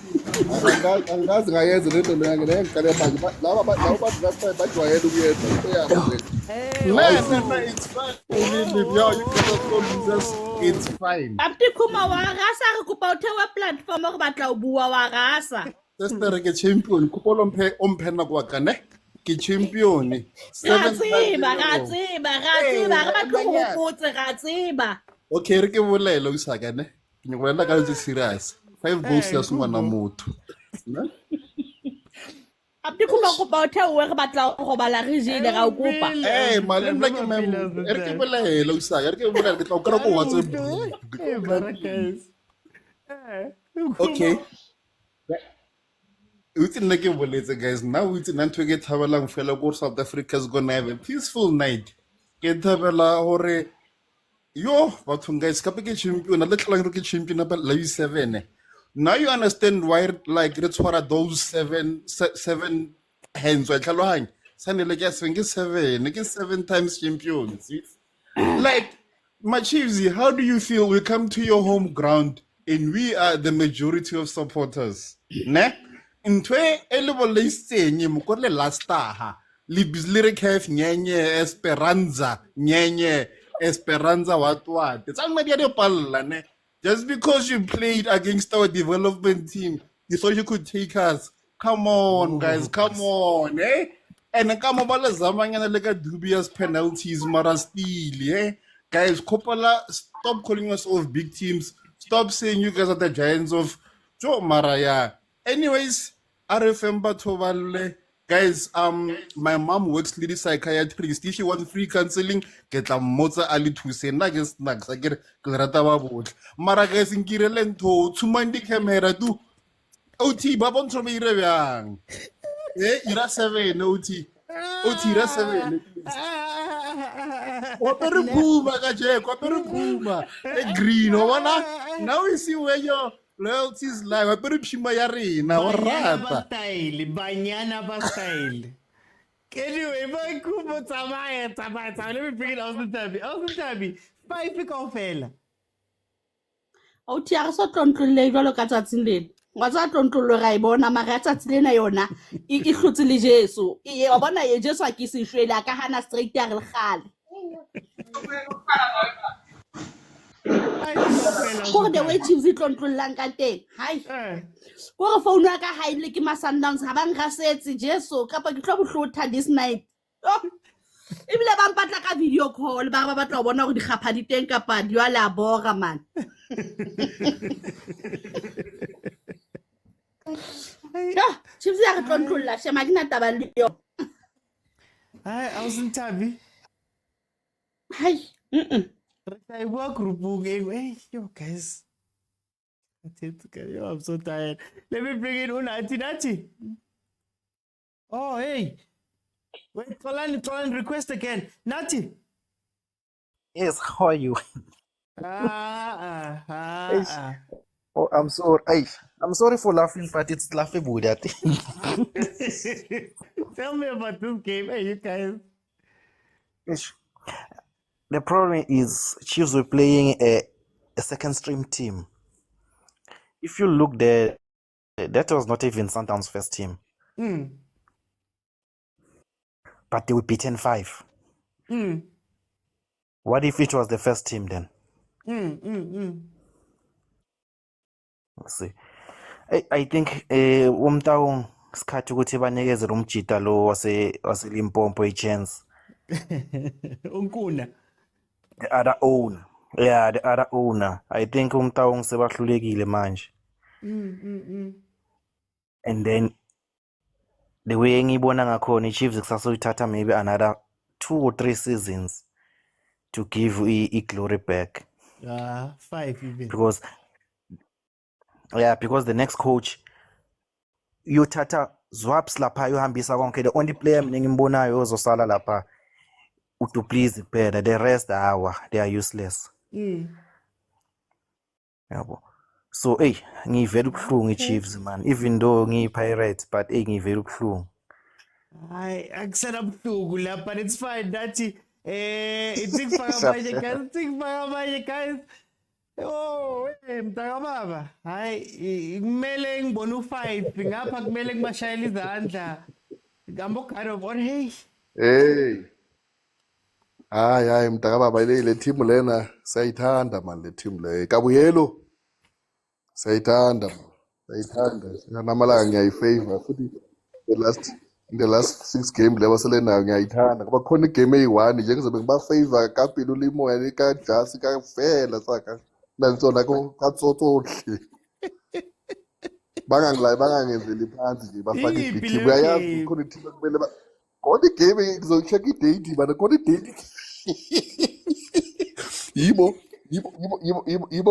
Angazi ngayenza lento mina ngicela manje laba bajwayele ukuyenza No, it's fine. Yo, you cannot go losers. It's fine. Abdi kuma wa rasa re kopa o thewa platform go batla o bua wa rasa. Sister ke champion. Kupolo omphena kwa ka, ne? Ke champion. Ra tseba re batla go botse ra tseba. Okay, re ke bolela o sa ka, ne? Ke bolela ka ntse serious. 5 goals ya sumana motho. Ne? Abdi kuma kopa o thewa re batla go bala re jile ga o kopa. Mali nna ke memo. Re ke bolela o sa ka, re ke bolela ke tla o kra go WhatsApp. Okay. It's in like guys. Now it's in to get Havalang fellow South Africa is gonna have a peaceful night. Get Havala or yo, but from guys, Kapiki champion, a little like champion about Levi 7. Now you understand why, like, that's what are those seven hands. Like, hello, Sunday, like, yes, get 7 times champions. Like, my Chiefs, how do you feel? We come to your home ground and we are the majority of supporters. Ne? Intwe elebo leisteng mokole last ha libizlire CAF nyenye Esperanza what it's already a palla ne just because you played against our development team you thought you could take us. Come on guys, come on, eh? And come on, zamanyana like dubious penalties mara still, eh? Guys, Kopala, stop calling us all big teams. Stop saying you guys are the giants of Joe Maraya. Anyways, RFM Batovale. Guys, my mom works lady psychiatrist. If she wants free counseling, get a mother ali to say nuggets. I get Clarata Babot. Mara guys in Kirelento, to mind the camera do. OT, Babon from Iravian. Eh, Ira 7, OT. OT, Ira 7. Kwapere Puma, Kaje, Kwapere Puma. Green, Owana. Now we see where your loyalties lie. Kwapere Pima Yarina, or Rata. Banyana Bastyle. Anyway, my Kubo Tamaya. Let me bring it out the tabby. 5 pick off fella. O ti a so tontlole jalo ka tsatsing lena. Wa tsa tontlolo ga e bona mara tsatsi lena yona e hlotse le Jesu. E wa bona ye Jesu a ke se shwela ka hana straight ya re gale. Ko the way Chiefs itontlolang ka teng. Hai. Ko re phone ya ka ha ile ke ma Sundowns ha ba ngasetse Jesu kapa ke tlo bohlotha this night. Ibile ba mpatla ka video call ba batla go bona gore di gapha di teng kapa di wa la bora man. Chiefs ya re tlontlolla shema ke na taba le yo. I was in Tabi. Hi. I work group. Hey, yo, guys. I'm so tired. Let me bring in Nati. Oh, hey. Wait, Colin, request again. Nati. Yes, how are you? Oh, I'm sorry. I'm sorry for laughing, but it's laughable that. Tell me about this game. Hey, you guys. The problem is Chiefs were playing a second stream team. If you look there, that was not even Sundowns' first team. But they were beaten 5. What if it was the first team then? Let's see. I think Motaung skhathi ukuthi banikeze lo mjita lo wase Limpopo chance. Unkuna. The other owner. Yeah, the other owner. I think Motaung sebahlulekile manje. And then the way ngibona ngakhona iChiefs kusasoyithatha maybe another 2 or 3 seasons to give a glory back. 5 even. Because the next coach uthatha Zwaps lapha yohambisa konke. The only player mina ngimbonayo ozosala lapha to please kuphela. The rest they are useless. Yabo. So ngivela ubuhlungu iChiefs man, even though ngiyi-Pirates but ngivela ubuhlungu. Hayi akusena buhlungu lapha but it's fine nathi ithi kufaka abanye guys ithi kufaka abanye guys. Oh mntaka baba hayi kumele ngibone u5 ngapha kumele ngibashayela izandla. I'm kind of on hey. Hey. Hayi mntaka baba le team lena sayithanda man le team le. Kabuyelo. Sayithanda. Sayithanda. Namalanga ngiyayifavor futhi the last 6 games leba selena ngiyayithanda. Kuba khona igame eyi1 nje kuzobe ngibafavor kapilo ulimoya nekajasi kavela saka. Nansona ko katsotohle. Bangangenzeli phansi nje bafake ibhithi. Uyayazi khona team kumele kodwa igame ngizocheck idate bana kodwa idate. Yibo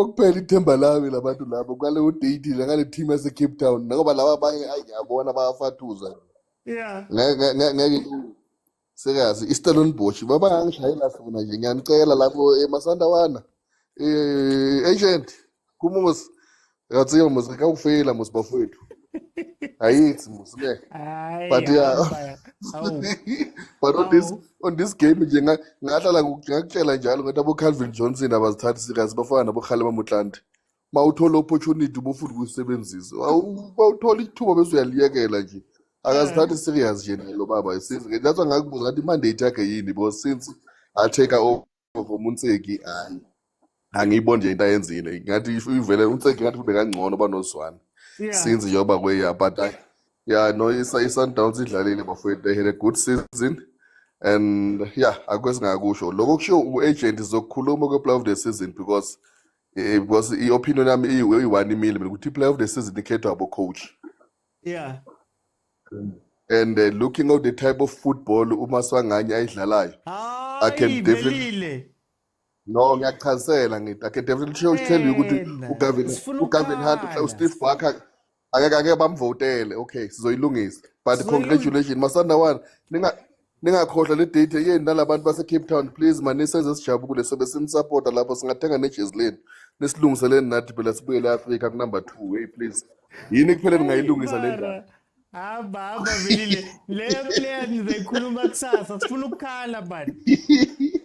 kuphela ithemba lami labantu labo kwaleyo date ngale team yase Cape Town ngoba laba abanye ayiyabona bayafatuza. Yeah. Ngeke serious iStellenbosch baba ngangishayela sona nje ngiyanicela lapho eMasandawana agent kumuzi yatsiya muzi ka ufela muzi bafowethu ayithi muzi ke but yeah but on this game nje ngahlala ngakutshela njalo ngathi abo Calvin Johnson abazithathi serious bafana nabo Khalema Motlanthe mawuthola opportunity bofuthi kusebenzisa awuthola ithuba bese uyaliyekela nje akazithathi serious nje lo baba since that's why ngakubuza ngathi mandate yakhe yini because since I take over for Munseki angiyiboni nje into ayenzile ngathi ivele Munseki ngathi ube kangcono banoswana since yoba kweya but yeah no iSundowns idlalile bafowethu they had a good season and yeah akwesingakusho lokho kusho uagent izokukhuluma kweplay of the season because i-opinion yami iyi1 imile mina ukuthi play of the season ikhethwa abo coach. Yeah. And looking at the type of football uMaswanganye ayidlalayo I can definitely ngiyachazela ngithi I can definitely tell you ukuthi uGavin Hunt uSteve Barker akake bamvotele okay sizoyilungisa but congratulations Masandawana ningakhohlwa le date yeni nalabantu base Cape Town please man senze sijabule sobe simsupport lapho singathenga nejezi leni nesilungiseleni nathi phela sibuye la Africa ku number 2 hey please yini kuphela ngayilungisa le ndaba. Hamba velile le player nizoyikhuluma kusasa sifuna ukukhala man.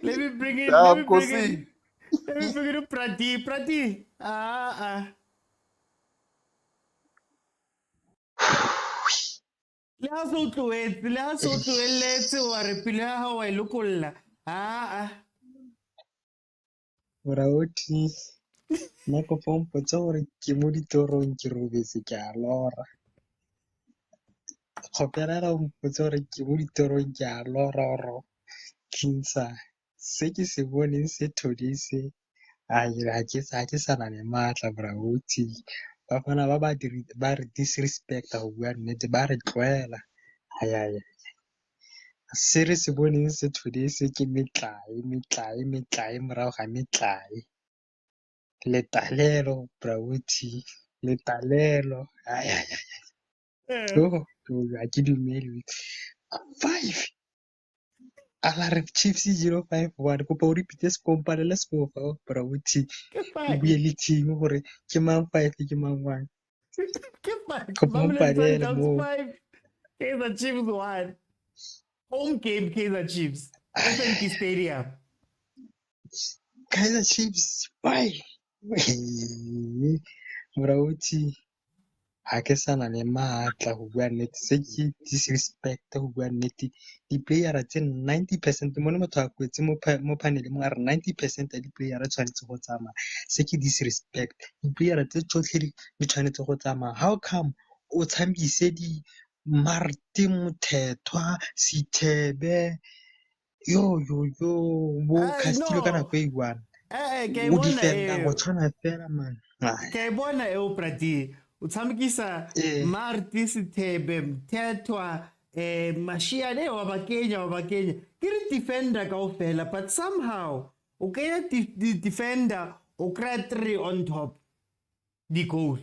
Let me bring it Prati le ha so tlohetse wa re pele ha wa ilokolla Morauti nna kopa mpotsa gore ke mo ditorong ke robetse ke a lora kgopelela mpotsa gore ke mo ditorong ke a lora oro kinsa se ke se boneng se thodise ga ke sa na le maatla Morauti bafana ba re disrespecta go bua nnete ba re tlwaela ayaya se re se boneng se thodise ke metlae morago ga metlae letalelo Brauti letalelo ayaya ga ke dumele 5 ala Chiefs 0-5-1 kopa o repeat sekompalela sekofa Brauti o bue le team gore ke mang 5 ke mang 1 kopa mpalele mo Kaizer Chiefs won home game Kaizer Chiefs FNB Stadium Kaizer Chiefs bye Morauti ha ke sana le maatla go bua nnete se ke disrespect go bua nnete di-player tse 90% mo motho a kwetse mo paneleng mo a re 90% ya di-player tshwanetse go tsamaya se ke disrespect di-player tse tsotlhe di tshwanetse go tsamaya how come o tshamise di Martin Mothethwa Sithebe yo bo Castillo ka nako e one o defenda go tshwana fela man ke bona Prati o tshamekisa Martin Sithebe Mothethwa Mashiane wa bakenya ke re defender kaofela but somehow o kaya defender o kry 3 on top the goal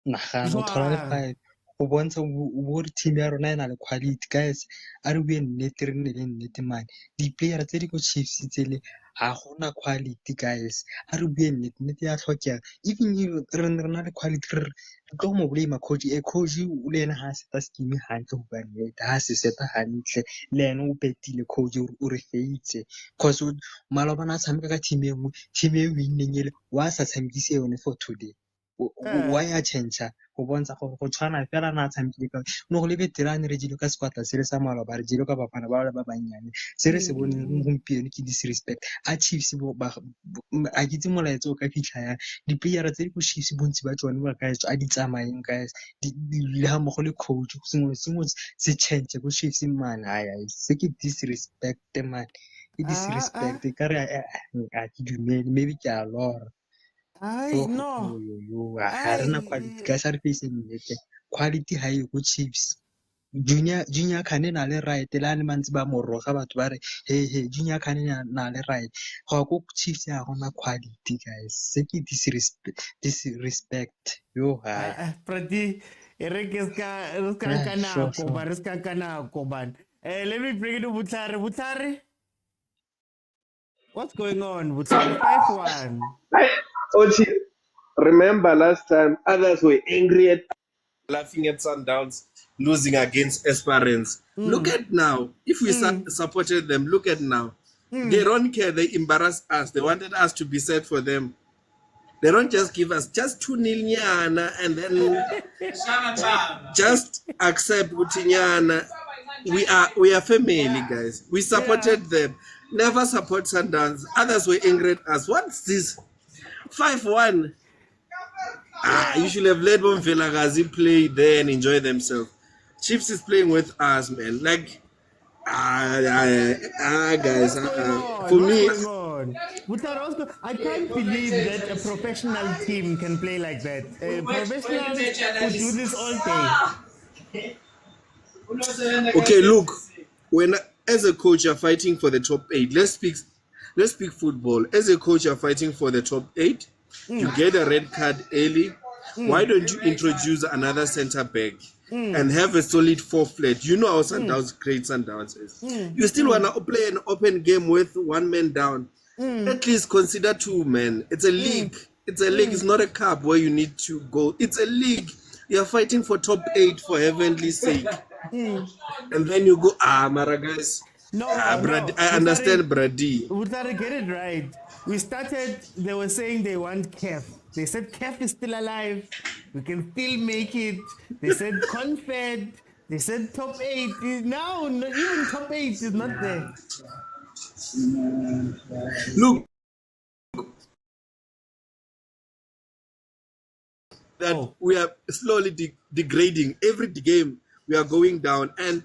nagana o thola le 5 o bontsha o team ya rona ena le quality guys a re bue nnete re nne le nnete man di-player tse di go Chiefs tsele ga gona quality guys a re bue nnete ya tlhokega even re na le quality tlo mo blame coach coach o le ena ha seta scheme hantle hobane ha se seta hantle le ena o petile coach o re feitse cause malobana a tshameka ka team e nngwe team e winneng ele wa sa tshamekise yone for today wa ya change go bontsha gore go tshwana fela na tshamekile ka no go le veteran re jile ka squad se le sa maloba re jile ka bafana ba banyane se re se boneng gompieno ke disrespect a Chiefs a kitse molaetso ka fitlha ya di-player tse di go Chiefs bontsi ba tsone ba guys a di tsamayeng guys le ha mo go le coach sengwe se change go Chiefs man se ke disrespect man ke disrespect ka re a ke dumele maybe ke a lora no ha rena quality guys a re face nnete quality ha e go Chiefs junior khane na le right le ane mantsi ba moroga batho ba re hey junior khane na le right ga go Chiefs ya gona quality guys se ke disrespect yo ha Prati erekeska kana ko bariska kana ko ban let me bring it to Butlare. What's going on, Butlare? 5-1. Ochi, remember last time others were angry at laughing at Sundowns losing against Esperance. Look at now. If we supported them, look at now. They don't care. They embarrass us. They wanted us to be sad for them. They don't just give us just 2-0 nyana and then just accept Utinyana. We are family, guys. We supported them. Never support Sundowns. Others were angry at us. What's this? 5-1. You should have let Vilakazi play there and enjoy themselves. Chiefs is playing with us, man. Like, guys. For me, I can't believe that a professional team can play like that. Professionals would do this all day. Okay, look. When as a coach you're fighting for the top 8, let's speak football. As a coach you're fighting for the top 8. You get a red card early. Why don't you introduce another center back and have a solid 4 flat? You know how Sundowns great Sundowns is. You still want to play an open game with 1 man down. At least consider 2 men. It's a league. It's a league. It's not a cup where you need to go. It's a league. You're fighting for top 8 for heavenly sake. And then you go, Mara guys. I understand Brady. We gotta get it right. We started, they were saying they want CAF. They said CAF is still alive. We can still make it. They said Confed. They said top 8. Now, even top 8 is not there. Look. That we are slowly degrading. Every game we are going down. And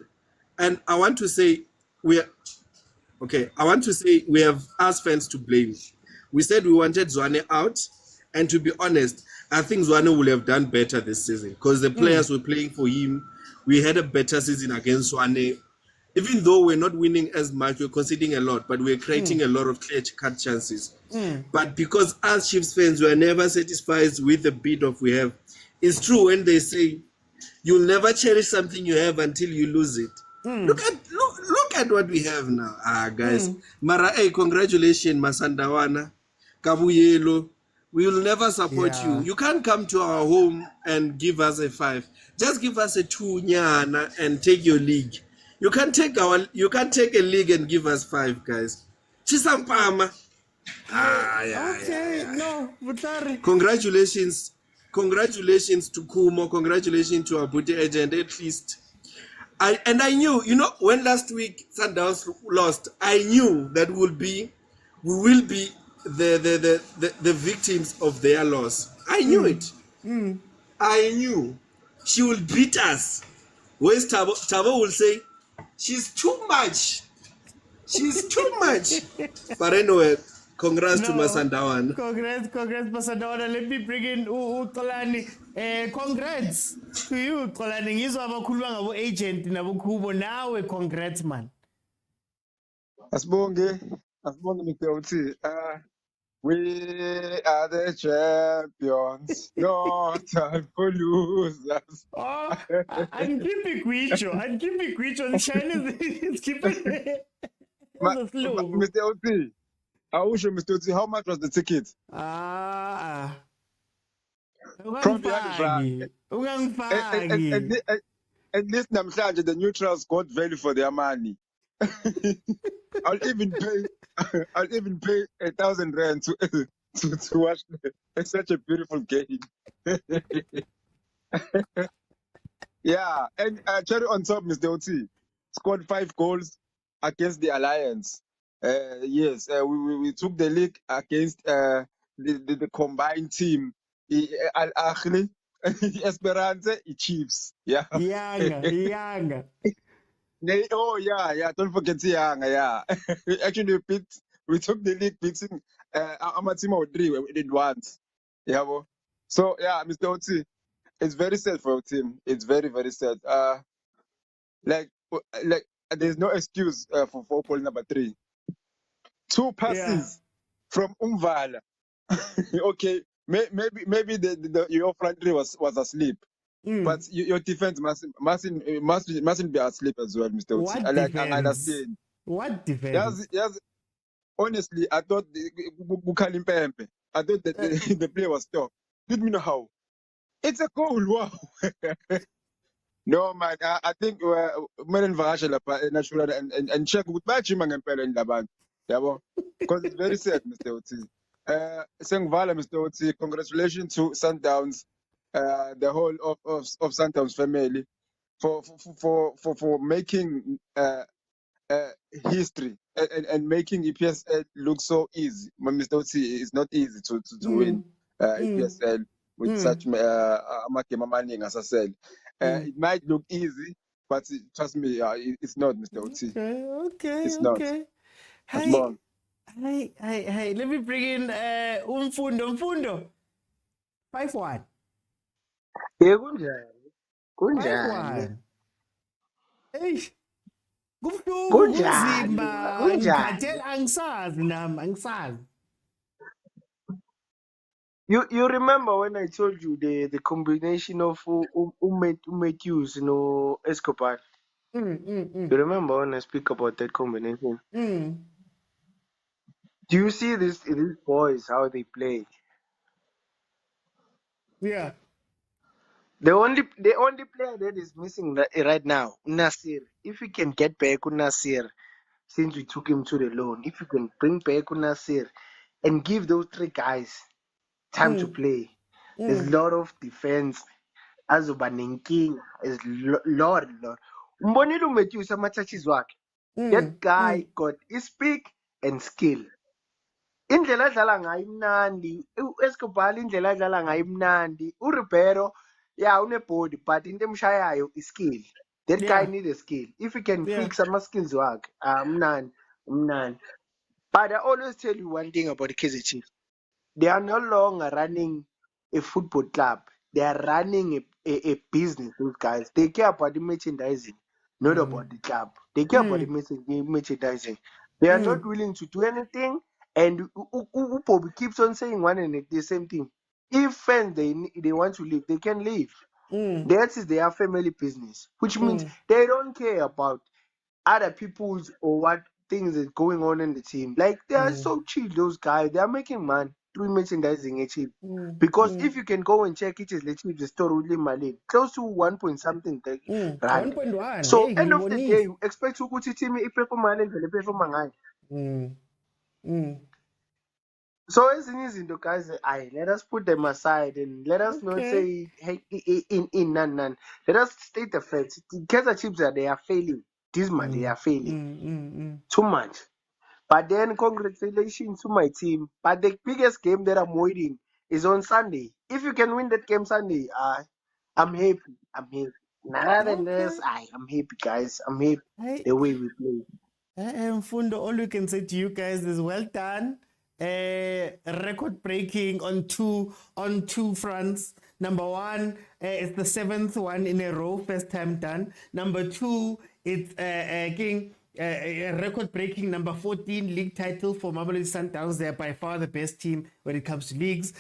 I want to say we have us fans to blame. We said we wanted Tshwane out, and to be honest, I think Tshwane would have done better this season because the players were playing for him. We had a better season against Tshwane. Even though we're not winning as much, we're conceding a lot, but we're creating a lot of clear-cut chances. But because as Chiefs fans, we are never satisfied with the bit of we have. It's true when they say you'll never cherish something you have until you lose it. Look at what we have now, guys. Mara, congratulations, Masandawana, Kabuyelo. We will never support you. You can't come to our home and give us a 5. Just give us a 2 nyana and take your league. You can't take a league and give us 5, guys. Chisampama. No, Butari. Congratulations to Kumo. Congratulations to Abuti agent at least. I knew, when last week Sundowns lost, I knew that we will be the victims of their loss. I knew it. I knew she will beat us. Whereas Tabo will say, she's too much. She's too much. But anyway, congrats to Masandawan. Congrats, Masandawan. Let me bring in Tolani. Congrats to you, Tolani. He's our agent in Abu Kubo. Now, congrats, man. Asbonge, Mr. Oti. We are the champions, no time for losers. I'm keeping Quicho. The Chinese is keeping Mr. Oti, I wish you, Mr. Oti, how much was the ticket? From behind Ungangifaki. Ungangifaki. at least namhlanje the neutrals got value for their money. I'll even pay R1,000 to watch such a beautiful game. Yeah, and cherry on top, Mr. Oti scored 5 goals against the Alliance. Yes, we took the league against the combined team, Al Ahly, Esperance, Chiefs. Yeah. Yanga. Oh yeah. Don't forget Yanga. Yeah. Actually, we took the league beating Amatima 3 we did once. Yeah. Well. So yeah, Mr. Oti, it's very sad for our team. It's very, very sad. Like there's no excuse for goal number 3. 2 passes from Umvala. Okay, maybe your front three was asleep, but your defense mustn't be asleep as well, Mr. Oti. What I defense? understand. What defense? Yes. Honestly, I thought Bukalimpempe. I thought that the play was stopped. Let me know how. It's a goal. Wow. No man, I think Meren Varasha natural and check with Bachima and Pelen Laban. Because it's very sad, Mr. Oti. Saying Vala, Mr. Oti, congratulations to Sundowns, the whole of Sundowns family for making history and making EPSL look so easy. Mr. Oti, it's not easy to win EPSL with such money, as I said. It might look easy, but trust me, it's not, Mr. Oti. Okay. It's not. Hey. Let me bring in Mfundo. 5-1. Yeah, kunjani? 5-1. Hey. Kubuhlungu kunzima. Ngikhathela angisazi nami, angisazi. You remember when I told you the combination of Matthews, Escobar? You remember when I speak about that combination? Do you see these boys how they play? Yeah. The only player that is missing right now, Nasir. If we can get back Nasir, since we took him to the loan, if you can bring back Nasir and give those 3 guys time to play, there's a lot of defense. Azoba nenkinga is Lord. Umbonile uMatthews ama-touches wakhe. That guy got his speed and skill. Indlela adlala ngayo imnandi. U-Escobar indlela adlala ngayo imnandi. uRibeiro, yeah, une-body, but into emshayayo is skill. That guy need a skill. If he can fix ama-skills wakhe, mnandi. But I always tell you one thing about the Kaizer Chiefs. They are no longer running a football club. They are running a business, those guys. They care about the merchandising, not about the club. They care about the merchandising. They are not willing to do anything. And Bobby keeps on saying one and the same thing. If fans they want to leave, they can leave. That is their family business, which means they don't care about other people's or what things is going on in the team. Like they are so chill, those guys. They are making money through merchandising a cheap. Because if you can go and check it is the cheap the store with Mali, close to 1 point something rand. 1.1. So end of the day, you expect to go to team if you perform and perform. So as in the guys, let us put them aside and let us not say hey in none. Let us state the facts. The Kaizer Chiefs they are failing. This month they are failing too much. But then congratulations to my team. But the biggest game that I'm waiting is on Sunday. If you can win that game Sunday, I'm happy. None than this, I'm happy, guys. I'm happy the way we play. Mfundo, all we can say to you guys is well done. Record breaking on two fronts. Number one, it's the 7th one in a row, first time done. Number 2, it's record breaking number 14 league title for Mamelodi Sundowns. They're by far the best team when it comes to leagues.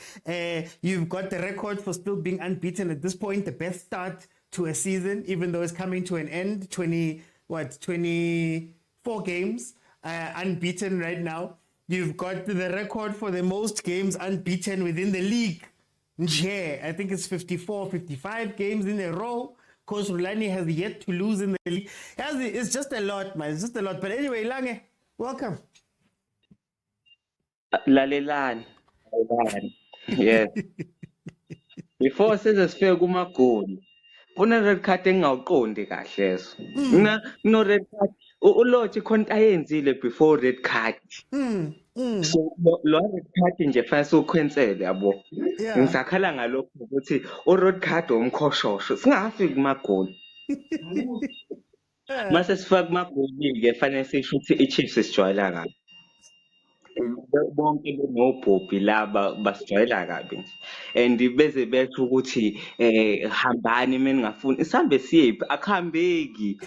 You've got the record for still being unbeaten at this point, the best start to a season, even though it's coming to an end. 24 games unbeaten right now. You've got the record for the most games unbeaten within the league Yeah, I think it's 54, 55 games in a row. Coach Rulani has yet to lose in the league. It's just a lot, man. It's just a lot. But anyway, Lange, welcome. Lalelani. Yes. Before size sifike kumagoli. Kuna red card engawuqondi kahle eso. No red card. Ulothi khona ayenzile before red card. So lo red card nje fanele ukhwensele yabo. Ngisakhala ngalokho ukuthi red card omkhoshosho singafiki kumagoli. Mase sifaka kumagoli ke fanele sisho ukuthi iChiefs sijwayela kabi. Bonke benobhobhi laba basijwayela kabi nje and beze bethu ukuthi hambani mina ngingafuni isihambe siyephi akuhambeki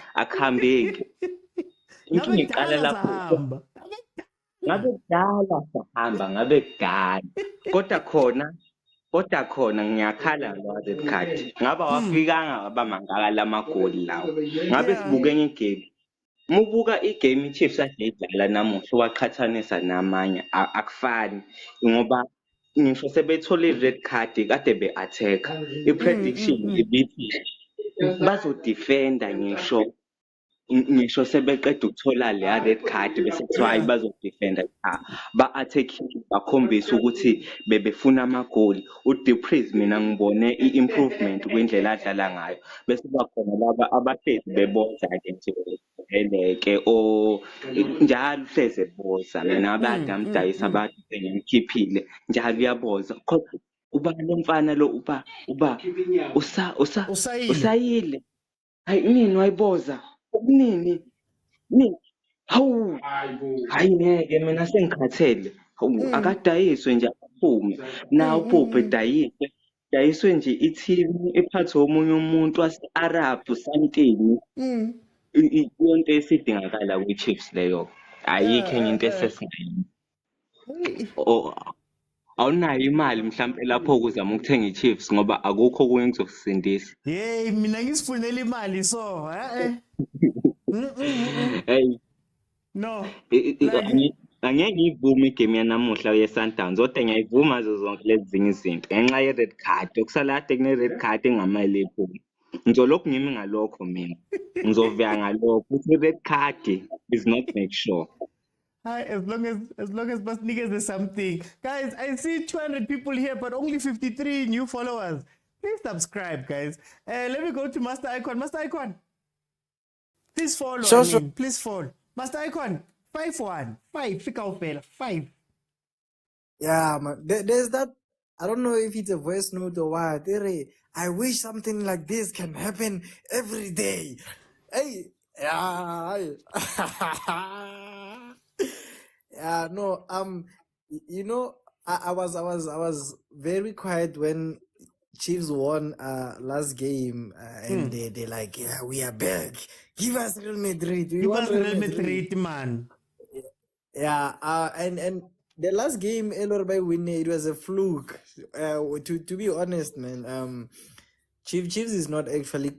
inkinga iqala lapho ngabe kudala sahamba ngabe kudala kodwa khona ngiyakhala lo red card ngaba wafikanga wabamangaka lamagoli lawo ngabe sibuke ngegame mubuka igame iChiefs adedlala namuhla waqhathanisa namanye akufani ngoba ngisho sebethole red card kade be-attack i-prediction ibithi bazodefenda ngisho sebeqeda ukuthola le red card bese kuthiwa hayi bazodefenda ba-attacking bakhombisa ukuthi bebefuna amagoli uDeprez mina ngibone i-improvement kwindlela adlala ngayo bese bakhona laba abahlezi beboza-ke nje eleke njalo uhlezi eboza mina abadamdayisa abantu ngimkhiphile njalo uyaboza uba lo mfana lo uba usayile hayi nini wayiboza kunini hawu hayi ngeke mina sengikhathele akadayiswe nje aphume na uphuphe dayiswe nje i-team ephathwe omunye umuntu wase-Arab something into esidingakala kwi-Chiefs leyo ayikho enye into esesingayo awunayo imali mhlawumbe lapho ukuzama ukuthenga iChiefs ngoba akukho okunye engizokusindisa hey mina ngisifunela imali so hey no angeke ngiyivume igame yanamuhla ye-Sundowns kodwa ngiyayivuma zonke lezi zinye izinto ngenxa ye-red card okusalade kune-red card engamali ephuma ngizolokhu ngimi ngalokho mina ngizovea ngalokho ukuthi red card is not make sure. Hi, as long as Basnikas is something. Guys, I see 200 people here, but only 53 new followers. Please subscribe, guys. Let me go to Master Icon. Master Icon, please follow. Sure. Please follow. Master Icon, 515. 5. Yeah, man. There's that. I don't know if it's a voice note or what. I wish something like this can happen every day. Hey, yeah. Yeah, no. You know, I was very quiet when Chiefs won last game, and they like, yeah, we are back. Give us Real Madrid. Give us Real Madrid, man. Yeah, and the last game, by winning, it was a fluke. To be honest, man, Chiefs is not actually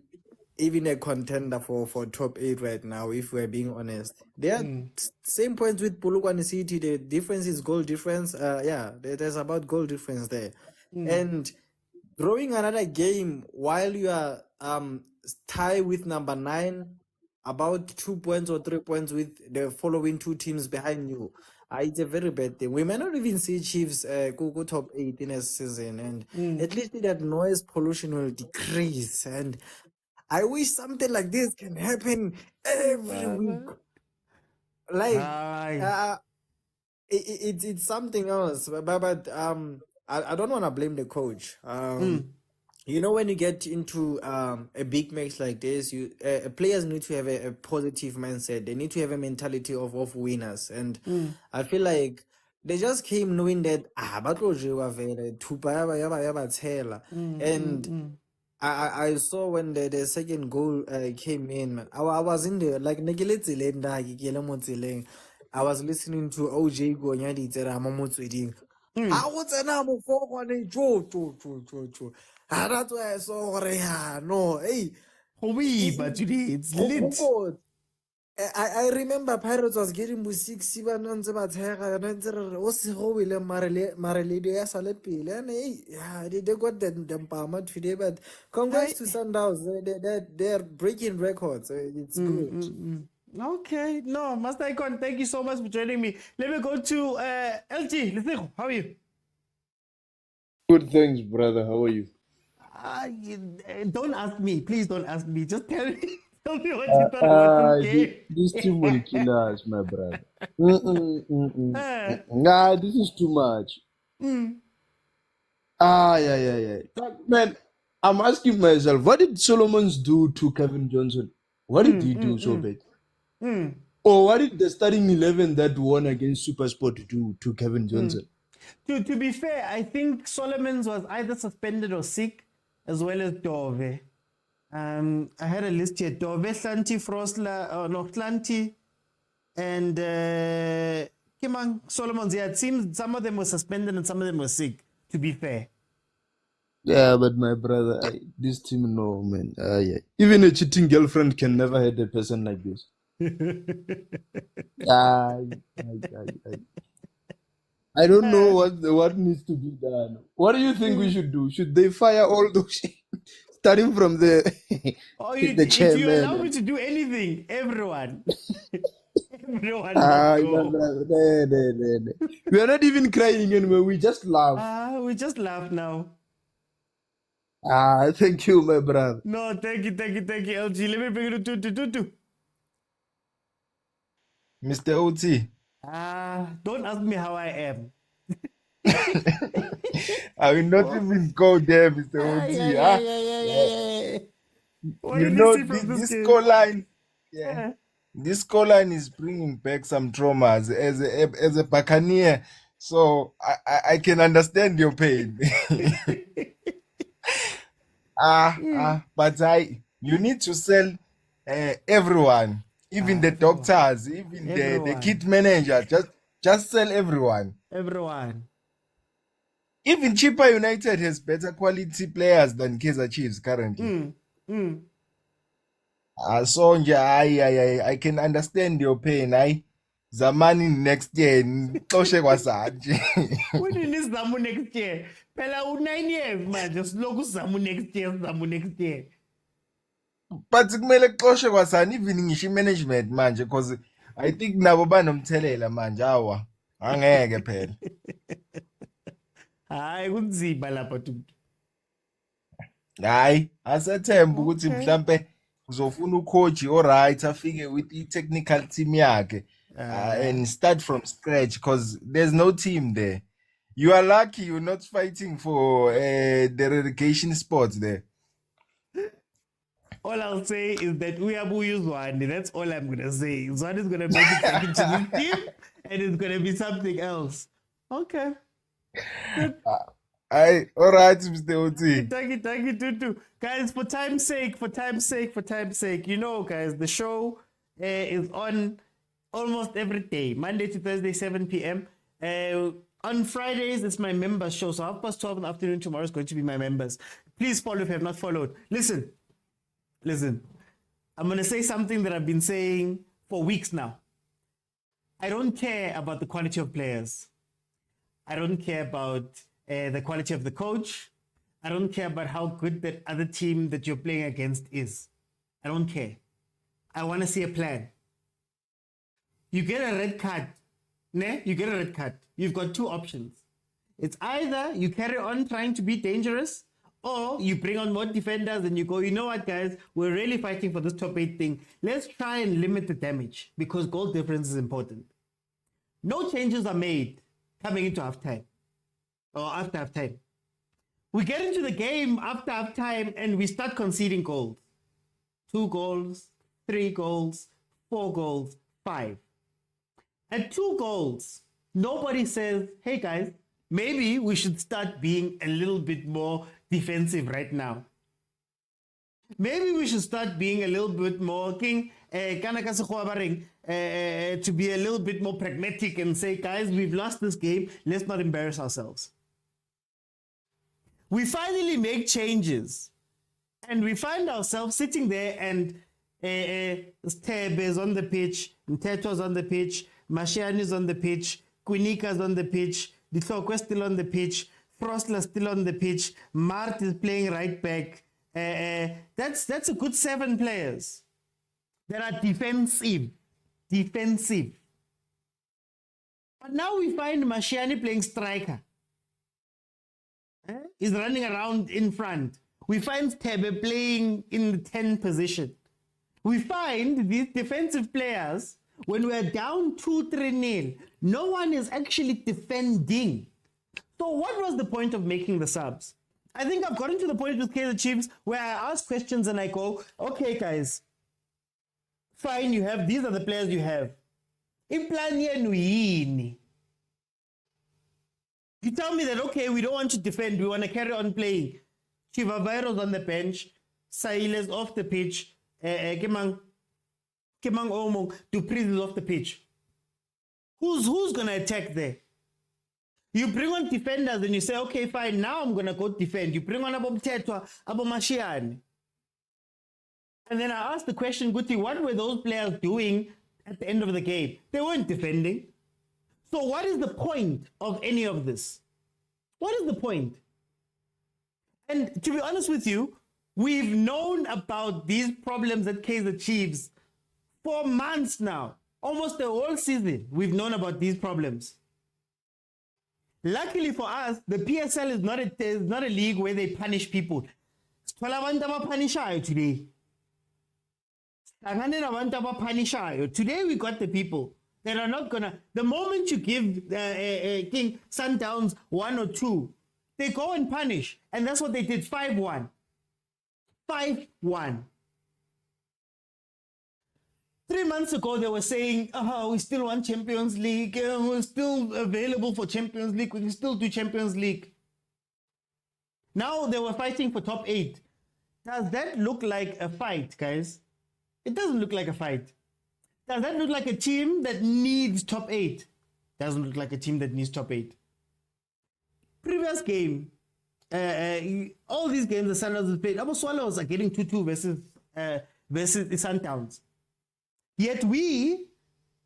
even a contender for top 8 right now, if we're being honest. They are same points with Polokwane City. The difference is goal difference. There's about goal difference there. And drawing another game while you are tied with number 9, about 2 points or 3 points with the following 2 teams behind you. It's a very bad thing. We may not even see Chiefs go top 8 in a season, and at least that noise pollution will decrease. And I wish something like this can happen every week. Like, it's something else. But I don't want to blame the coach. You know, when you get into a big match like this, players need to have a positive mindset. They need to have a mentality of winners. And I feel like they just came knowing that and I saw when the second goal came in, man. I was in there like I was listening to OJ Gonyadi Tera. I was an amo for one Joe. That's why I saw no, hey, but today it's lit. I remember Pirates was getting with 6 ba ntse ba tshega yona ntse re re o se go wile mare lady ya sale pele and yeah they got the mpama today but congrats to Sundowns they're breaking records so it's good. Okay, no, Master Icon, thank you so much for joining me. Let me go to LG. Lesego, how are you? Good, thanks, brother. How are you? Don't ask me, please don't ask me. Just tell me, tell me what you thought about this game. This team will kill us, my brother. Nah, this is too much. Yeah. Man, I'm asking myself, what did Solomons do to Kevin Johnson? What did he do so bad? Or what did the starting 11 that won against Supersport do to Kevin Johnson? To be fair, I think Solomons was either suspended or sick, as well as Dove. I had a list here: Dove, Hlanti, Frosla, Hlanti, and Kimang Solomons. Yeah, it seems some of them were suspended and some of them were sick. To be fair. Yeah, but my brother, this team, no, man. Yeah. Even a cheating girlfriend can never hate a person like this. I don't know what needs to be done. What do you think we should do? Should they fire all those starting from the the chairman? If you allow me to do anything, everyone. Everyone. No. We are not even crying anymore. We just laugh. We just laugh now. Thank you, my brother. No, thank you, LG. Let me bring it to Tutu. Mr. OT. Don't ask me how I am. I will not even go there, Mr. OT. You know, this scoreline, this scoreline is bringing back some traumas as a Buccaneer. So I can understand your pain. But you need to sell everyone. Even the doctors, even the kit manager, just sell everyone. Everyone. Even Cheaper United has better quality players than Kaizer Chiefs currently. So I can understand your pain. Zamani next year. When is Zamu next year? Pela 9 years, man. Just logo Zamu next year. But kumele kuxoshwe kwasani even ngisho management manje because I think nabo banomthelela manje awa angeke phela. Hayi kunzima lapha tu. Hayi asathemba ukuthi mhlambe uzofuna ucoach alright afike with the technical team yakhe and start from scratch because there's no team there. You are lucky you're not fighting for the relegation spots there. All I'll say is that we have Zwane. That's all I'm gonna say. Zwane is gonna make it back into this team, and it's gonna be something else. Okay. All right, Mr. OT. Thank you, Tutu. Guys, for time's sake, you know, guys, the show is on almost every day, Monday to Thursday, 7 p.m. On Fridays, it's my members show. So 12:30 in the afternoon tomorrow is going to be my members. Please follow if you have not followed. Listen, I'm going to say something that I've been saying for weeks now. I don't care about the quality of players. I don't care about the quality of the coach. I don't care about how good that other team that you're playing against is. I don't care. I want to see a plan. You get a red card. You get a red card. You've got two options. It's either you carry on trying to be dangerous, or you bring on more defenders and you go, you know what, guys, we're really fighting for this top 8 thing. Let's try and limit the damage because goal difference is important. No changes are made coming into halftime or after halftime. We get into the game after halftime and we start conceding goals. 2 goals, 3 goals, 4 goals, 5. At 2 goals, nobody says, hey guys, maybe we should start being a little bit more defensive right now. Maybe we should start being a little bit more to be a little bit more pragmatic and say, guys, we've lost this game. Let's not embarrass ourselves. We finally make changes and we find ourselves sitting there and Stebe is on the pitch, Mteto's on the pitch, Mashiane is on the pitch, Quinika's on the pitch, Ditlokwe still on the pitch, Frostler still on the pitch, Mart is playing right back. That's a good 7 players that are defensive. But now we find Mashiane playing striker. He's running around in front. We find Tebe playing in the 10 position. We find these defensive players, when we're down 2-3-0, no one is actually defending. So what was the point of making the subs? I think I've gotten to the point with Kaizer Chiefs where I ask questions and I go, okay guys, fine, these are the players you have. In plan yenu yini? You tell me that, okay, we don't want to defend, we want to carry on playing. Chivavairo's on the bench, Saile's off the pitch, Kemang Omo, Dupriz is off the pitch. Who's going to attack there? You bring on defenders and you say, okay, fine, now I'm going to go defend. You bring on Abomtetwa, Abomashiane. And then I asked the question, Guti, what were those players doing at the end of the game? They weren't defending. So what is the point of any of this? What is the point? And to be honest with you, we've known about these problems at Kaizer Chiefs for months now. Almost the whole season, we've known about these problems. Luckily for us, the PSL is not a league where they punish people. Today. Today we got the people that are not gonna. The moment you give King Sundowns 1 or 2, they go and punish, and that's what they did. 5-1. 5-1. 3 months ago, they were saying, we still want Champions League. We're still available for Champions League. We can still do Champions League. Now they were fighting for top 8. Does that look like a fight, guys? It doesn't look like a fight. Does that look like a team that needs top 8? Doesn't look like a team that needs top 8. Previous game, all these games the Sundowns have played, our Swallows are getting 2-2 versus the Sundowns. Yet we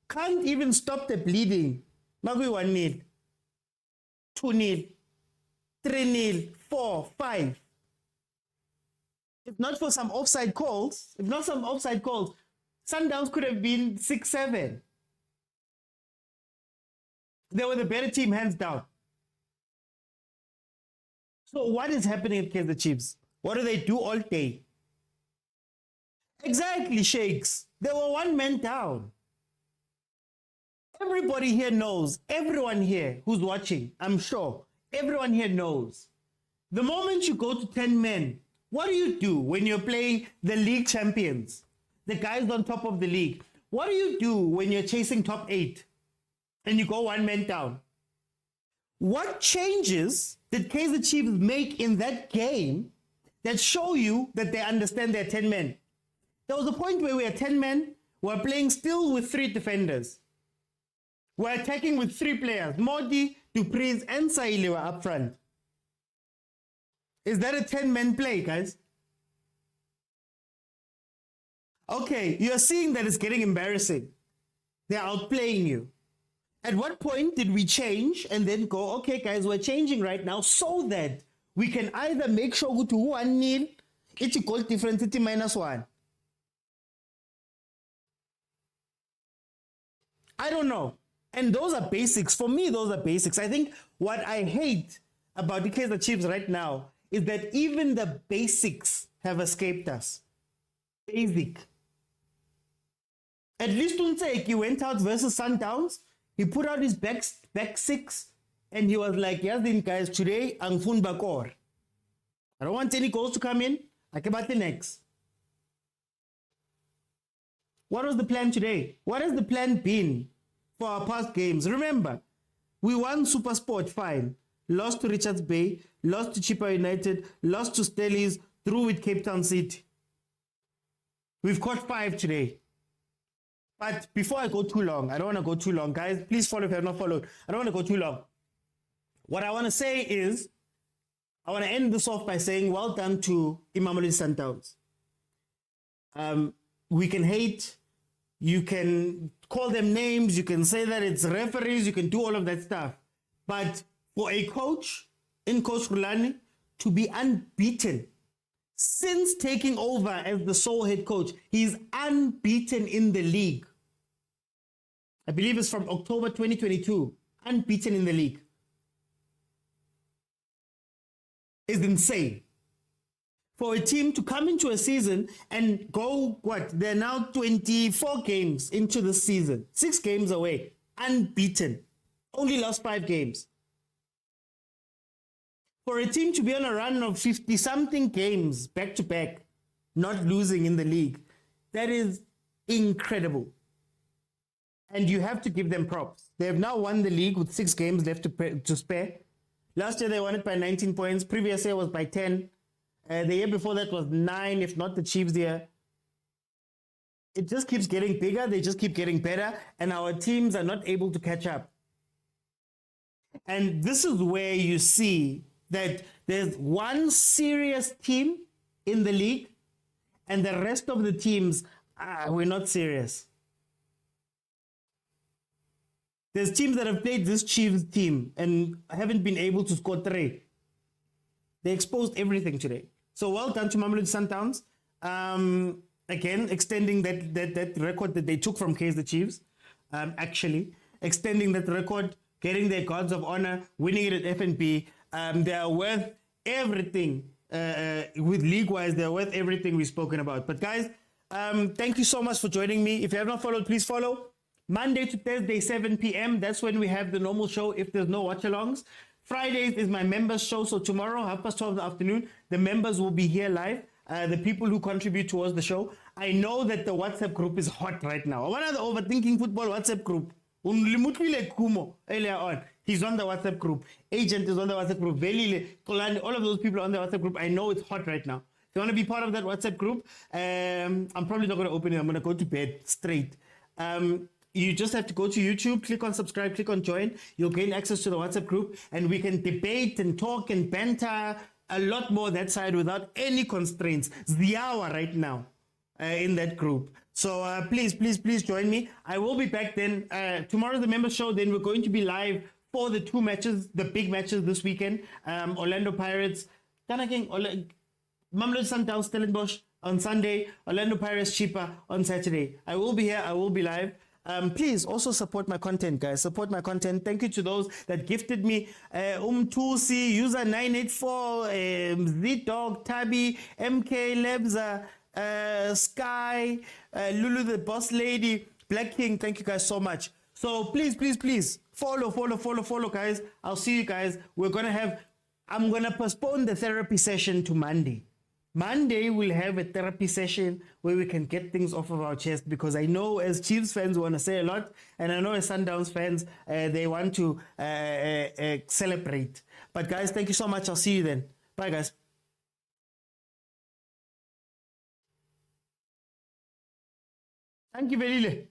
can't even stop the bleeding. Maybe 1-0, 2-0, 3-0, 4, 5. If not for some offside calls, Sundowns could have been 6-7. They were the better team, hands down. So what is happening at Kaizer Chiefs? What do they do all day? Exactly, Sheikhs. They were 1 man down. Everybody here knows, everyone here who's watching, I'm sure, everyone here knows. The moment you go to 10 men, what do you do when you're playing the league champions? The guys on top of the league. What do you do when you're chasing top 8 and you go 1 man down? What changes did Kaizer Chiefs make in that game that show you that they understand they're 10 men? There was a point where we were 10 men, we're playing still with 3 defenders. We're attacking with 3 players. Modi, Dupriz, and Saile were up front. Is that a 10-man play, guys? Okay, you're seeing that it's getting embarrassing. They're outplaying you. At what point did we change and then go, okay, guys, we're changing right now so that we can either make sure go to 1-0, it's a goal difference, it's -1. I don't know. And those are basics. For me, those are basics. I think what I hate about the Kaizer Chiefs right now is that even the basics have escaped us. Basic. At least Unseki went out versus Sundowns. He put out his back 6 and he was like, yes, then guys, today, Angfun Bakor. I don't want any goals to come in. I can bat the next. What was the plan today? What has the plan been for our past games? Remember, we won Supersport, fine. Lost to Richards Bay, lost to Chippa United, lost to Stellies, through with Cape Town City. We've caught 5 today. But before I go too long, I don't want to go too long, guys. Please follow if you have not followed. I don't want to go too long. What I want to say is, I want to end this off by saying well done to Mamelodi Sundowns. we can hate, you can call them names, you can say that it's referees, you can do all of that stuff. But for a coach, in Coach Rulani, to be unbeaten since taking over as the sole head coach, he's unbeaten in the league. I believe it's from October 2022, unbeaten in the league. Is insane. For a team to come into a season and go, they're now 24 games into the season, 6 games away, unbeaten, only lost 5 games. For a team to be on a run of 50-something games back to back, not losing in the league, that is incredible. And you have to give them props. They have now won the league with 6 games left to spare. Last year they won it by 19 points. Previous year was by 10. The year before that was 9, if not the Chiefs' year. It just keeps getting bigger. They just keep getting better. And our teams are not able to catch up. And this is where you see that there's one serious team in the league and the rest of the teams, we're not serious. There's teams that have played this Chiefs team and haven't been able to score 3. They exposed everything today. So well done to Mamelodi Sundowns. Again, extending that record that they took from Kaizer Chiefs. Actually, extending that record, getting their guards of honor, winning it at FNB. They are worth everything. With league-wise, they're worth everything we've spoken about. But guys, thank you so much for joining me. If you have not followed, please follow. Monday to Thursday, 7 p.m. That's when we have the normal show if there's no watch-alongs. Fridays is my members show. So tomorrow, 12:30 in the afternoon, the members will be here live. The people who contribute towards the show. I know that the WhatsApp group is hot right now. One of the Overthinking Football WhatsApp group. Earlier on, he's on the WhatsApp group. Agent is on the WhatsApp group. Velile, Kolani, all of those people are on the WhatsApp group. I know it's hot right now. If you want to be part of that WhatsApp group, I'm probably not going to open it. I'm going to go to bed straight. You just have to go to YouTube, click on subscribe, click on join. You'll gain access to the WhatsApp group, and we can debate and talk and banter a lot more that side without any constraints. It's the hour right now in that group. So please join me. I will be back then. Tomorrow's the member show. Then we're going to be live for the 2 matches, the big matches this weekend. Orlando Pirates, Mamelodi Sundowns, Stellenbosch on Sunday. Orlando Pirates, Chipa on Saturday. I will be here. I will be live. Please also support my content, guys. Support my content. Thank you to those that gifted me. Tusi, user 984, Z-Dog, Tabi, MK, Lebza, Sky, Lulu the Boss Lady, Black King. Thank you guys so much. So please follow, guys. I'll see you guys. I'm gonna postpone the therapy session to Monday. Monday we'll have a therapy session where we can get things off of our chest, because I know as Chiefs fans we want to say a lot, and I know as Sundowns fans they want to celebrate. But guys, thank you so much. I'll see you then. Bye guys. Thank you, Velile.